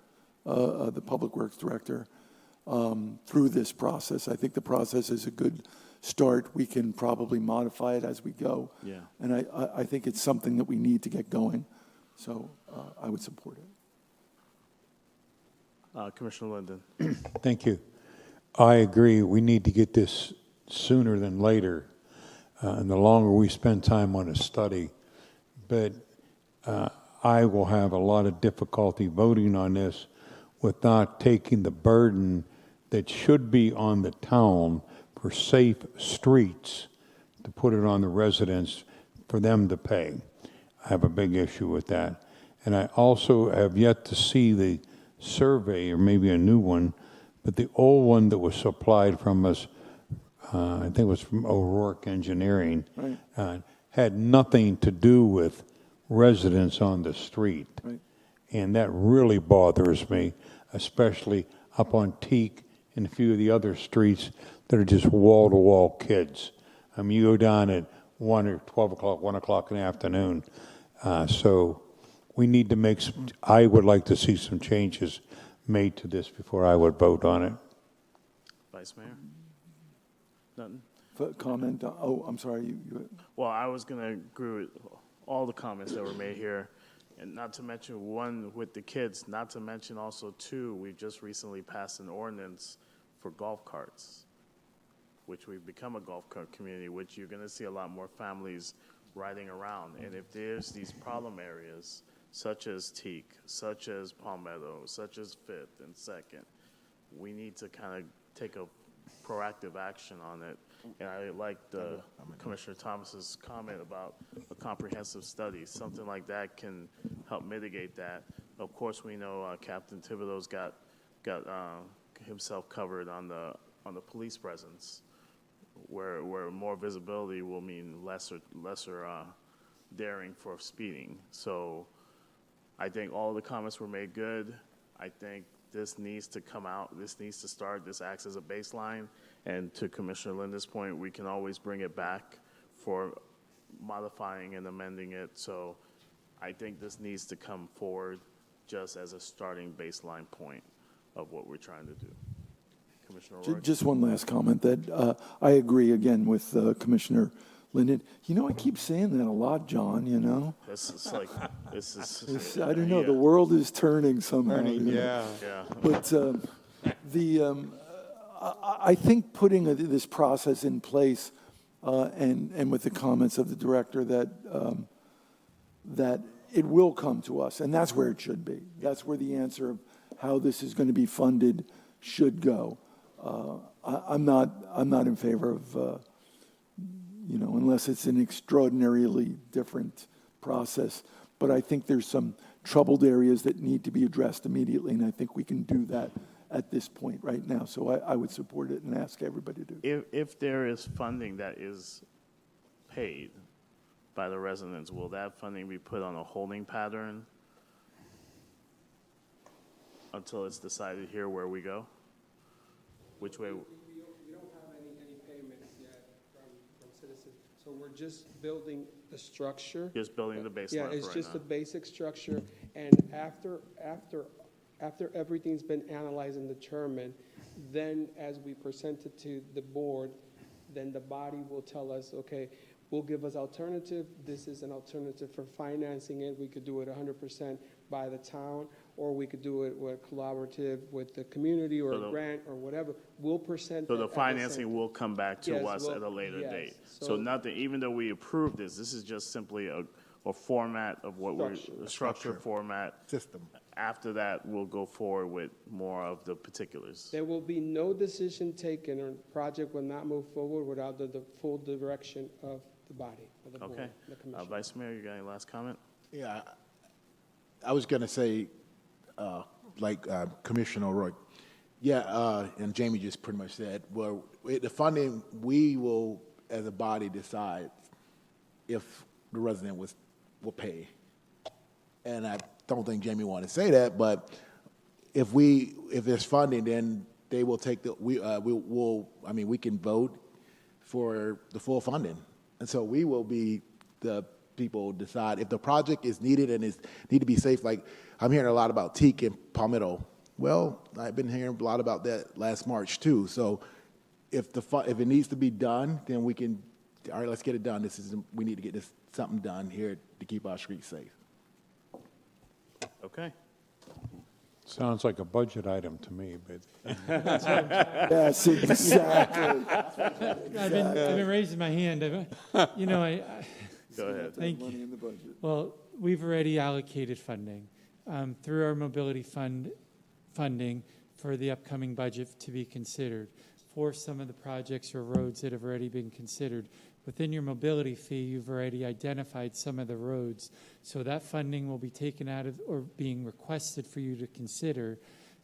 the Public Works Director, through this process. I think the process is a good start. We can probably modify it as we go. Yeah. And I think it's something that we need to get going. So I would support it. Commissioner Linden? Thank you. I agree. We need to get this sooner than later. And the longer we spend time on a study, but I will have a lot of difficulty voting on this without taking the burden that should be on the town for safe streets to put it on the residents for them to pay. I have a big issue with that. And I also have yet to see the survey, or maybe a new one, but the old one that was supplied from us, I think it was from O'Rourke Engineering, Right. Had nothing to do with residents on the street. Right. And that really bothers me, especially up on Teak and a few of the other streets that are just wall-to-wall kids. I mean, you go down at 1 or 12 o'clock, 1 o'clock in the afternoon. So we need to make some, I would like to see some changes made to this before I would vote on it. Vice Mayor? Nothing? Comment? I'm sorry. Well, I was going to agree with all the comments that were made here, and not to mention one with the kids, not to mention also two, we've just recently passed an ordinance for golf carts, which we've become a golf cart community, which you're going to see a lot more families riding around. And if there's these problem areas, such as Teak, such as Palmetto, such as Fifth and Second, we need to kind of take a proactive action on it. And I like Commissioner Thomas's comment about a comprehensive study. Something like that can help mitigate that. Of course, we know Captain Thibodeau's got himself covered on the police presence, where more visibility will mean lesser daring for speeding. So I think all the comments were made good. I think this needs to come out. This needs to start. This acts as a baseline. And to Commissioner Linda's point, we can always bring it back for modifying and amending it. So I think this needs to come forward just as a starting baseline point of what we're trying to do. Commissioner O'Rourke? Just one last comment that I agree again with Commissioner Linden. I keep saying that a lot, John, This is I don't know, the world is turning somehow. Yeah. But I think putting this process in place and with the comments of the director that it will come to us, and that's where it should be. That's where the answer of how this is going to be funded should go. I'm not in favor of unless it's an extraordinarily different process. But I think there's some troubled areas that need to be addressed immediately, and I think we can do that at this point right now. So I would support it and ask everybody to. If there is funding that is paid by the residents, will that funding be put on a holding pattern until it's decided here where we go? Which way? We don't have any payments yet from citizens, so we're just building the structure. Just building the baseline. Yeah, it's for just right a now. basic structure, and after After everything's been analyzed and determined, then as we present it to the board, then the body will tell us, okay, will give us alternative. This is an alternative for financing it. We could do it 100% by the town, or we could do it with collaborative with the community or a grant or whatever. We'll present. So that the at same financing will come back to Yes, us well, at a later yes. date. So So- nothing, even though we approve this is just simply a format of what we're, a structure format. System. After that, we'll go forward with more of the particulars. There will be no decision taken, or project will not move forward without the full direction of the body, of the board, Okay. the commission. Vice Mayor, you got any last comment? Yeah, I was going to say, Commissioner O'Rourke, and Jamie just pretty much said, well, the funding, we will, as a body, decide if the resident will pay. And I don't think Jamie wanted to say that, but if there's funding, then they will take we can vote for the full funding. And so we will be the people decide if the project is needed and need to be safe. Like I'm hearing a lot about teak and palmetto. Well, I've been hearing a lot about that last March too. So if it needs to be done, then we can. All right, let's get it done. We need to get something done here to keep our streets safe. Okay. Sounds like a budget item to me, but. Yes, exactly. I've been raising my hand. You know, Go ahead. Thank Money you. in the budget. Well, we've already allocated funding through our mobility funding for the upcoming budget to be considered for some of the projects or roads that have already been considered. Within your mobility fee, you've already identified some of the roads. So that funding will be taken out of, or being requested for you to consider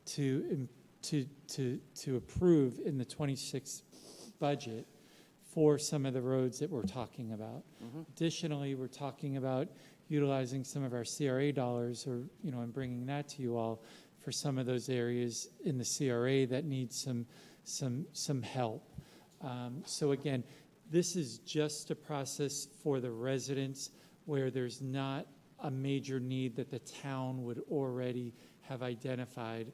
to approve in the 26th budget for some of the roads that we're talking about. Additionally, we're talking about utilizing some of our CRA dollars, or, and bringing that to you all for some of those areas in the CRA that need some help. So again, this is just a process for the residents where there's not a major need that the town would already have identified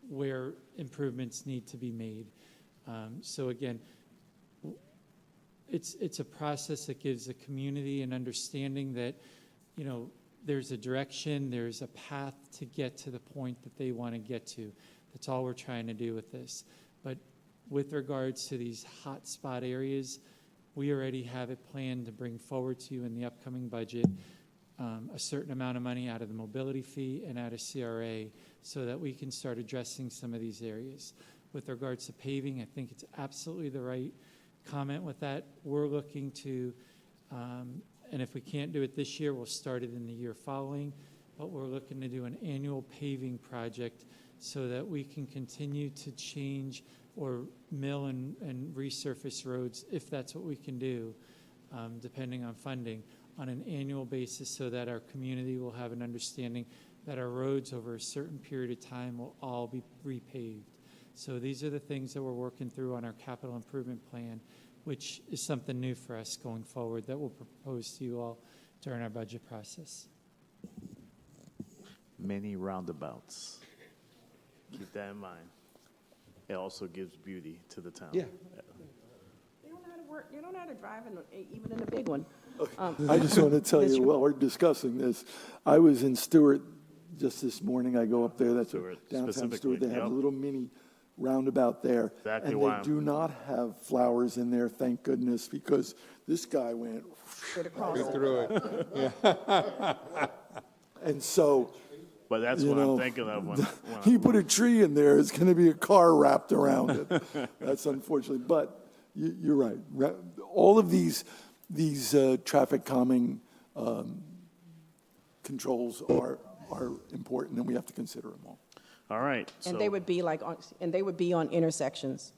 where improvements need to be made. So again, it's a process that gives the community an understanding that, there's a direction, there's a path to get to the point that they want to get to. That's all we're trying to do with this. But with regards to these hot spot areas, we already have it planned to bring forward to you in the upcoming budget a certain amount of money out of the mobility fee and out of CRA so that we can start addressing some of these areas. With regards to paving, I think it's absolutely the right comment with that. We're looking to, and if we can't do it this year, we'll start it in the year following, but we're looking to do an annual paving project so that we can continue to change or mill and resurface roads, if that's what we can do, depending on funding, on an annual basis, so that our community will have an understanding that our roads over a certain period of time will all be repaved. So these are the things that we're working through on our capital improvement plan, which is something new for us going forward that we'll propose to you all during our budget process. Many roundabouts. Keep that in mind. It also gives beauty to the town. Yeah. You don't know how to work. You don't know how to drive, even in a big one. I just want to tell you, while we're discussing this, I was in Stewart just this morning. I go up there, that's Stewart, downtown specifically, Stewart. They have a yep. little mini roundabout there. Exactly and why they do not have flowers in there, thank goodness, because this guy went Through it. and so, But that's what I'm thinking of when you put a tree in there, it's going to be a car wrapped around it. That's unfortunately, but you're right. All of these traffic calming controls are important, and we have to consider them all. All right. And so- they would be on intersections.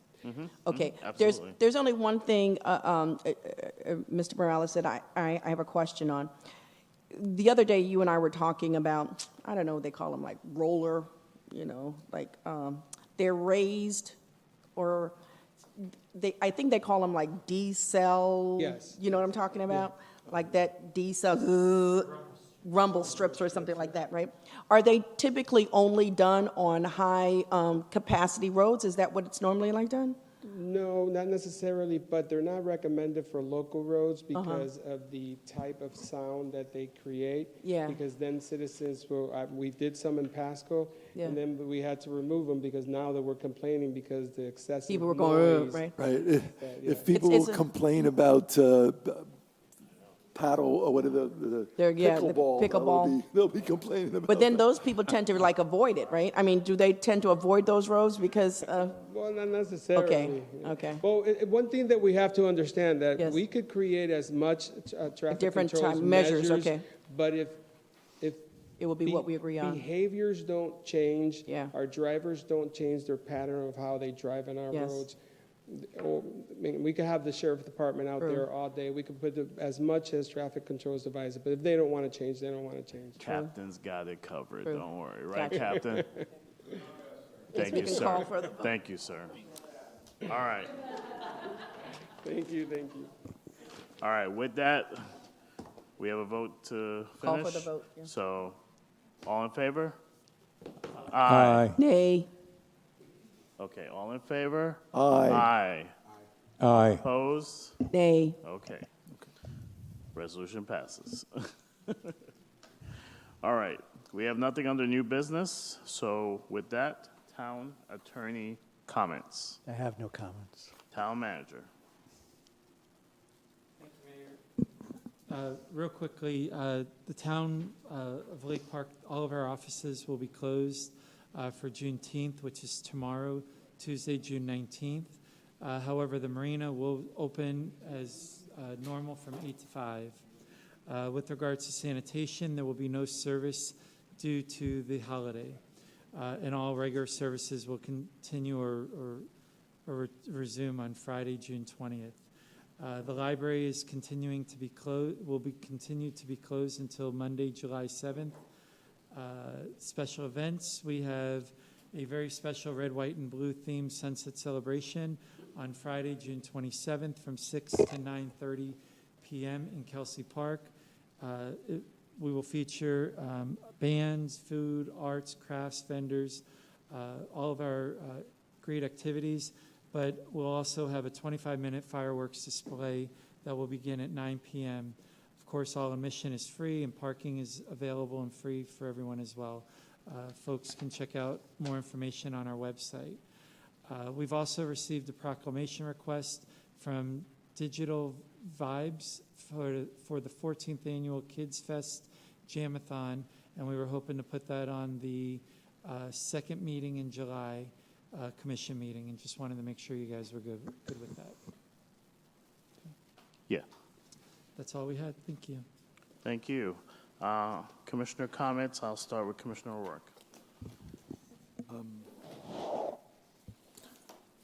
Okay. absolutely. There's only one thing, Mr. Morales, that I have a question on. The other day, you and I were talking about, I don't know, they call them like roller, they're raised, or I think they call them like D-cell. Yes. You know what I'm talking about? Like that D-cell. rumble strips or something like that, right? Are they typically only done on high capacity roads? Is that what it's normally like done? No, not necessarily, but they're not recommended for local roads because of the type of sound that they create. Yeah. Because then citizens will, we did some in Pasco, Yeah. and then we had to remove them because now that we're complaining because the excessive People were going, noise. right? Right. Yeah. If people It's a- complain about paddle, or what are the They're- yeah, the pickleball, pickleball. they'll be complaining about But then that. those people tend to like avoid it, right? I mean, do they tend to avoid those roads because of? Well, not necessarily. Okay, okay. Well, one thing that we have to understand that Yes. we could create as much traffic Different controls time measures, okay. But if It will be what we agree on. behaviors don't change, Yeah. our drivers don't change their pattern of how they drive on our Yes. roads. I mean, we could have the sheriff department out True. there all day. We could put as much as traffic controls devices, but if they don't want to change, they don't want to change. Captain's got it covered. True. Don't worry, right, Gotcha. Captain? Thank we you, can sir. call for the vote. Thank you, sir. All right. Thank you. All right, with that, we have a vote to Call finish. for the vote, yeah. So, all in favor? Aye. Nay. Okay, all in favor? Aye. Aye. Aye. Opposed? Nay. Okay. Resolution passes. All right, we have nothing under new business, so with that, town attorney comments. I have no comments. Town manager. Real quickly, the town of Lake Park, all of our offices will be closed for Juneteenth, which is tomorrow, Tuesday, June 19th. However, the marina will open as normal from 8 to 5. With regards to sanitation, there will be no service due to the holiday. And all regular services will continue or resume on Friday, June 20th. The library is continuing to be will be continued to be closed until Monday, July 7th. Special events, we have a very special red, white, and blue themed sunset celebration on Friday, June 27th from 6 to 9:30 p.m. in Kelsey Park. We will feature bands, food, arts, crafts, vendors, all of our great activities. But we'll also have a 25-minute fireworks display that will begin at 9 p.m. Of course, all admission is free, and parking is available and free for everyone as well. Folks can check out more information on our website. We've also received a proclamation request from Digital Vibes for the 14th Annual Kids Fest Jamathon, and we were hoping to put that on the second meeting in July. Commission meeting, and just wanted to make sure you guys were good with that. Yeah, That's all we had. Thank you. thank you. Commissioner comments, I'll start with Commissioner O'Rourke.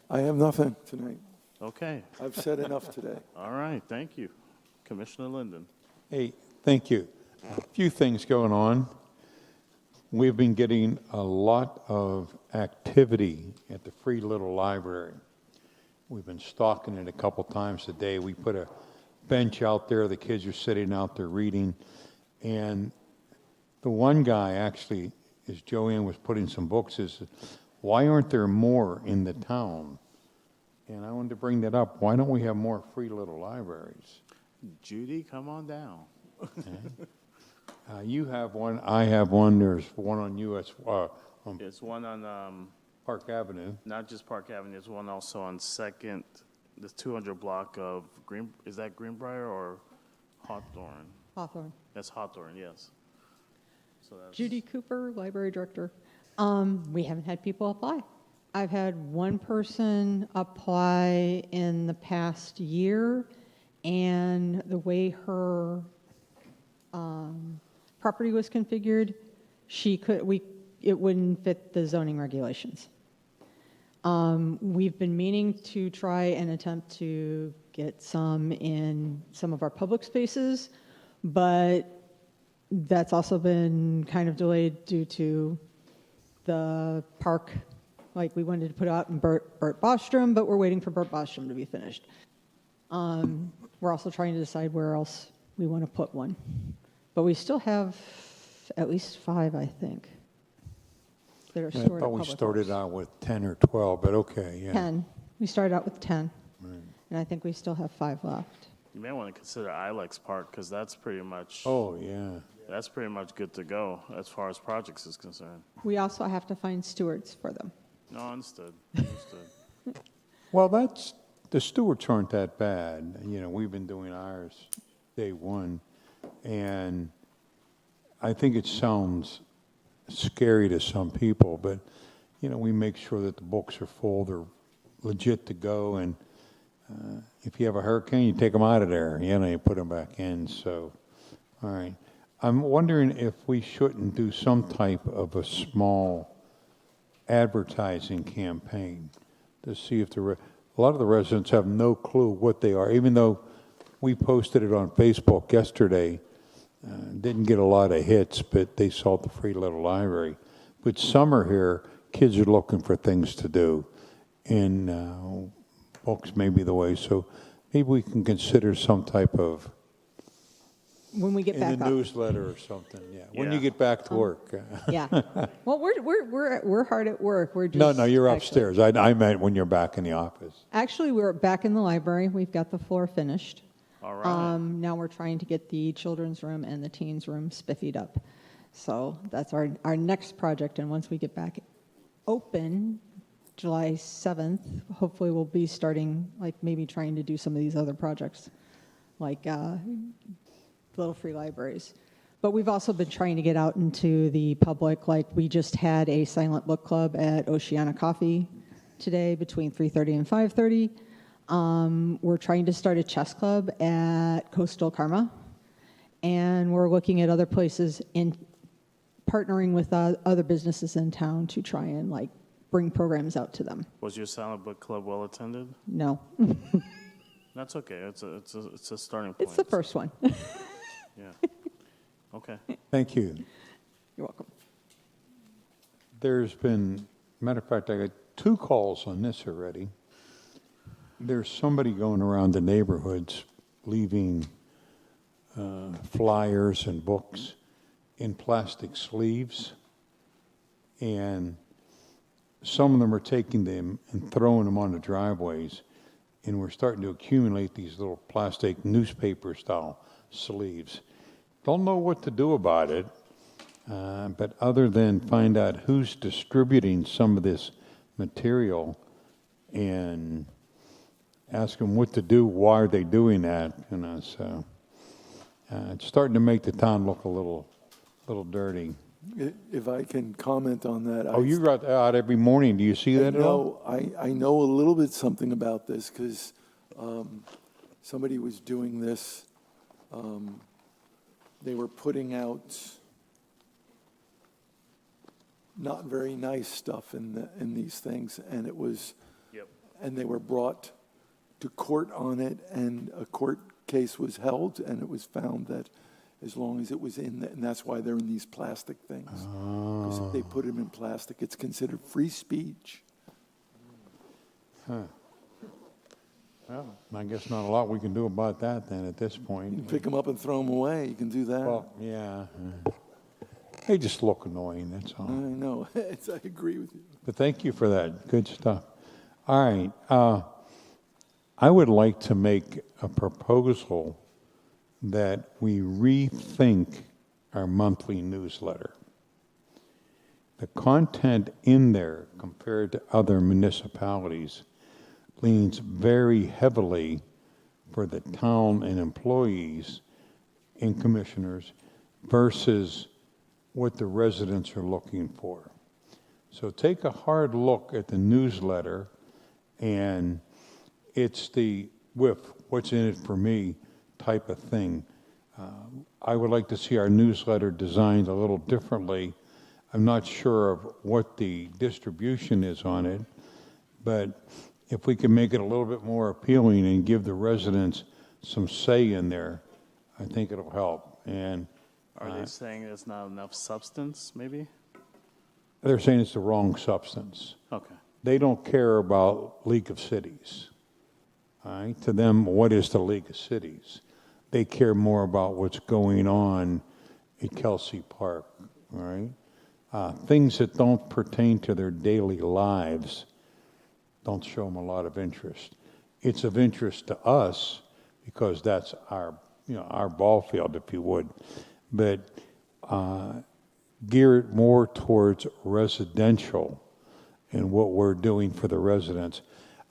I have nothing tonight. Okay, I've said enough today. all right, thank you. Commissioner Linden. Hey, thank you. A few things going on. We've been getting a lot of activity at the Free Little Library. We've been stalking it a couple times a day. We put a bench out there. The kids are sitting out there reading. And the one guy actually, as Joanne was putting some books, is, why aren't there more in the town? And I wanted to bring that up. Why don't we have more Free Little Libraries? Judy, come on down. You have one, I have one, there's one on US, There's one on, Park Avenue. not just Park Avenue, there's one also on Second, the 200 block of is that Greenbrier or Hawthorne? Hawthorne. That's Hawthorne, yes. So that's. Judy Cooper, Library Director. We haven't had people apply. I've had one person apply in the past year, and the way her property was configured, it wouldn't fit the zoning regulations. We've been meaning to try and attempt to get some in some of our public spaces, but that's also been kind of delayed due to the park. Like, we wanted to put out in Burt Bostrom, but we're waiting for Burt Bostrom to be finished. We're also trying to decide where else we want to put one. But we still have at least 5, I think, that are I stored at thought we Public started Works. out with 10 or 12, but okay, yeah. 10. We started out with 10. And I think we still have 5 left. You may want to consider Ilex Park because that's pretty much. Oh, yeah. That's pretty much good to go as far as projects is concerned. We also have to find stewards for them. No, understood. Understood. Well, the stewards aren't that bad. You know, we've been doing ours day one, and I think it sounds scary to some people, but, you know, we make sure that the books are full, they're legit to go, and if you have a hurricane, you take them out of there, you know, you put them back in, so, all right. I'm wondering if we shouldn't do some type of a small advertising campaign to see if a lot of the residents have no clue what they are, even though we posted it on Facebook yesterday. Didn't get a lot of hits, but they saw the free little library. But summer here, kids are looking for things to do, and books may be the way. So maybe we can consider some type of When we get in back the up. newsletter or something. Yeah, when you Yeah. get back to work. Yeah. Well, we're hard at work. We're just No, you're actually- upstairs. I meant when you're back in the office. Actually, we're back in the library. We've got the floor finished. All right. Now we're trying to get the children's room and the teens room spiffied up. So that's our next project. And once we get back open, July 7th, hopefully we'll be starting, like maybe trying to do some of these other projects, like little free libraries. But we've also been trying to get out into the public. Like we just had a silent book club at Oceana Coffee today between 3:30 and 5:30. We're trying to start a chess club at Coastal Karma. And we're looking at other places in partnering with other businesses in town to try and like bring programs out to them. Was your silent book club well attended? No. That's okay. It's a starting point. It's the first one. Yeah. Okay. Thank you. You're welcome. There's been, matter of fact, I got 2 calls on this already. There's somebody going around the neighborhoods leaving flyers and books in plastic sleeves, and some of them are taking them and throwing them on the driveways, and we're starting to accumulate these little plastic newspaper-style sleeves. Don't know what to do about it, but other than find out who's distributing some of this material and ask them what to do, why are they doing that, you know, so it's starting to make the town look a little dirty. If I can comment on that. Oh, you're out every morning, do you see that at all? I know a little bit something about this because somebody was doing this. They were putting out not very nice stuff in these things, and it was, and they were brought to court on it, and a court case was held, and it was found that as long as it was in, and that's why they're in these plastic things. Because if they put them in plastic, it's considered free speech. Huh. Well, I guess not a lot we can do about that then at this point. You can pick them up and throw them away. You can do that. Well, yeah. They just look annoying, that's all. I know. I agree with you. But thank you for that. Good stuff. All right. I would like to make a proposal that we rethink our monthly newsletter. The content in there compared to other municipalities leans very heavily for the town and employees and commissioners versus what the residents are looking for. So take a hard look at the newsletter, and it's the what's in it for me type of thing. I would like to see our newsletter designed a little differently. I'm not sure of what the distribution is on it, but if we can make it a little bit more appealing and give the residents some say in there, I think it'll help. And Are they saying there's not enough substance, maybe? they're saying it's the wrong substance. Okay. They don't care about League of Cities. All right? To them, what is the League of Cities? They care more about what's going on at Kelsey Park, all right? Things that don't pertain to their daily lives don't show them a lot of interest. It's of interest to us because that's our, our ball field, if you would. But gear it more towards residential and what we're doing for the residents.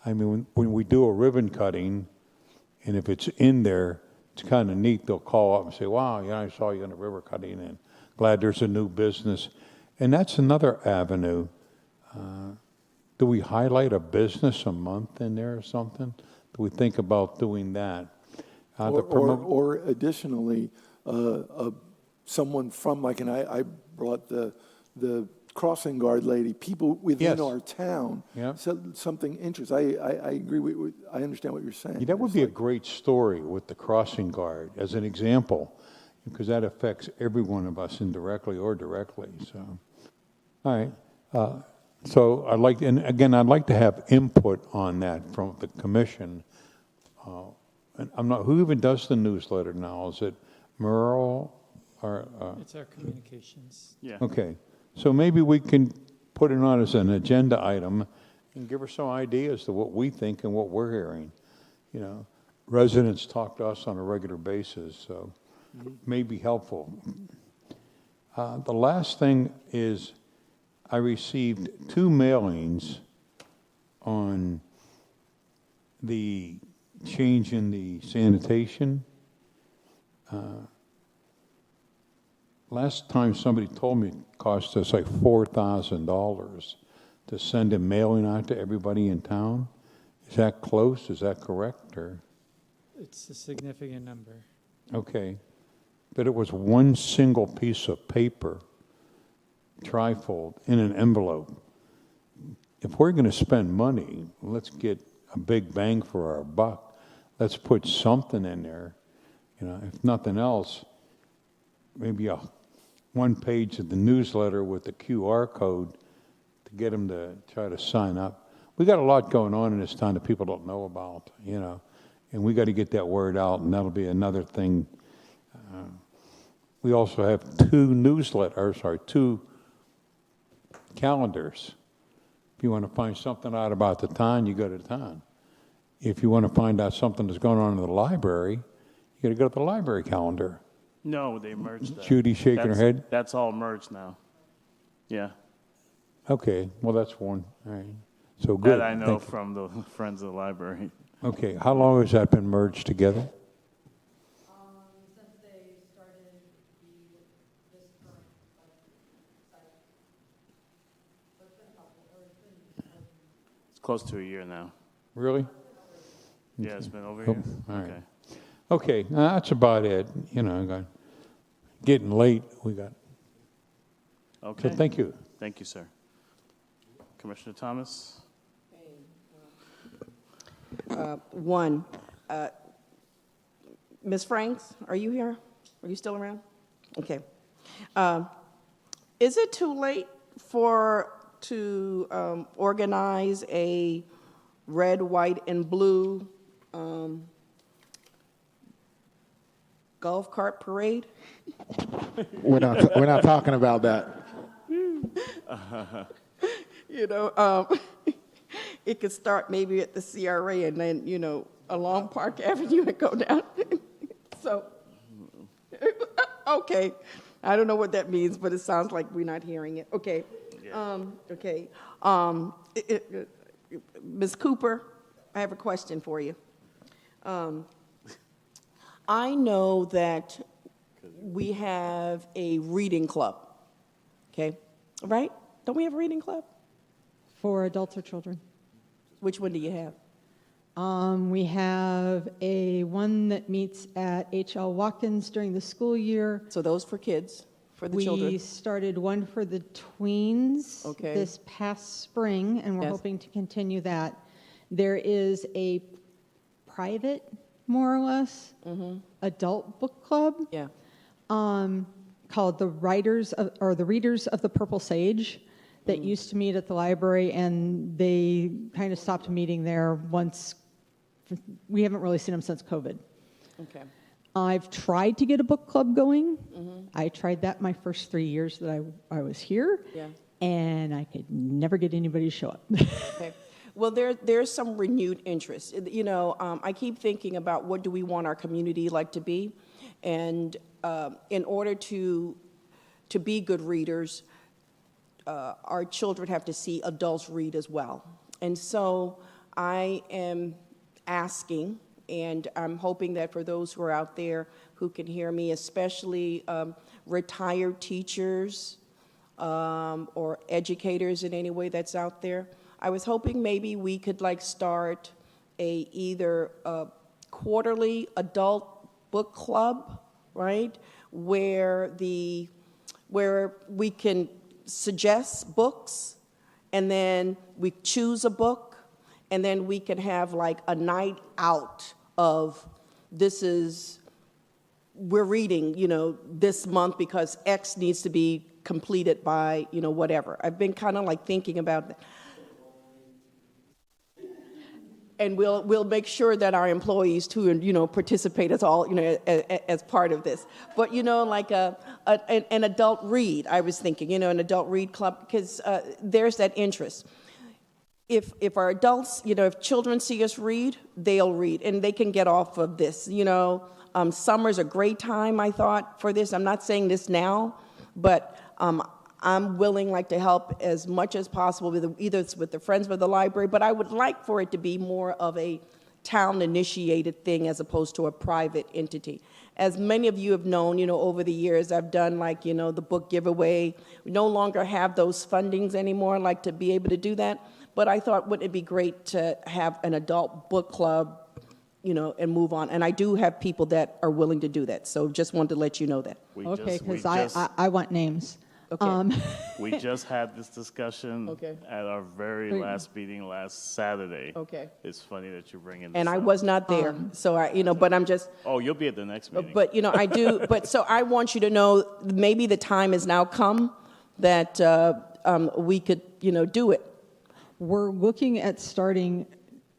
I mean, when we do a ribbon cutting, and if it's in there, it's kind of neat. They'll call up and say, wow, I saw you in a ribbon cutting, and glad there's a new business. And that's another avenue. Do we highlight a business a month in there or something? Do we think about doing that? Or additionally, someone from, and I brought the crossing guard lady, people within our town, said something interesting. I agree I understand what you're saying. Yeah, that would be a great story with the crossing guard as an example, because that affects every one of us indirectly or directly. So, all right. So I'd like to have input on that from the commission. And I'm not. Who even does the newsletter now? Is it Merle or? It's our communications. Yeah. Okay. So maybe we can put it on as an agenda item and give her some ideas to what we think and what we're hearing. Residents talk to us on a regular basis, so it may be helpful. The last thing is I received 2 mailings on the change in the sanitation. Last time somebody told me it cost us like $4,000 to send a mailing out to everybody in town. Is that close? Is that correct? Or? It's a significant number. Okay. But it was one single piece of paper, trifold, in an envelope. If we're going to spend money, let's get a big bang for our buck. Let's put something in there. If nothing else, maybe one page of the newsletter with the QR code to get them to try to sign up. We got a lot going on in this town that people don't know about, and we got to get that word out, and that'll be another thing. We also have 2 calendars. If you want to find something out about the town, you go to the town. If you want to find out something that's going on in the library, you got to go to the library calendar. No, they merged that. Judy shaking her head. That's all merged now. Yeah. Okay, well, that's one. All right. So good. That I know from the Friends of the Library. Okay, how long has that been merged together? Since they started this current site. It's close to a year now. Really? Yeah, it's been over a Oh, year. all right. Okay. Okay, that's about it. Getting late. We got. Okay. So thank you. Thank you, sir. Commissioner Thomas? One, Ms. Franks, are you here? Are you still around? Okay. Is it too late to organize a red, white, and blue golf cart parade? We're not talking about that. It could start maybe at the CRA and then, along Park Avenue and go down. So, okay. I don't know what that means, but it sounds like we're not hearing it. Okay. Yeah. Okay. Ms. Cooper, I have a question for you. I know that we have a reading club, okay? Right? Don't we have a reading club? For adults or children? Which one do you have? We have one that meets at H.L. Watkins during the school year. So those for kids, for the children? We started one for the tweens this past spring, and we're hoping to continue that. There is a private, more or less, adult book club called the Readers of the Purple Sage that used to meet at the library, and they kind of stopped meeting there once. We haven't really seen them since COVID. Okay. I've tried to get a book club going. Mm-hmm. I tried that my first 3 years that I was here, Yeah. and I could never get anybody to show up. Okay. Well, there's some renewed interest. You know, I keep thinking about what do we want our community like to be, and in order to be good readers, our children have to see adults read as well. And so I am asking, and I'm hoping that for those who are out there who can hear me, especially retired teachers or educators in any way that's out there, I was hoping maybe we could like start either a quarterly adult book club, right, where we can suggest books, and then we choose a book, and then we can have like a night out of we're reading, you know, this month because X needs to be completed by, you know, whatever. I've been kind of like thinking about that. And we'll make sure that our employees too, you know, participate as all, you know, as part of this. But you know, like an adult read, I was thinking, you know, an adult read club, because there's that interest. If our adults, you know, if children see us read, they'll read, and they can get off of this. You know, summer's a great time, I thought, for this. I'm not saying this now, but I'm willing like to help as much as possible with either it's with the Friends of the Library, but I would like for it to be more of a town-initiated thing as opposed to a private entity. As many of you have known, you know, over the years, I've done like, you know, the book giveaway. We no longer have those fundings anymore, like to be able to do that. But I thought, wouldn't it be great to have an adult book club, you know, and move on? And I do have people that are willing to do that. So just wanted to let you know that. Okay, because I want names. Okay. We just had this discussion Okay. at our very last meeting last Saturday. Okay. It's funny that you're bringing this And I up. was not there, so I, you know, but I'm just. Oh, you'll be at the next meeting. But, you know, I do, but so I want you to know, maybe the time has now come that we could, you know, do it. We're looking at starting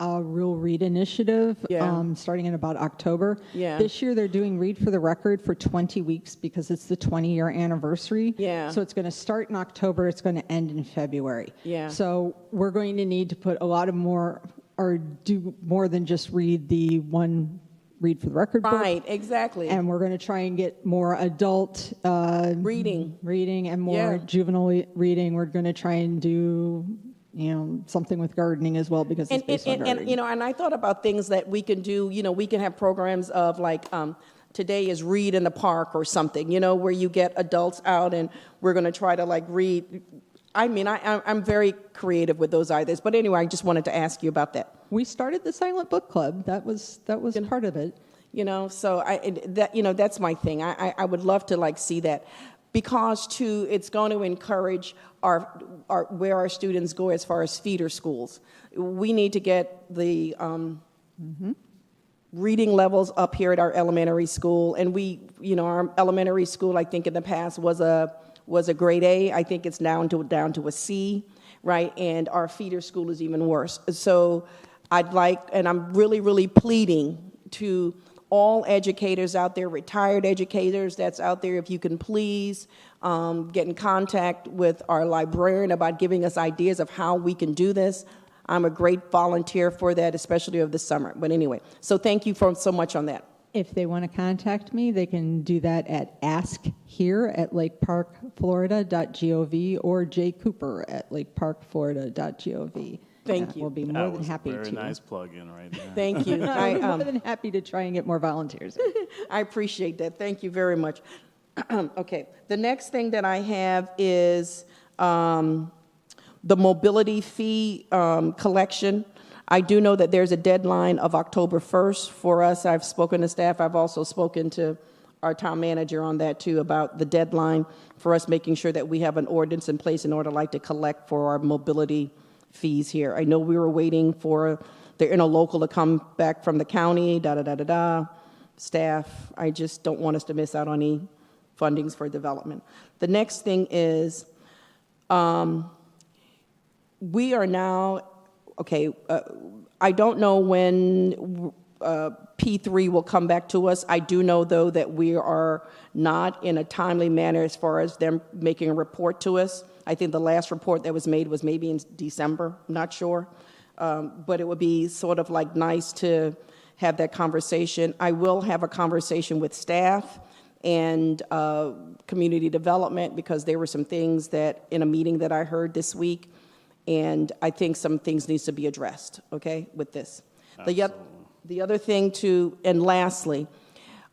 a Real Read initiative, Yeah. starting in about October. Yeah. This year, they're doing Read for the Record for 20 weeks because it's the 20-year anniversary. Yeah. So it's going to start in October, it's going to end in February. Yeah. So we're going to need to put a lot of more, or do more than just read the one Read for the Record book. Right, exactly. And we're going to try and get more adult reading and more Yeah. juvenile reading. We're going to try and do, you know, something with gardening as well because it's based on gardening. And, you know, and I thought about things that we can do. You know, we can have programs of like today is Read in the Park or something, you know, where you get adults out and we're going to try to like read. I mean, I'm very creative with those ideas. But anyway, I just wanted to ask you about that. We started the Silent Book Club. That was part of it. You know, so that's my thing. I would love to like see that, because too, it's going to encourage where our students go as far as feeder schools. We need to get the reading levels up here at our elementary school, and our elementary school, I think in the past was a grade A. I think it's down to a C, right? And our feeder school is even worse. So I'd like, and I'm really, really pleading to all educators out there, retired educators that's out there, if you can please get in contact with our librarian about giving us ideas of how we can do this. I'm a great volunteer for that, especially over the summer. But anyway, so thank you so much on that. If they want to contact me, they can do that at askhere@lakeparkflorida.gov or jcooper@lakeparkflorida.gov. Thank you. We'll be more than happy Very to. nice plug-in right there. Thank you. I'm more than happy to try and get more volunteers. I appreciate that. Thank you very much. Okay, the next thing that I have is the mobility fee collection. I do know that there's a deadline of October 1st for us. I've spoken to staff. I've also spoken to our town manager on that too, about the deadline for us making sure that we have an ordinance in place in order to collect for our mobility fees here. I know we were waiting for the interlocal to come back from the county, staff. I just don't want us to miss out on any fundings for development. The next thing is we are now, I don't know when P3 will come back to us. I do know, though, that we are not in a timely manner as far as them making a report to us. I think the last report that was made was maybe in December, I'm not sure. But it would be sort of like nice to have that conversation. I will have a conversation with staff and community development, because there were some things that, in a meeting that I heard this week, and I think some things needs to be addressed, okay, with this. The other thing too, and lastly,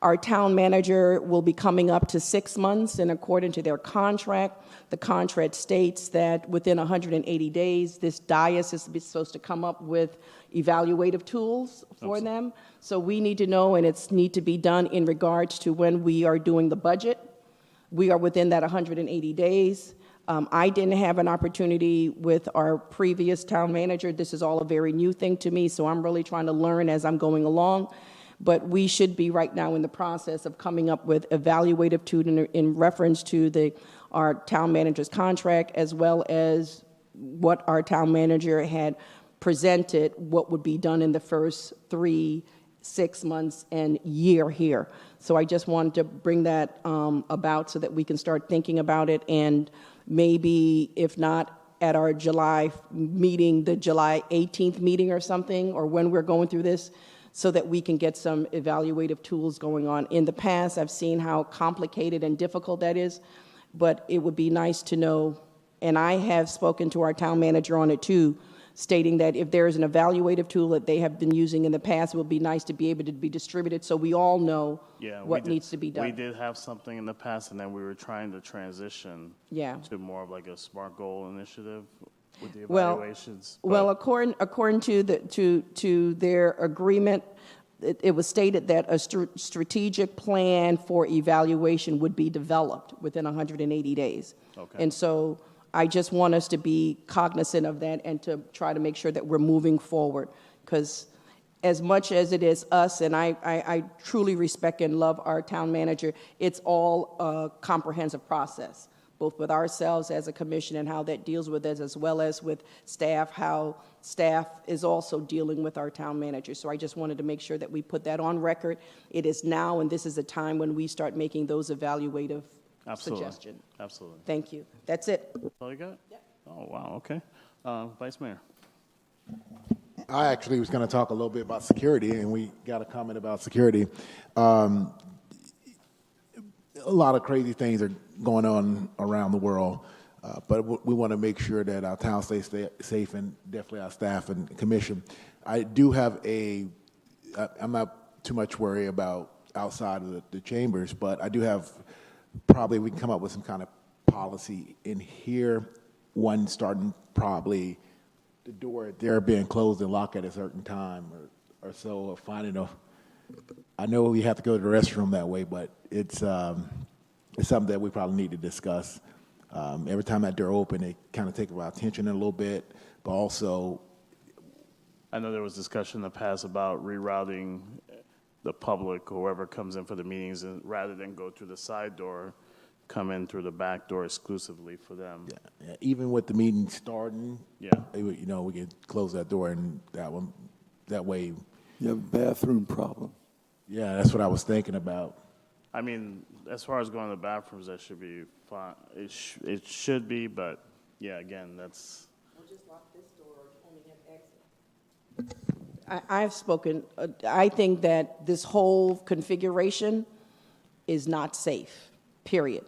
our town manager will be coming up to 6 months, and according to their contract, the contract states that within 180 days, this dais is supposed to come up with evaluative tools for them. So we need to know, and it's need to be done in regards to when we are doing the budget. We are within that 180 days. I didn't have an opportunity with our previous town manager. This is all a very new thing to me, so I'm really trying to learn as I'm going along. But we should be right now in the process of coming up with evaluative tool in reference to our town manager's contract, as well as what our town manager had presented, what would be done in the first 3, 6 months, and year here. So I just wanted to bring that about so that we can start thinking about it, and maybe, if not at our July meeting, the July 18th meeting or something, or when we're going through this, so that we can get some evaluative tools going on. In the past, I've seen how complicated and difficult that is, but it would be nice to know, and I have spoken to our town manager on it too, stating that if there is an evaluative tool that they have been using in the past, it would be nice to be able to be distributed so we all know what needs to be done. We did have something in the past, and then we were trying to transition to more of like a SMART goal initiative with the evaluations. Well, according to their agreement, it was stated that a strategic plan for evaluation would be developed within 180 days. Okay. And so I just want us to be cognizant of that and to try to make sure that we're moving forward, because as much as it is us, and I truly respect and love our town manager, it's all a comprehensive process, both with ourselves as a commission and how that deals with us, as well as with staff, how staff is also dealing with our town manager. So I just wanted to make sure that we put that on record. It is now, and this is a time when we start making those evaluative suggestions. Absolutely. Thank you. That's it. That's all you got? Yeah. Oh, wow, okay. Vice Mayor. I actually was going to talk a little bit about security, and we got a comment about security. A lot of crazy things are going on around the world, but we want to make sure that our town stays safe, and definitely our staff and commission. I do have I'm not too much worried about outside of the chambers, but I do have, probably we can come up with some kind of policy in here, one starting probably the door there being closed and locked at a certain time or so, or finding I know we have to go to the restroom that way, but it's something that we probably need to discuss. Every time that door open, it kind of takes our attention a little bit, but also, I know there was discussion in the past about rerouting the public, whoever comes in for the meetings, and rather than go through the side door, come in through the back door exclusively for them. Yeah. Even with the meeting starting, we can close that door, and that way. You have a bathroom problem. Yeah, that's what I was thinking about. I mean, as far as going to the bathrooms, that should be fine. It should be, but yeah, again, that's. We'll just lock this door, only have exit. I've spoken. I think that this whole configuration is not safe. Period.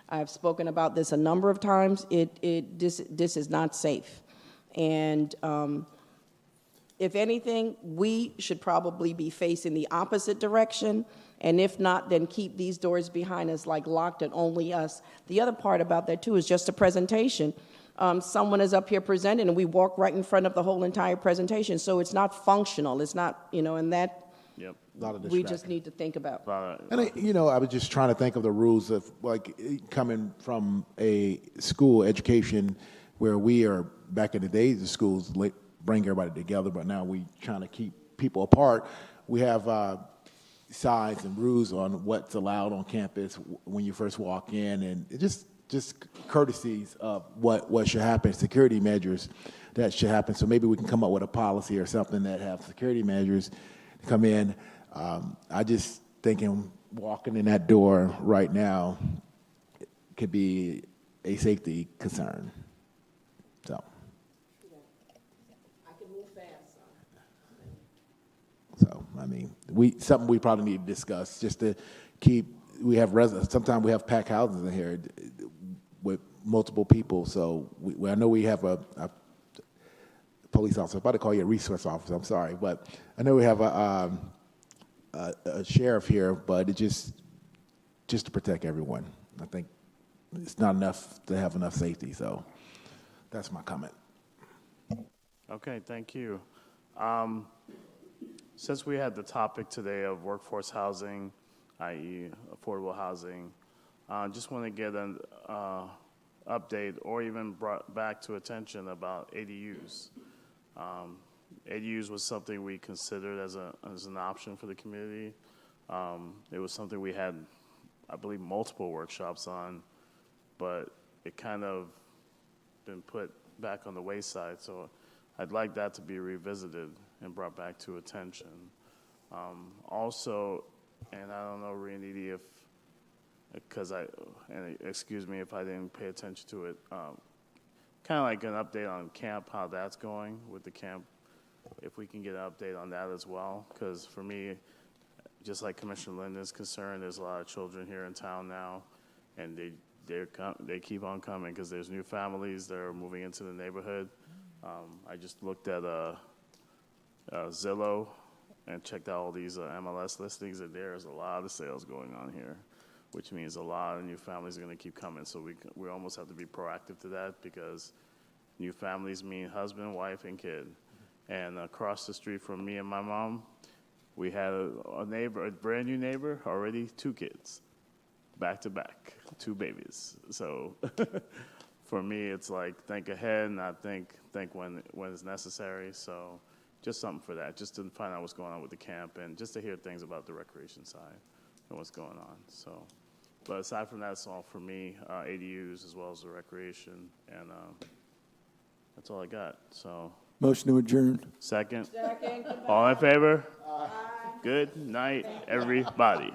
I've spoken about this a number of times. This is not safe, and if anything, we should probably be facing the opposite direction. And if not, then keep these doors behind us like locked and only us. The other part about that too is just a presentation. Someone is up here presenting and we walk right in front of the whole entire presentation. So it's not functional. It's not, and that we just need to think about. And I was just trying to think of the rules of like coming from a school education where we are back in the days of schools bring everybody together, but now we trying to keep people apart. We have signs and rules on what's allowed on campus when you first walk in, and it just courtesies of what should happen, security measures that should happen. So maybe we can come up with a policy or something that have security measures come in. I just thinking walking in that door right now could be a safety concern. So. I can move fast. So, I mean, something we probably need to discuss just to keep, sometimes we have packed houses in here with multiple people. So I know we have a police officer, I'm about to call you a resource officer, I'm sorry, but I know we have a sheriff here, but it just to protect everyone. I think it's not enough to have enough safety, so that's my comment. Okay, thank you. Since we had the topic today of workforce housing, i.e. affordable housing, just want to get an update or even brought back to attention about ADUs. ADUs was something we considered as an option for the community. It was something we had, I believe, multiple workshops on, but it kind of been put back on the wayside. So I'd like that to be revisited and brought back to attention. Also, and I don't know, Reniti, excuse me if I didn't pay attention to it, kind of like an update on camp, how that's going with the camp, if we can get an update on that as well. Because for me, just like Commissioner Linden is concerned, there's a lot of children here in town now, and they keep on coming because there's new families that are moving into the neighborhood. I just looked at Zillow and checked out all these MLS listings, and there's a lot of sales going on here, which means a lot of new families are going to keep coming. So we almost have to be proactive to that, because new families mean husband, wife, and kid. And across the street from me and my mom, we had a neighbor, a brand new neighbor, already 2 kids, back to back, 2 babies. So for me, it's like think ahead, not think when it's necessary. So just something for that, just to find out what's going on with the camp and just to hear things about the recreation side and what's going on. So, but aside from that, it's all for me, ADUs as well as the recreation, and that's all I got. So. Motion to adjourn. Second. All in favor? Good night, everybody.